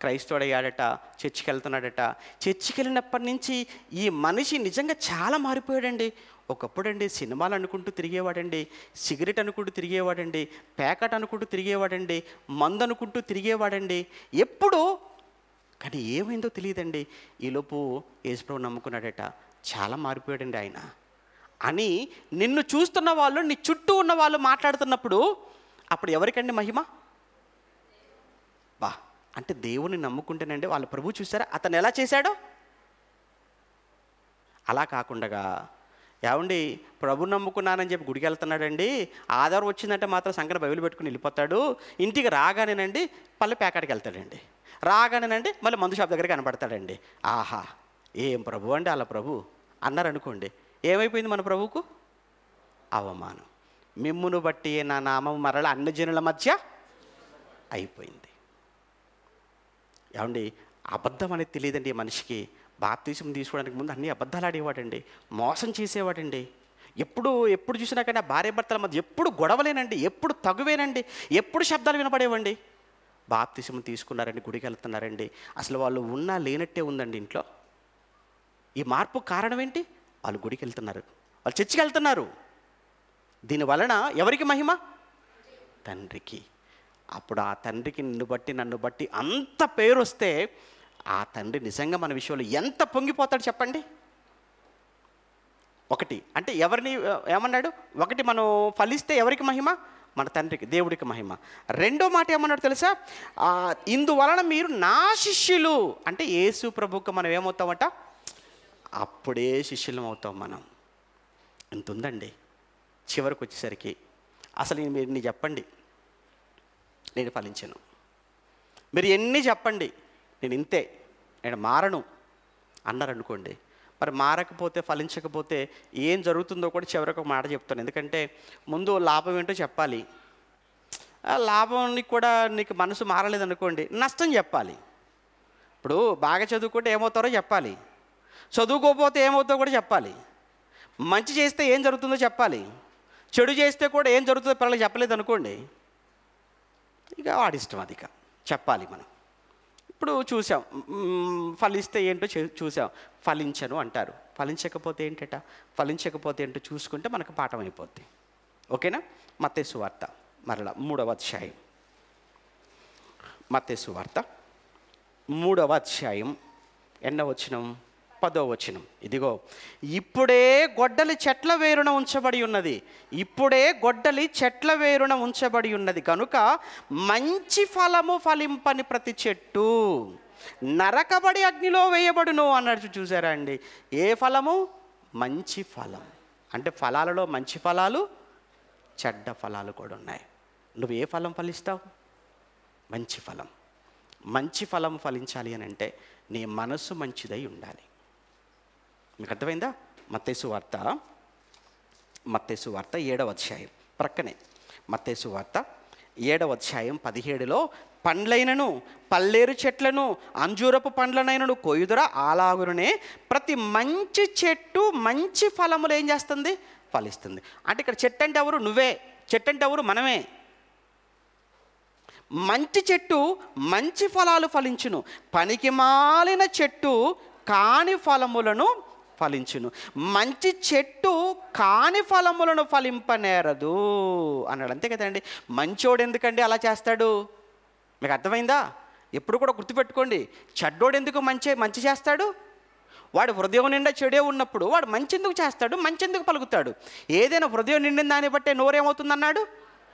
క్రైస్తవుడయ్యాడట, చర్చికి వెళ్తున్నాడట. చర్చికి వెళ్ళినప్పటి నుంచి ఈ మనిషి నిజంగా చాలా మారిపోయాడండి. ఒకప్పుడండి సినిమాలు అనుకుంటూ తిరిగేవాడండి, సిగరెట్ అనుకుంటూ తిరిగేవాడండి, ప్యాకెట్ అనుకుంటూ తిరిగేవాడండి, మందు అనుకుంటూ తిరిగేవాడండి. ఎప్పుడు కానీ ఏమైందో తెలియదండి. ఈలోపు యేసుప్రభువు నమ్ముకున్నాడట, చాలా మారిపోయాడండి ఆయన అని నిన్ను చూస్తున్న వాళ్ళు, నీ చుట్టూ ఉన్న వాళ్ళు మాట్లాడుతున్నప్పుడు అప్పుడు ఎవరికండి మహిమ? అంటే దేవుని నమ్ముకుంటేనండి వాళ్ళ ప్రభు చూసారా అతను ఎలా చేశాడో. అలా కాకుండా ఏమండి, ప్రభు నమ్ముకున్నానని చెప్పి గుడికి వెళ్తున్నాడండి, ఆధారం వచ్చిందంటే మాత్రం సంకన బైబిల్ పెట్టుకుని వెళ్ళిపోతాడు. ఇంటికి రాగానేనండి మళ్ళీ ప్యాకెట్కి వెళ్తాడండి, రాగానేనండి మళ్ళీ మందు షాప్ దగ్గర కనపడతాడండి. ఆహా, ఏం ప్రభు అండి అలా ప్రభు అన్నారనుకోండి, ఏమైపోయింది మన ప్రభువుకు? అవమానం. మిమ్మును బట్టి నా నామం మరల అన్ని జనుల మధ్య అయిపోయింది. ఏమండి, అబద్ధం అనేది తెలియదండి ఈ మనిషికి. బాప్తిసం తీసుకోవడానికి ముందు అన్ని అబద్ధాలు ఆడేవాడండి, మోసం చేసేవాడండి. ఎప్పుడు చూసినా కానీ ఆ భార్య భర్తల మధ్య ఎప్పుడు గొడవలేనండి, ఎప్పుడు తగువేనండి, ఎప్పుడు శబ్దాలు వినపడేవండి. బాప్తిసం తీసుకున్నారండి, గుడికి వెళ్తున్నారండి, అసలు వాళ్ళు ఉన్నా లేనట్టే ఉందండి ఇంట్లో. ఈ మార్పు కారణం ఏంటి? వాళ్ళు గుడికి వెళ్తున్నారు, వాళ్ళు చర్చికి వెళ్తున్నారు. దీనివలన ఎవరికి మహిమ? తండ్రికి. అప్పుడు ఆ తండ్రికి నిన్ను బట్టి నన్ను బట్టి అంత పేరు వస్తే ఆ తండ్రి నిజంగా మన విషయంలో ఎంత పొంగిపోతాడు చెప్పండి. ఒకటి అంటే ఎవరిని ఏమన్నాడు? ఒకటి మనం ఫలిస్తే ఎవరికి మహిమ? మన తండ్రికి, దేవుడికి మహిమ. రెండో మాట ఏమన్నాడు తెలుసా? ఇందువలన మీరు నా శిష్యులు. అంటే యేసు ప్రభువుకు మనం ఏమవుతామట? అప్పుడే శిష్యులం అవుతాం మనం. ఇంత ఉందండి. చివరికి వచ్చేసరికి అసలు మీరు చెప్పండి, నేను ఫలించను. మీరు ఎన్ని చెప్పండి, నేను ఇంతే, నేను మారను అన్నారనుకోండి, మరి మారకపోతే, ఫలించకపోతే ఏం జరుగుతుందో కూడా చివరికి ఒక మాట చెప్తాను. ఎందుకంటే ముందు లాభం ఏంటో చెప్పాలి. లాభానికి కూడా నీకు మనసు మారలేదనుకోండి, నష్టం చెప్పాలి. ఇప్పుడు బాగా చదువుకుంటే ఏమవుతారో చెప్పాలి, చదువుకోకపోతే ఏమవుతారో కూడా చెప్పాలి, మంచి చేస్తే ఏం జరుగుతుందో చెప్పాలి, చెడు చేస్తే కూడా ఏం జరుగుతుందో పిల్లలు చెప్పలేదు అనుకోండి, ఇక వాడిష్టం అది ఇక చెప్పాలి మనం. ఇప్పుడు చూసాం, ఫలిస్తే ఏంటో చూసాం, ఫలించను అంటారు. ఫలించకపోతే ఏంటో చూసుకుంటే మనకు పాఠం అయిపోద్ది. ఓకేనా? మత్తయి సువార్త మరలా 3వ అధ్యాయం, మత్తయి సువార్త 3వ అధ్యాయం 8వ వచనం 10వ వచనం. ఇదిగో ఇప్పుడే గొడ్డలి చెట్ల వేరున ఉంచబడి ఉన్నది, కనుక మంచి ఫలము ఫలింపని ప్రతి చెట్టు నరకబడి అగ్నిలో వేయబడును అన్నాడు. చూసారా అండి? ఏ ఫలము? మంచి ఫలం. అంటే ఫలాలలో మంచి ఫలాలు, చెడ్డ ఫలాలు కూడా ఉన్నాయి. నువ్వు ఏ ఫలం ఫలిస్తావు? మంచి ఫలం. మంచి ఫలం ఫలించాలి అని అంటే నీ మనస్సు మంచిదై ఉండాలి. మీకు అర్థమైందా? మత్తయి సువార్త 7వ అధ్యాయం ప్రక్కనే, మత్తయి సువార్త 7వ అధ్యాయం 17లో పండ్లైనను పల్లేరు చెట్లను అంజూరపు పండ్లనైనను కొయ్యుదురా, అలాగునే ప్రతి మంచి చెట్టు మంచి ఫలములు ఏం చేస్తుంది? ఫలిస్తుంది. అంటే ఇక్కడ చెట్టు అంటే ఎవరు? నువ్వే. చెట్టు అంటే ఎవరు? మనమే. మంచి చెట్టు మంచి ఫలాలు ఫలించును, పనికి మాలిన చెట్టు కాని ఫలములను ఫలించును. మంచి చెట్టు కాని ఫలములను ఫలింపనేరదు అన్నాడు. అంతే కదండి. మంచోడు ఎందుకండి అలా చేస్తాడు? మీకు అర్థమైందా? ఎప్పుడు కూడా గుర్తుపెట్టుకోండి, చెడ్డోడు ఎందుకు మంచి చేస్తాడు? వాడు హృదయం నిండా చెడే ఉన్నప్పుడు వాడు మంచి ఎందుకు చేస్తాడు, మంచి ఎందుకు పలుకుతాడు? ఏదైనా హృదయం నిండిన దాన్ని బట్టే నోరేమవుతుంది అన్నాడు,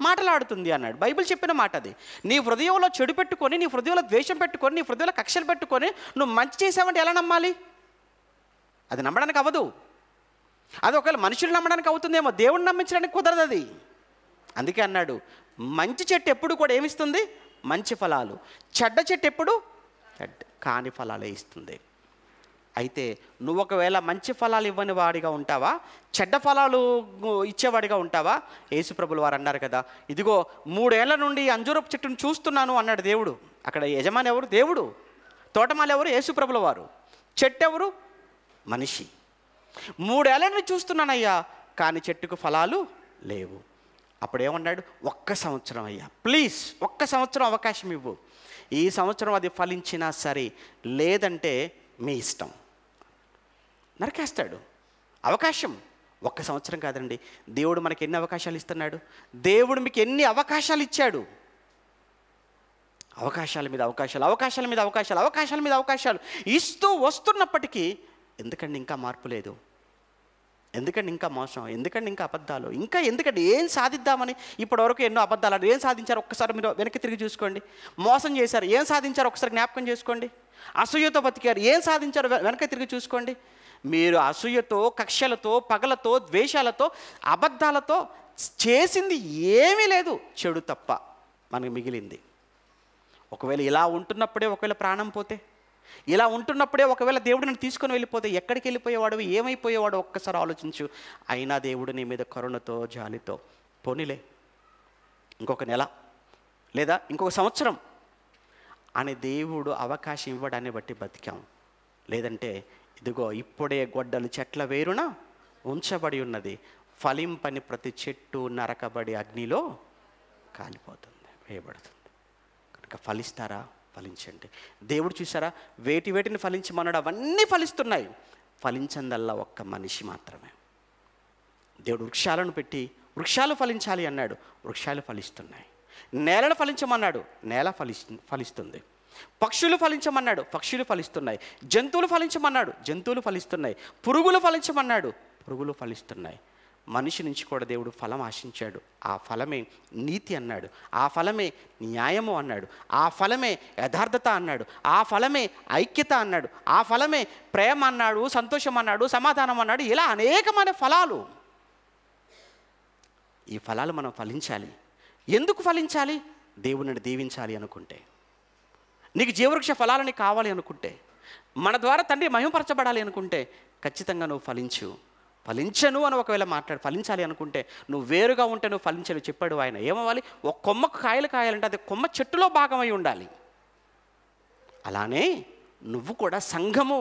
మాటలాడుతుంది అన్నాడు. బైబిల్ చెప్పిన మాట అది. నీ హృదయంలో చెడు పెట్టుకొని, నీ హృదయంలో ద్వేషం పెట్టుకొని, నీ హృదయంలో కక్షలు పెట్టుకొని నువ్వు మంచి చేసావంటే ఎలా నమ్మాలి? అది నమ్మడానికి అవ్వదు. అది ఒకవేళ మనుషులు నమ్మడానికి అవుతుందేమో, దేవుడిని నమ్మించడానికి కుదరదు అది. అందుకే అన్నాడు, మంచి చెట్టు ఎప్పుడు కూడా ఏమిస్తుంది? మంచి ఫలాలు. చెడ్డ చెట్టు ఎప్పుడు కాని ఫలాలే ఇస్తుంది. అయితే నువ్వు ఒకవేళ మంచి ఫలాలు ఇవ్వని వాడిగా ఉంటావా, చెడ్డ ఫలాలు ఇచ్చేవాడిగా ఉంటావా? యేసుప్రభులు వారు అన్నారు కదా, ఇదిగో 3 ఏళ్ల నుండి అంజూరపు చెట్టును చూస్తున్నాను అన్నాడు దేవుడు. అక్కడ యజమాని ఎవరు? దేవుడు. తోటమాలి ఎవరు? యేసుప్రభుల వారు. చెట్టు ఎవరు? మనిషి. 3 ఏళ్ల నుండి చూస్తున్నానయ్యా, కానీ చెట్టుకు ఫలాలు లేవు. అప్పుడు ఏమన్నాడు? 1 సంవత్సరం అయ్యా, ప్లీజ్ 1 సంవత్సరం అవకాశం ఇవ్వు. ఈ సంవత్సరం అది ఫలించినా సరే, లేదంటే మీ ఇష్టం. నరికేస్తాడు. అవకాశం 1 సంవత్సరం కాదండి. దేవుడు మనకి ఎన్ని అవకాశాలు ఇస్తున్నాడు? దేవుడు మీకు ఎన్ని అవకాశాలు ఇచ్చాడు? అవకాశాల మీద అవకాశాలు, అవకాశాల మీద అవకాశాలు, అవకాశాల మీద అవకాశాలు ఇస్తూ వస్తున్నప్పటికీ ఎందుకండి ఇంకా మార్పు లేదు? ఎందుకండి ఇంకా మోసం? ఎందుకండి ఇంకా అబద్ధాలు? ఇంకా ఎందుకండి? ఏం సాధిద్దామని ఇప్పటివరకు ఎన్నో అబద్ధాలు. ఏం సాధించారు? ఒక్కసారి మీరు వెనక్కి తిరిగి చూసుకోండి. మోసం చేశారు, ఏం సాధించారు? ఒకసారి జ్ఞాపకం చేసుకోండి. అసూయతో బతికారు, ఏం సాధించారు? వెనక్కి తిరిగి చూసుకోండి. మీరు అసూయతో, కక్షలతో, పగలతో, ద్వేషాలతో, అబద్ధాలతో చేసింది ఏమీ లేదు, చెడు తప్ప మనకు మిగిలింది. ఒకవేళ ఇలా ఉంటున్నప్పుడే ఒకవేళ ప్రాణం పోతే, ఇలా ఉంటున్నప్పుడే ఒకవేళ దేవుడు నన్ను తీసుకొని వెళ్ళిపోతే ఎక్కడికి వెళ్ళిపోయేవాడు, ఏమైపోయేవాడు? ఒక్కసారి ఆలోచించు. అయినా దేవుడు నీ మీద కరుణతో, జాలితో, పోనీలే ఇంకొక నెల లేదా ఇంకొక సంవత్సరం అని దేవుడు అవకాశం ఇవ్వడాన్ని బట్టి బతికాం. లేదంటే ఇదిగో ఇప్పుడే గొడ్డలు చెట్ల వేరున ఉంచబడి ఉన్నది, ఫలింపని ప్రతి చెట్టు నరకబడి అగ్నిలో కాలిపోతుంది, వేయబడుతుంది. కనుక ఫలిస్తారా? ఫలించండి. దేవుడు చూసారా, వేటిని ఫలించమన్నాడు, అవన్నీ ఫలిస్తున్నాయి. ఫలించందల్లా ఒక్క మనిషి మాత్రమే. దేవుడు వృక్షాలను పెట్టి వృక్షాలు ఫలించాలి అన్నాడు, వృక్షాలు ఫలిస్తున్నాయి. నేలను ఫలించమన్నాడు, నేల ఫలిస్తుంది. పక్షులు ఫలించమన్నాడు, పక్షులు ఫలిస్తున్నాయి. జంతువులు ఫలించమన్నాడు, జంతువులు ఫలిస్తున్నాయి. పురుగులు ఫలించమన్నాడు, పురుగులు ఫలిస్తున్నాయి. మనిషి నుంచి కూడా దేవుడు ఫలం ఆశించాడు. ఆ ఫలమే నీతి అన్నాడు, ఆ ఫలమే న్యాయము అన్నాడు, ఆ ఫలమే యథార్థత అన్నాడు, ఆ ఫలమే ఐక్యత అన్నాడు, ఆ ఫలమే ప్రేమ అన్నాడు, సంతోషం అన్నాడు, సమాధానం అన్నాడు. ఇలా అనేకమైన ఫలాలు. ఈ ఫలాలు మనం ఫలించాలి. ఎందుకు ఫలించాలి? దేవుడిని దీవించాలి అనుకుంటే, నీకు జీవవృక్ష ఫలాలని కావాలి అనుకుంటే, మన ద్వారా తండ్రి మహిమపరచబడాలి అనుకుంటే ఖచ్చితంగా నువ్వు ఫలించను అని ఒకవేళ ఫలించాలి అనుకుంటే, నువ్వు వేరుగా ఉంటే నువ్వు ఫలించను చెప్పాడు ఆయన. ఏమవ్వాలి? ఒక కొమ్మకు కాయలు కాయాలంటే అది కొమ్మ చెట్టులో భాగమై ఉండాలి. అలానే నువ్వు కూడా సంఘము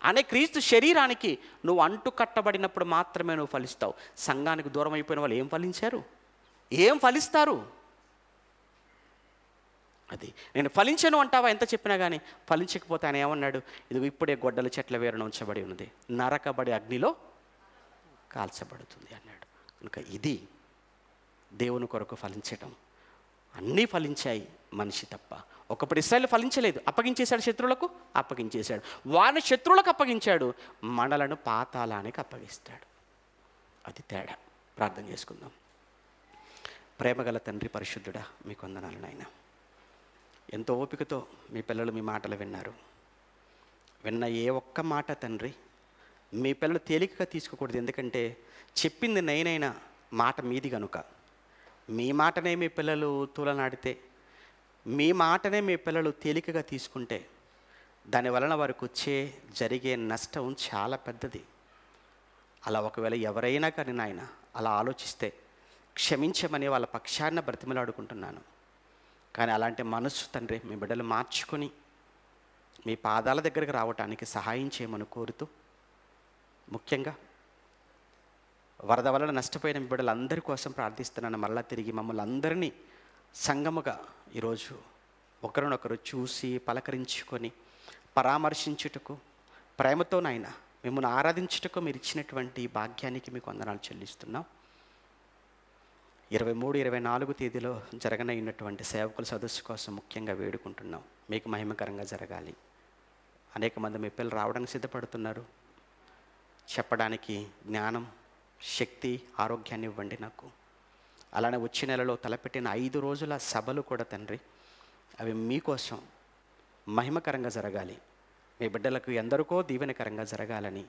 అనే క్రీస్తు శరీరానికి నువ్వు అంటు కట్టబడినప్పుడు మాత్రమే నువ్వు ఫలిస్తావు. సంఘానికి దూరం అయిపోయిన వాళ్ళు ఏం ఫలించారు? ఏం ఫలిస్తారు? అది నేను ఫలించను అంటావా? ఎంత చెప్పినా కానీ ఫలించకపోతే ఆయన ఏమన్నాడు? ఇది ఇప్పుడే గొడ్డల చెట్ల వేరున ఉంచబడి ఉన్నది, నరకబడి అగ్నిలో కాల్చబడుతుంది అన్నాడు. కనుక ఇది దేవుని కొరకు ఫలించటం. అన్నీ ఫలించాయి, మనిషి తప్ప. ఒకప్పుడు ఇశ్రాయేలు ఫలించలేదు, అప్పగించేశాడు, శత్రువులకు అప్పగించేశాడు. వారిని శత్రువులకు అప్పగించాడు, మనలను పాతాళానికి అప్పగిస్తాడు. అది తేడా. ప్రార్థన చేసుకుందాం. ప్రేమగల తండ్రి పరిశుద్ధుడా, మీకు వందనాలు నాయన. ఎంతో ఓపికతో మీ పిల్లలు మీ మాటలు విన్నారు. విన్న ఏ ఒక్క మాట తండ్రి మీ పిల్లలు తేలికగా తీసుకోకూడదు. ఎందుకంటే చెప్పింది నేనైనా మాట మీది కనుక. మీ మాటనే మీ పిల్లలు తూలనాడితే, మీ మాటనే మీ పిల్లలు తేలికగా తీసుకుంటే దాని వలన వారికి జరిగే నష్టం చాలా పెద్దది. అలా ఒకవేళ ఎవరైనా కానీ నాయన అలా ఆలోచిస్తే క్షమించమని వాళ్ళ పక్షాన బ్రతిమలాడుకుంటున్నాను. కానీ అలాంటి మనస్సు తండ్రి మీ బిడ్డలు మార్చుకొని మీ పాదాల దగ్గరకు రావటానికి సహాయం చేయమని కోరుతూ, ముఖ్యంగా వరద వలన నష్టపోయిన మీ బిడ్డలందరి కోసం ప్రార్థిస్తున్నాను. మరలా తిరిగి మమ్మల్ని అందరినీ సంఘముగా ఈరోజు ఒకరినొకరు చూసి పలకరించుకొని పరామర్శించుటకు, ప్రేమతో నాయన మిమ్మల్ని ఆరాధించుటకు మీరు ఇచ్చినటువంటి భాగ్యానికి మీకు వందనాలు చెల్లిస్తున్నాం. 23, 24 తేదీలో జరగనైనటువంటి సేవకుల సదస్సు కోసం ముఖ్యంగా వేడుకుంటున్నాం. మీకు మహిమకరంగా జరగాలి. అనేక మంది మీ పిల్లలు రావడానికి సిద్ధపడుతున్నారు. చెప్పడానికి జ్ఞానం, శక్తి, ఆరోగ్యాన్ని ఇవ్వండి నాకు. అలానే వచ్చే నెలలో తలపెట్టిన 5 రోజుల సభలు కూడా తండ్రి, అవి మీకోసం మహిమకరంగా జరగాలి, మీ బిడ్డలకు ఎందరికో దీవెనకరంగా జరగాలని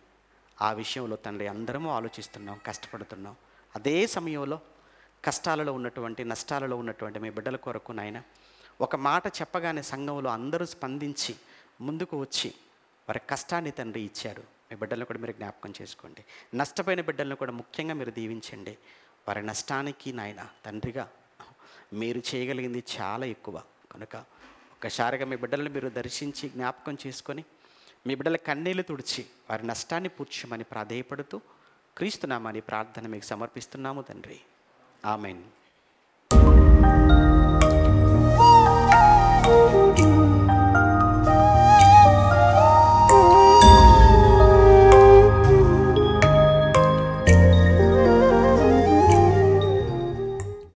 ఆ విషయంలో తండ్రి అందరము ఆలోచిస్తున్నాం, కష్టపడుతున్నాం. అదే సమయంలో కష్టాలలో ఉన్నటువంటి, నష్టాలలో ఉన్నటువంటి మీ బిడ్డల కొరకు నాయన, ఒక మాట చెప్పగానే సంఘంలో అందరూ స్పందించి ముందుకు వచ్చి వారి కష్టాన్ని తండ్రి ఇచ్చారు. మీ బిడ్డలను కూడా మీరు జ్ఞాపకం చేసుకోండి. నష్టపోయిన బిడ్డలను కూడా ముఖ్యంగా మీరు దీవించండి. వారి నష్టానికి నాయన తండ్రిగా మీరు చేయగలిగింది చాలా ఎక్కువ కనుక ఒక్కసారిగా మీ బిడ్డలను మీరు దర్శించి జ్ఞాపకం చేసుకొని మీ బిడ్డల కన్నీళ్లు తుడిచి వారి నష్టాన్ని పూడ్చమని ప్రాధేయపడుతూ క్రీస్తునామాని ప్రార్థన మీకు సమర్పిస్తున్నాము తండ్రి. ఆమెన్.